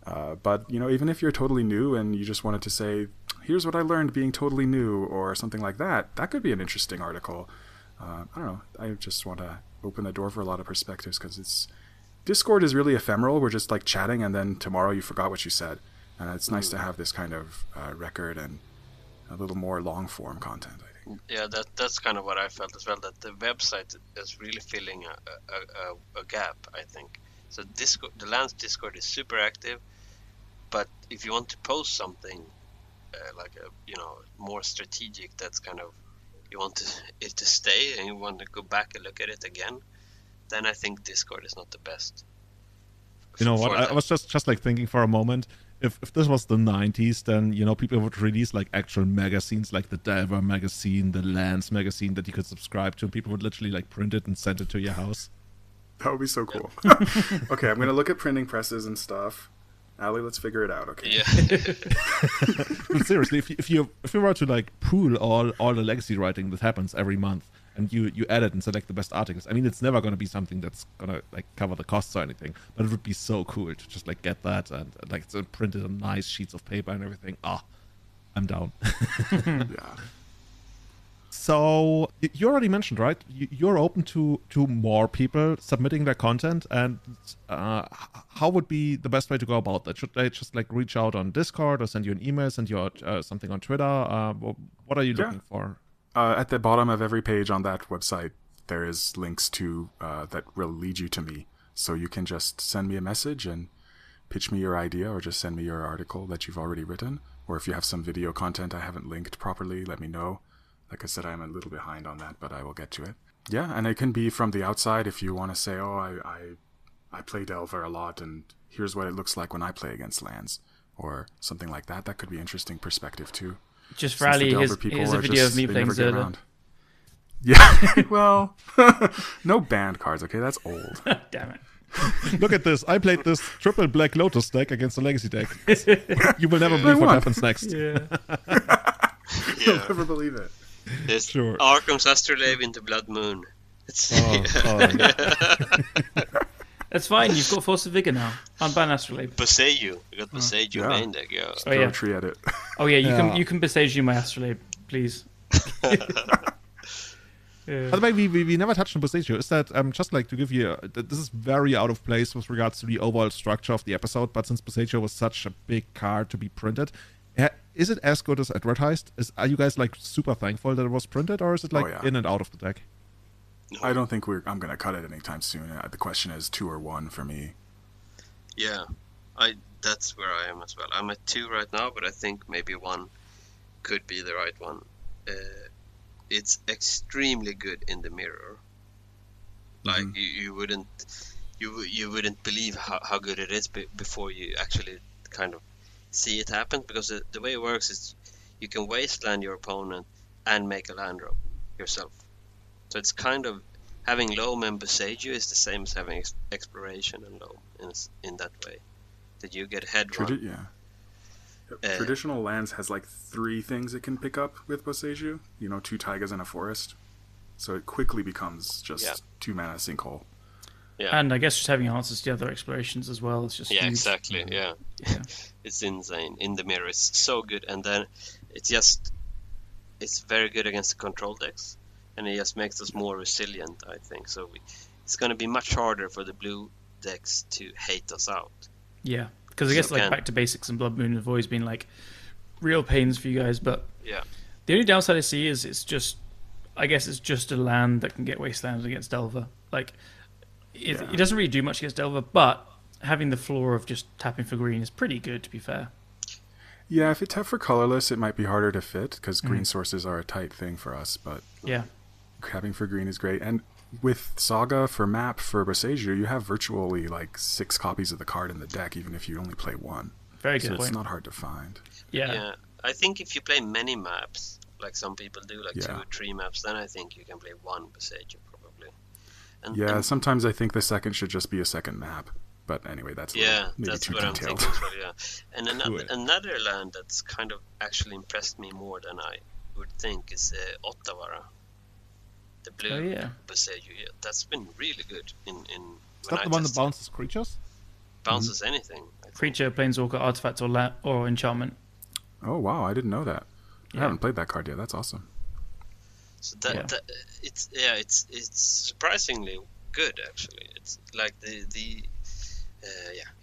But even if you're totally new and you just wanted to say, here's what I learned being totally new or something like that, that could be an interesting article. I don't know. I just want to open the door for a lot of perspectives because Discord is really ephemeral. We're just like chatting and then tomorrow you forgot what you said. And it's nice to have this kind of record and a little more long form content, I think. Yeah, that's kind of what I felt as well. That the website is really filling a gap, I think. So Discord, the Lands Discord is super active, but if you want to post something like more strategic, that's kind of you want it to stay and you want to go back and look at it again, then I think Discord is not the best. You know what? I was just like thinking for a moment. If this was the 90s, then people would release like actual magazines, like the Delver magazine, the Lands magazine that you could subscribe to, and people would literally like print it and send it to your house. That would be so cool. Okay, I'm gonna look at printing presses and stuff. Alli, let's figure it out. Okay. Yeah. But seriously, if you were to like pool all the legacy writing that happens every month, and you edit and select the best articles, I mean, it's never going to be something that's gonna like cover the costs or anything, but it would be so cool to just like get that and like to print it on nice sheets of paper and everything. I'm down. Yeah. So you already mentioned, right? You're open to more people submitting their content, and how would be the best way to go about that? Should they just like reach out on Discord or send you an email, send you out, something on Twitter? What are you looking for? At the bottom of every page on that website, there is links to that will lead you to me. So you can just send me a message and pitch me your idea, or just send me your article that you've already written. Or if you have some video content I haven't linked properly, let me know. Like I said, I'm a little behind on that, but I will get to it. Yeah, and it can be from the outside if you want to say, I play Delver a lot, and here's what it looks like when I play against Lands, or something like that. That could be interesting perspective too. Just for Ali, here's a video of me playing Zelda. Yeah, well, no banned cards, okay? That's old. Damn it. Look at this. I played this triple Black Lotus deck against the Legacy deck. You will never believe what happens next. Yeah. You'll never believe it. There's Sure. Arkham's Astrolabe into Blood Moon. It's Yeah. That's fine. You've got Force of Vigor now. Unban Astrolabe. Boseiju. You got Boseiju Yeah. main deck, yeah. Oh, yeah. Tree edit. Oh yeah, Yeah. you can besage you my Astrolabe, please. By the way, we never touched on Boseiju. Is that just like to give you this is very out of place with regards to the overall structure of the episode, but since Boseiju was such a big card to be printed, is it as good as advertised? Are you guys like super thankful that it was printed, or is it like yeah. in and out of the deck? I don't think I'm going to cut it anytime soon. The question is 2 or 1 for me. Yeah, that's where I am as well. I'm at 2 right now, but I think maybe 1 could be the right one. It's extremely good in the mirror. Like you wouldn't believe how good it is before you actually kind of see it happen, because the way it works is you can wasteland your opponent and make a land drop yourself. So it's kind of having loam and beside you is the same as having exploration and loam in that way, that you get head run. Traditional lands has like 3 things it can pick up with Boseiju. 2 taigas and a forest. So it quickly becomes just 2 mana sinkhole. Yeah. And I guess just having answers to the other explorations as well is just huge. Exactly. Yeah. It's insane. In the mirror, it's so good, and then it's very good against the control decks, and it just makes us more resilient, I think. So it's going to be much harder for the blue decks to hate us out. Yeah, because I guess back to basics and Blood Moon have always been like real pains for you guys, but the only downside I see is it's just a land that can get wastelands against Delver. Like it doesn't really do much against Delver, but having the floor of just tapping for green is pretty good, to be fair. Yeah, if it tapped for colorless, it might be harder to fit, because green sources are a tight thing for us, but tapping for green is great. And with Saga for map for Boseiju, you have virtually like 6 copies of the card in the deck, even if you only play 1. Very good so point. It's not hard to find. Yeah. I think if you play many maps, like some people do, like 2 or 3 maps, then I think you can play 1 Boseiju probably. And sometimes I think the second should just be a second map. But anyway, that's maybe that's too what detailed. I'm thinking as well, And another land that's kind of actually impressed me more than I would think is Ottavara. The blue Boseiju. Yeah, that's been really good in Is that the one that bounces creatures? Bounces anything. Creature, planeswalker, artifact, or enchantment. Oh wow, I didn't know that. I haven't played that card yet. That's awesome. So it's surprisingly good actually. It's like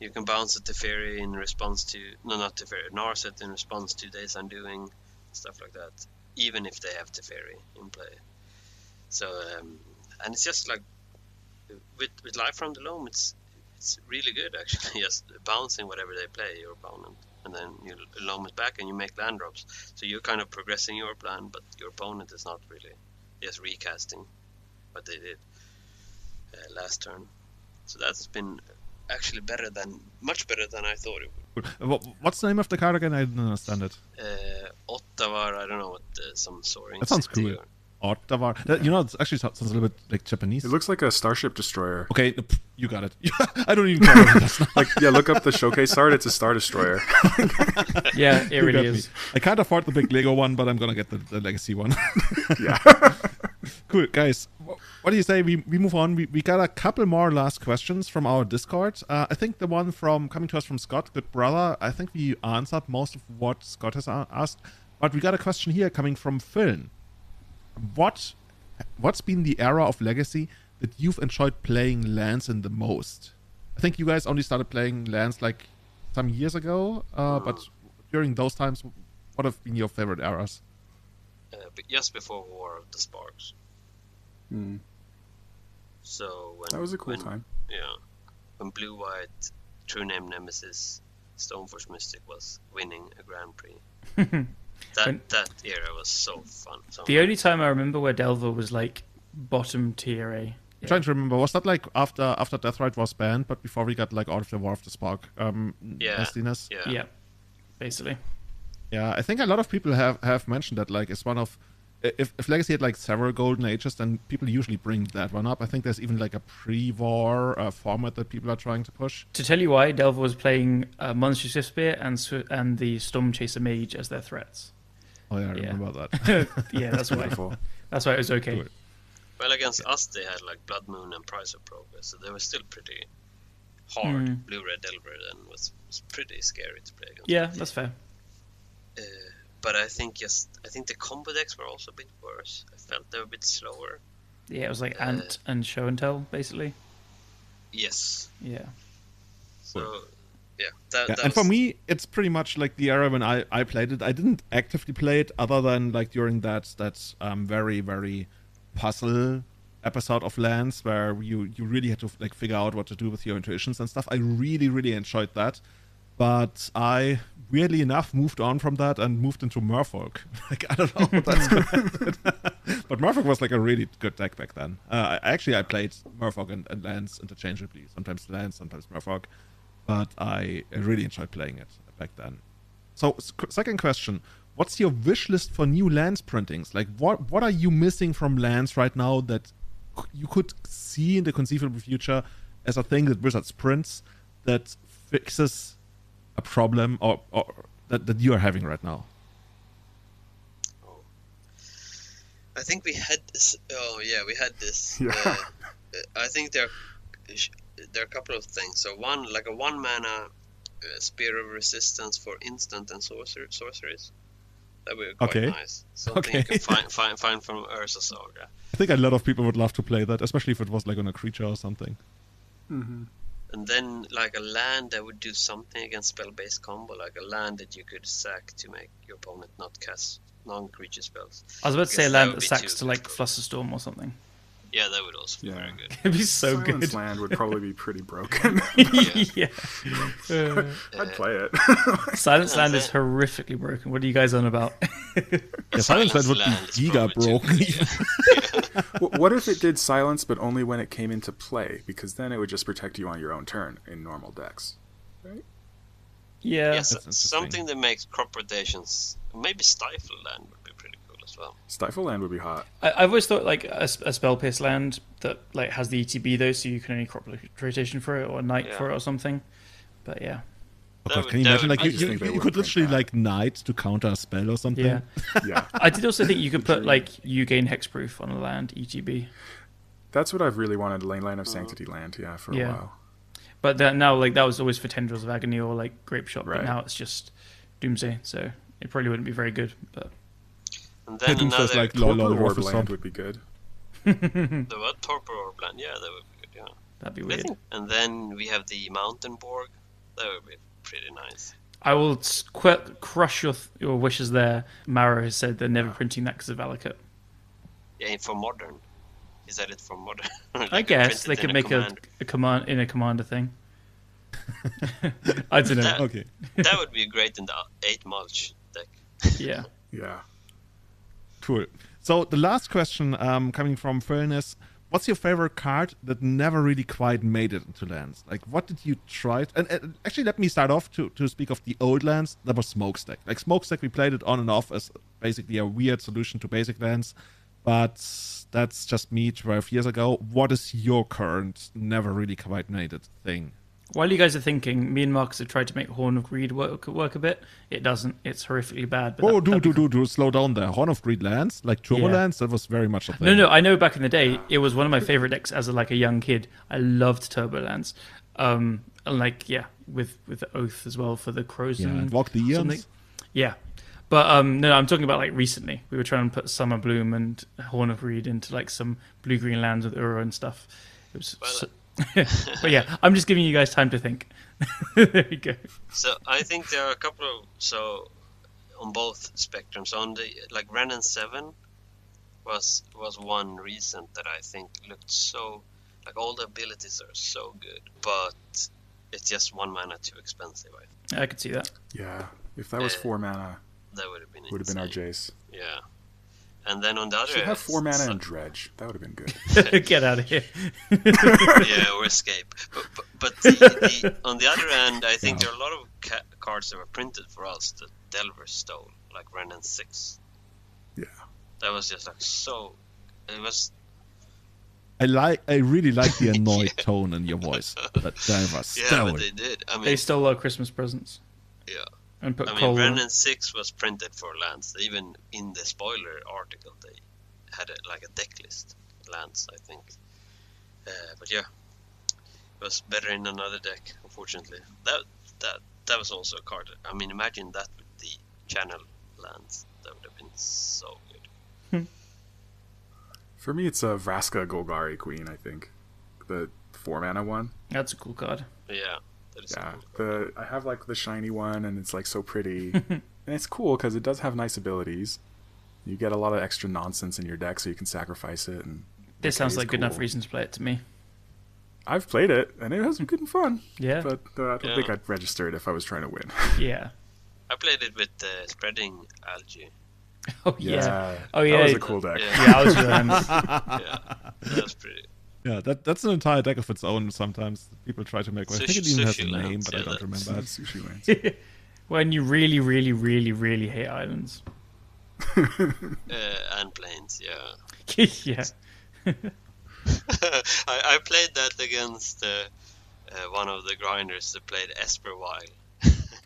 you can bounce a Teferi in response to Narset in response to Days Undoing, stuff like that. Even if they have Teferi in play. So and it's just like with Life from the Loam, it's really good actually. Just bouncing whatever they play your opponent, and then you loam it back and you make land drops. So you're kind of progressing your plan, but your opponent is not really just recasting what they did last turn. So that's been actually much better than I thought it would. What's the name of the card again? I didn't understand it. Ottawa, I don't know what some soaring. That sounds cool. Ottawa. It actually sounds a little bit like Japanese. It looks like a Starship Destroyer. Okay, you got it. I don't even care what that's look up the showcase art. It's a Star Destroyer. Yeah, it really is. I can't afford the big Lego one, but I'm gonna get the Legacy one. Yeah. Cool, guys. What do you say? We move on. We got a couple more last questions from our Discord. I think the one coming to us from Scott, good brother. I think we answered most of what Scott has asked, but we got a question here coming from Phil. What's been the era of Legacy that you've enjoyed playing Lands in the most? I think you guys only started playing Lands like some years ago, but during those times, what have been your favorite eras? Just before War of the Sparks. So that was a cool time. Yeah, when Blue-White, True Name Nemesis, Stoneforge Mystic was winning a Grand Prix. That era was so fun. The only time I remember where Delver was like bottom tier A. I'm trying to remember, was that like after Deathrite was banned, but before we got like out of the War of the Spark? Nastiness? Yeah, basically. Yeah, I think a lot of people have mentioned that like it's one of, if Legacy had like several golden ages, then people usually bring that one up. I think there's even like a pre-war format that people are trying to push. To tell you why, Delver was playing Monstrous Swift-Spear and the Storm Chaser Mage as their threats. Oh yeah, I remember that. Yeah, that's why. That's why it was okay. Cool. Well, against us they had like Blood Moon and Price of Progress, so they were still pretty hard. Blue-Red Delver then was pretty scary to play against. Yeah, that's fair. But I think the combo decks were also a bit worse. I felt they were a bit slower. Yeah, it was like Ant and Show and Tell, basically. Yes. Yeah. So, yeah. And for me, it's pretty much like the era when I played it. I didn't actively play it other than like during that very, very puzzle episode of Lands where you really had to like figure out what to do with your intuitions and stuff. I really, really enjoyed that. But I, weirdly enough, moved on from that and moved into Merfolk. Like, I don't know what that's connected. But Merfolk was like a really good deck back then. I played Merfolk and Lands interchangeably. Sometimes Lands, sometimes Merfolk. But I really enjoyed playing it back then. So, second question. What's your wish list for new Lands printings? Like, what are you missing from Lands right now that you could see in the conceivable future as a thing that Wizards prints that fixes a problem or that you are having right now? I think we had this. Oh yeah, we had this. Yeah. I think there are a couple of things. So one, like a 1 mana Spear of Resistance for instant and sorceries. That would be quite nice. Something you can find from Urza Saga. I think a lot of people would love to play that, especially if it was like on a creature or something. Mm-hmm. And then like a land that would do something against spell-based combo, like a land that you could sack to make your opponent not cast non-creature spells. I was about to say a land that sacks to like Flusterstorm or something. Yeah, that would also be very good. It'd be so Silence good. Land would probably be pretty broken. Yeah. I'd play it. Silence Land is horrifically broken. What are you guys on about? Yeah, Silence Land would be giga broken. What if it did silence, but only when it came into play? Because then it would just protect you on your own turn in normal decks, right? Yeah. Yes, something that makes crop rotations. Maybe Stifle Land would be pretty cool as well. Stifle Land would be hot. I've always thought like a spell pierce land that like has the ETB though, so you can only crop rotation for it or night for it or something. But yeah. Oh God, can you imagine? Like you could literally like Knight to counter a spell or something. Yeah. Yeah. I did also think you could put like you gain hexproof on a land ETB. That's what I've really wanted, Lane of Sanctity land, for a while. But now like that was always for Tendrils of Agony or like Grape Shot, Right. but now it's just Doomsday, so it probably wouldn't be very good. But And then Doomsday's another like lol, Torpor Orb Waffle land Stomp. would be good. the what Torpor Orb land? Yeah, that would be good. Yeah. that'd be weird. And then we have the Mountain Borg. That would be pretty nice. I will crush your wishes there. Mara has said they're never printing that because of Valakut. Yeah, for modern. He said it for modern. I guess they could make a command in a commander thing. I don't know. Okay. That would be great in the 8 mulch deck. Yeah. Yeah. Cool. So the last question coming from Furnace. What's your favorite card that never really quite made it into Lands? Like, what did you try? And actually, let me start off to speak of the old Lands. That was Smokestack. Like, Smokestack, we played it on and off as basically a weird solution to basic Lands. But that's just me 12 years ago. What is your current never really quite made it thing? While you guys are thinking, me and Marcus have tried to make Horn of Greed work a bit. It doesn't. It's horrifically bad. But do slow down there. Horn of Greed Lands, like Turbo Lands, that was very much a thing. No, I know back in the day, it was one of my favorite decks as a young kid. I loved Turbo Lands. And with the Oath as well for the Crows and Walk the Eons. something. Yeah. But no, I'm talking about like recently. We were trying to put Summer Bloom and Horn of Greed into like some blue-green lands with Uro and stuff. It was but yeah, I'm just giving you guys time to think. There you go. So I think there are a couple of on both spectrums. On the like Renan 7 was one reason that I think looked so like all the abilities are so good, but it's just 1 mana too expensive. I could see that. Yeah. If that was 4 mana, that would have been our Jace. Yeah. And then on the other Should have 4 mana and Dredge. That would have been good. Get out of here. Yeah, or Escape. But on the other end, I think there are a lot of cards that were printed for us that Delver stole, like Renan 6. Yeah. That was just like so. It was. I really like the annoyed tone in your voice. That Delver stole. Yeah, but they did. I mean, They stole our Christmas presents. Yeah. And put I mean, coal. Renan 6 was printed for Lands. Even in the spoiler article, they had a deck list Lands, I think. But yeah, it was better in another deck. Unfortunately, that was also a card. I mean, imagine that with the channel Lands. That would have been so good. For me, it's a Vraska Golgari Queen, I think. The 4 mana one. That's a cool card. Yeah. Yeah, I have like the shiny one, and it's like so pretty, and it's cool because it does have nice abilities. You get a lot of extra nonsense in your deck, so you can sacrifice it, and This sounds is like good enough cool. reason to play it to me. I've played it, and it has been good and fun. Yeah. But I don't think I'd register it if I was trying to win. Yeah. I played it with spreading algae. Oh yeah. Oh That yeah. was a cool deck. Yeah, I was with them. Yeah, that was pretty. Yeah, that's an entire deck of its own. Sometimes people try to make. I think it even has a Sushi name, Lands, but I yeah, don't remember. Sushi Lands. When you really, really, really, really hate islands. And planes, yeah. Yeah. I played that against one of the grinders that played Esperwile.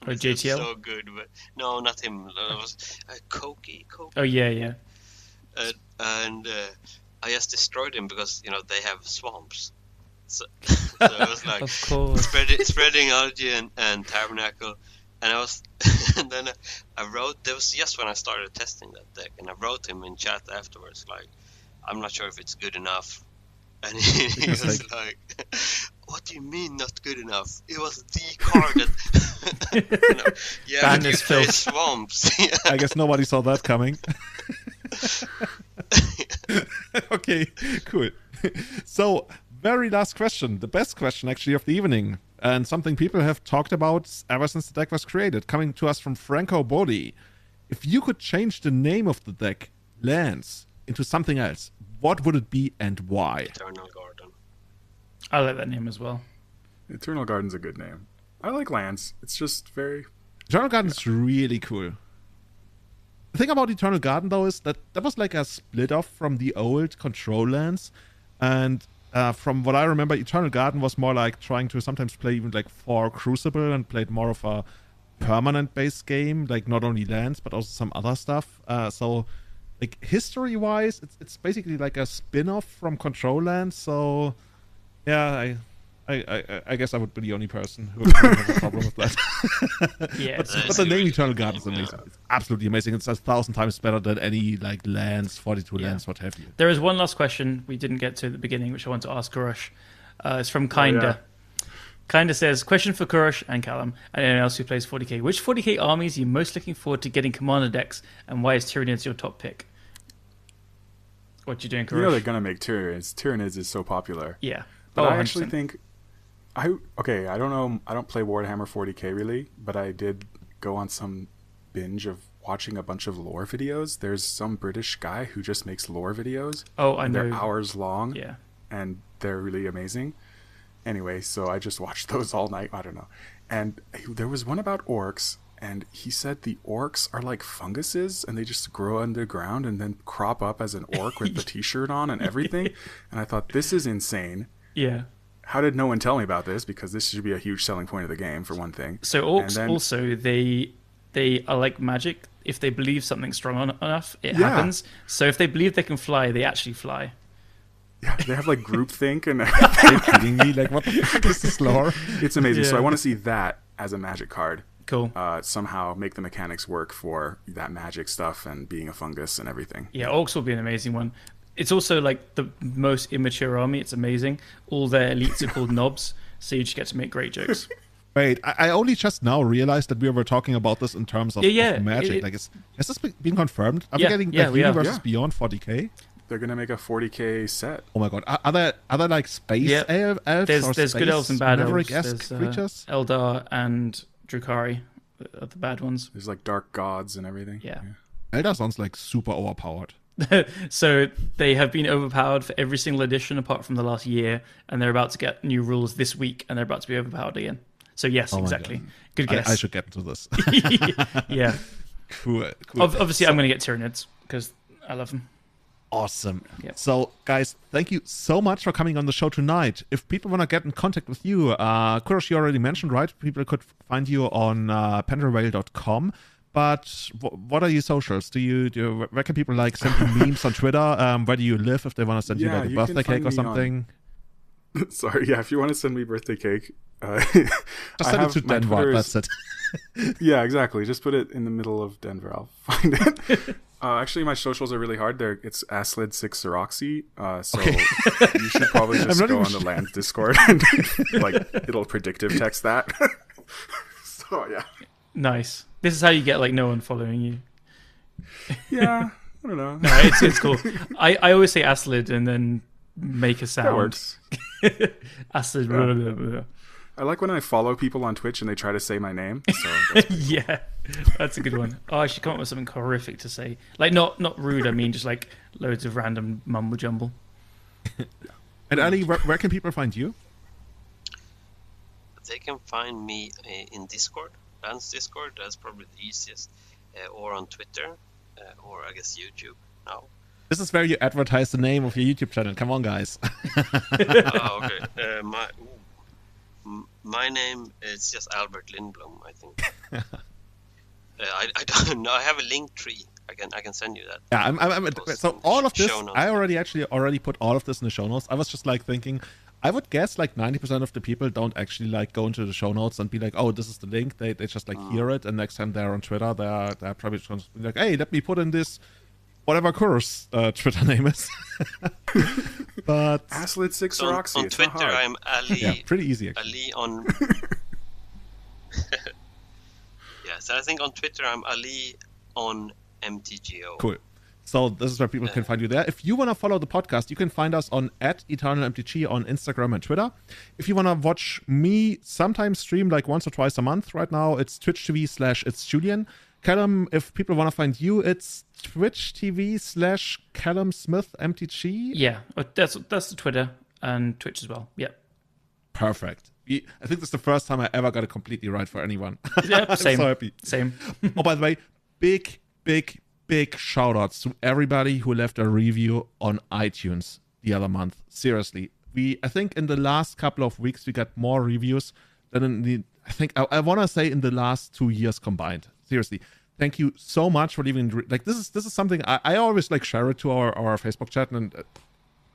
Or JTL? So good, but no, not him. It was Koki. Oh yeah. And I just destroyed him because they have swamps. So it was like Of course. spreading algae and tabernacle, and I was and then I wrote. That was just when I started testing that deck, and I wrote him in chat afterwards like, I'm not sure if it's good enough, and he was like, what do you mean not good enough? It was the card that yeah, Ban but you is play filth. swamps. I guess nobody saw that coming. Okay, cool. So, very last question, the best question actually of the evening, and something people have talked about ever since the deck was created, coming to us from Franco Bodi. If you could change the name of the deck, Lands, into something else, what would it be and why? Eternal Garden. I like that name as well. Eternal Garden's a good name. I like Lands. It's just very... Eternal Garden is really cool. The thing about Eternal Garden, though, is that was like a split off from the old Control Lands. And from what I remember, Eternal Garden was more like trying to sometimes play even like for Crucible and played more of a permanent based game, like not only lands, but also some other stuff. So, like, history-wise, it's basically like a spin-off from Control Lands. So, yeah, I guess I would be the only person who would have a problem with that. Yeah. But the name Eternal Garden is amazing. It's absolutely amazing. It's 1,000 times better than any like lands, 42 lands, what have you. There is one last question we didn't get to at the beginning, which I want to ask Kourosh. It's from Kinda. Kinda says, question for Kourosh and Callum and anyone else who plays 40k. Which 40k armies are you most looking forward to getting commander decks, and why is Tyranids your top pick? What you doing, Kourosh? You know they're gonna make Tyranids. Tyranids is so popular. Yeah. But I 100%. actually think... I don't know. I don't play Warhammer 40k really, but I did go on some binge of watching a bunch of lore videos. There's some British guy who just makes lore videos. Oh, I know. They're hours long. Yeah. And they're really amazing. Anyway, so I just watched those all night. I don't know. And there was one about orcs, and he said the orcs are like funguses, and they just grow underground and then crop up as an orc with the t-shirt on and everything. And I thought, this is insane. Yeah. How did no one tell me about this? Because this should be a huge selling point of the game, for one thing. So orcs And then- also, they are like magic. If they believe something's strong enough, it happens. So if they believe they can fly, they actually fly. Yeah, they have like groupthink and Are you kidding me? Like, what the fuck is this lore? it's amazing. So Yeah. I want to see that as a magic card. Cool. Somehow make the mechanics work for that magic stuff and being a fungus and everything. Yeah, orcs will be an amazing one. It's also like the most immature army. It's amazing. All their elites are called knobs, so you just get to make great jokes. Wait, I only just now realized that we were talking about this in terms of, Yeah, of magic. Like, has this been confirmed? Are we Yeah, getting yeah, like, we are. universes Yeah. beyond 40k? They're gonna make a 40k set. Oh my god, are there like space Yeah. elves or There's space good elves and bad elves. maverick-esque There's creatures? Eldar and Drukhari are the bad ones. There's like dark gods and everything. Yeah. Elder sounds like super overpowered. So they have been overpowered for every single edition apart from the last year, and they're about to get new rules this week, and they're about to be overpowered again. So yes, Oh my exactly. God. Good guess. I should get into this. Yeah. Cool. Obviously, I'm going to get Tyranids because I love them. Awesome. Yep. So, guys, thank you so much for coming on the show tonight. If people want to get in contact with you, Kourosh, you already mentioned, right? People could find you on pendervale.com. But what are your socials? Where can people like send you memes on Twitter? Where do you live if they want to send you Yeah, like a you birthday can find cake or me on- something? Sorry, yeah. If you want to send me birthday cake, Just I send it have to my Denver. Twitter That's is- it. Yeah, exactly. Just put it in the middle of Denver. I'll find it. Actually, my socials are really hard. It's Aslid6Xeroxy. So you should probably just not go even on the Lands Discord and like it'll predictive text that. So yeah, Nice. This is how you get like no one following you. yeah. I don't know. No, it's cool. I always say Aslid, and then make a That sound. works. Acid. I like when I follow people on Twitch and they try to say my name. So that's Yeah, that's a good one. Oh, I should come up with something horrific to say. Like, not rude, I mean just like loads of random mumble jumble. And Ali, where can people find you? They can find me in Discord, Lands Discord. That's probably the easiest, or on Twitter, or I guess YouTube now. This is where you advertise the name of your YouTube channel. Come on, guys. Oh, okay. My name is just Albert Lindblom, I think. I don't know. I have a link tree. I can send you that. Yeah, so all of this, Show notes. I already put all of this in the show notes. I was just like thinking, I would guess like 90% of the people don't actually like go into the show notes and be like, oh, this is the link. They just like hear it, and next time they're on Twitter, they're probably just going to be like, hey, let me put in this whatever Kourosh Twitter name is. But Aslid6 So Roxy. on It's not Twitter, hard. I'm Ali. yeah, pretty easy actually. Ali on. Yeah, so I think on Twitter I'm Ali on MTGO. Cool. So this is where people can find you there. If you want to follow the podcast, you can find us on @EternalMTG on Instagram and Twitter. If you want to watch me sometimes stream like once or twice a month, right now it's Twitch TV/it's Julian. Callum, if people want to find you, it's Twitch TV/Callum Smith MTG. Yeah, that's the Twitter and Twitch as well. Yeah. Perfect. I think that's the first time I ever got it completely right for anyone. Yeah, I'm same. so happy. Same. Oh, by the way, big shout outs to everybody who left a review on iTunes the other month. Seriously. I think in the last couple of weeks we got more reviews than I want to say in the last 2 years combined. Seriously. Thank you so much for leaving. Like this is something I always like share it to our Facebook chat, and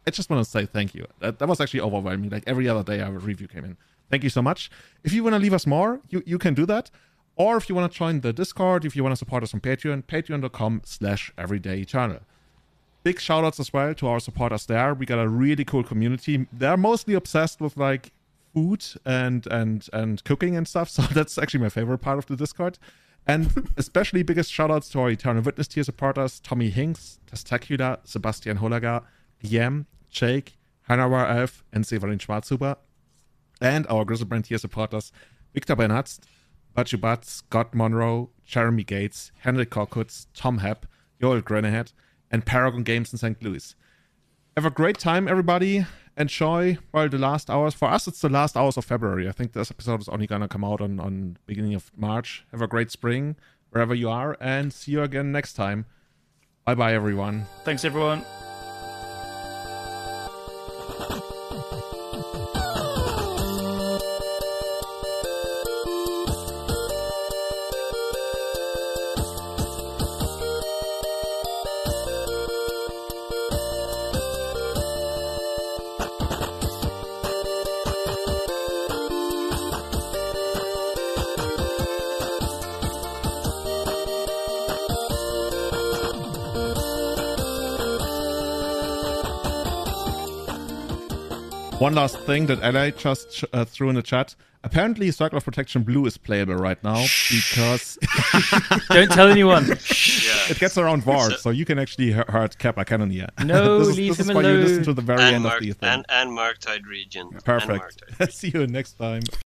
I just want to say thank you. That was actually overwhelming. Like every other day a review came in. Thank you so much. If you want to leave us more, you can do that. Or if you want to join the Discord, if you want to support us on Patreon, patreon.com/everydayeternal. Big shout outs as well to our supporters there. We got a really cool community. They're mostly obsessed with like food and cooking and stuff. So that's actually my favorite part of the Discord. And especially biggest shout outs to our Eternal Witness tier supporters, Tommy Hinks, Testacular, Sebastian Holager, Guillaume, Jake, Hanawar Elf, and Severin Schwarzhuber. And our Grizzlebrand tier supporters, Victor Bernatz, Bajubat, Scott Monroe, Jeremy Gates, Henrik Korkutz, Tom Hepp, Joel Grenahead, and Paragon Games in St. Louis. Have a great time, everybody. Enjoy while the last hours. For us, it's the last hours of February. I think this episode is only going to come out on beginning of March. Have a great spring, wherever you are, and see you again next time. Bye-bye, everyone. Thanks, everyone. One last thing that Alli just threw in the chat. Apparently, Circle of Protection Blue is playable right now because Don't tell anyone. Yeah. it gets around Vard, so you can actually hurt Kappa Cannoneer. No, this leave is him why you listen alone. to the very end of the thing. And Marktide region. And Perfect. Marktide. See you next time.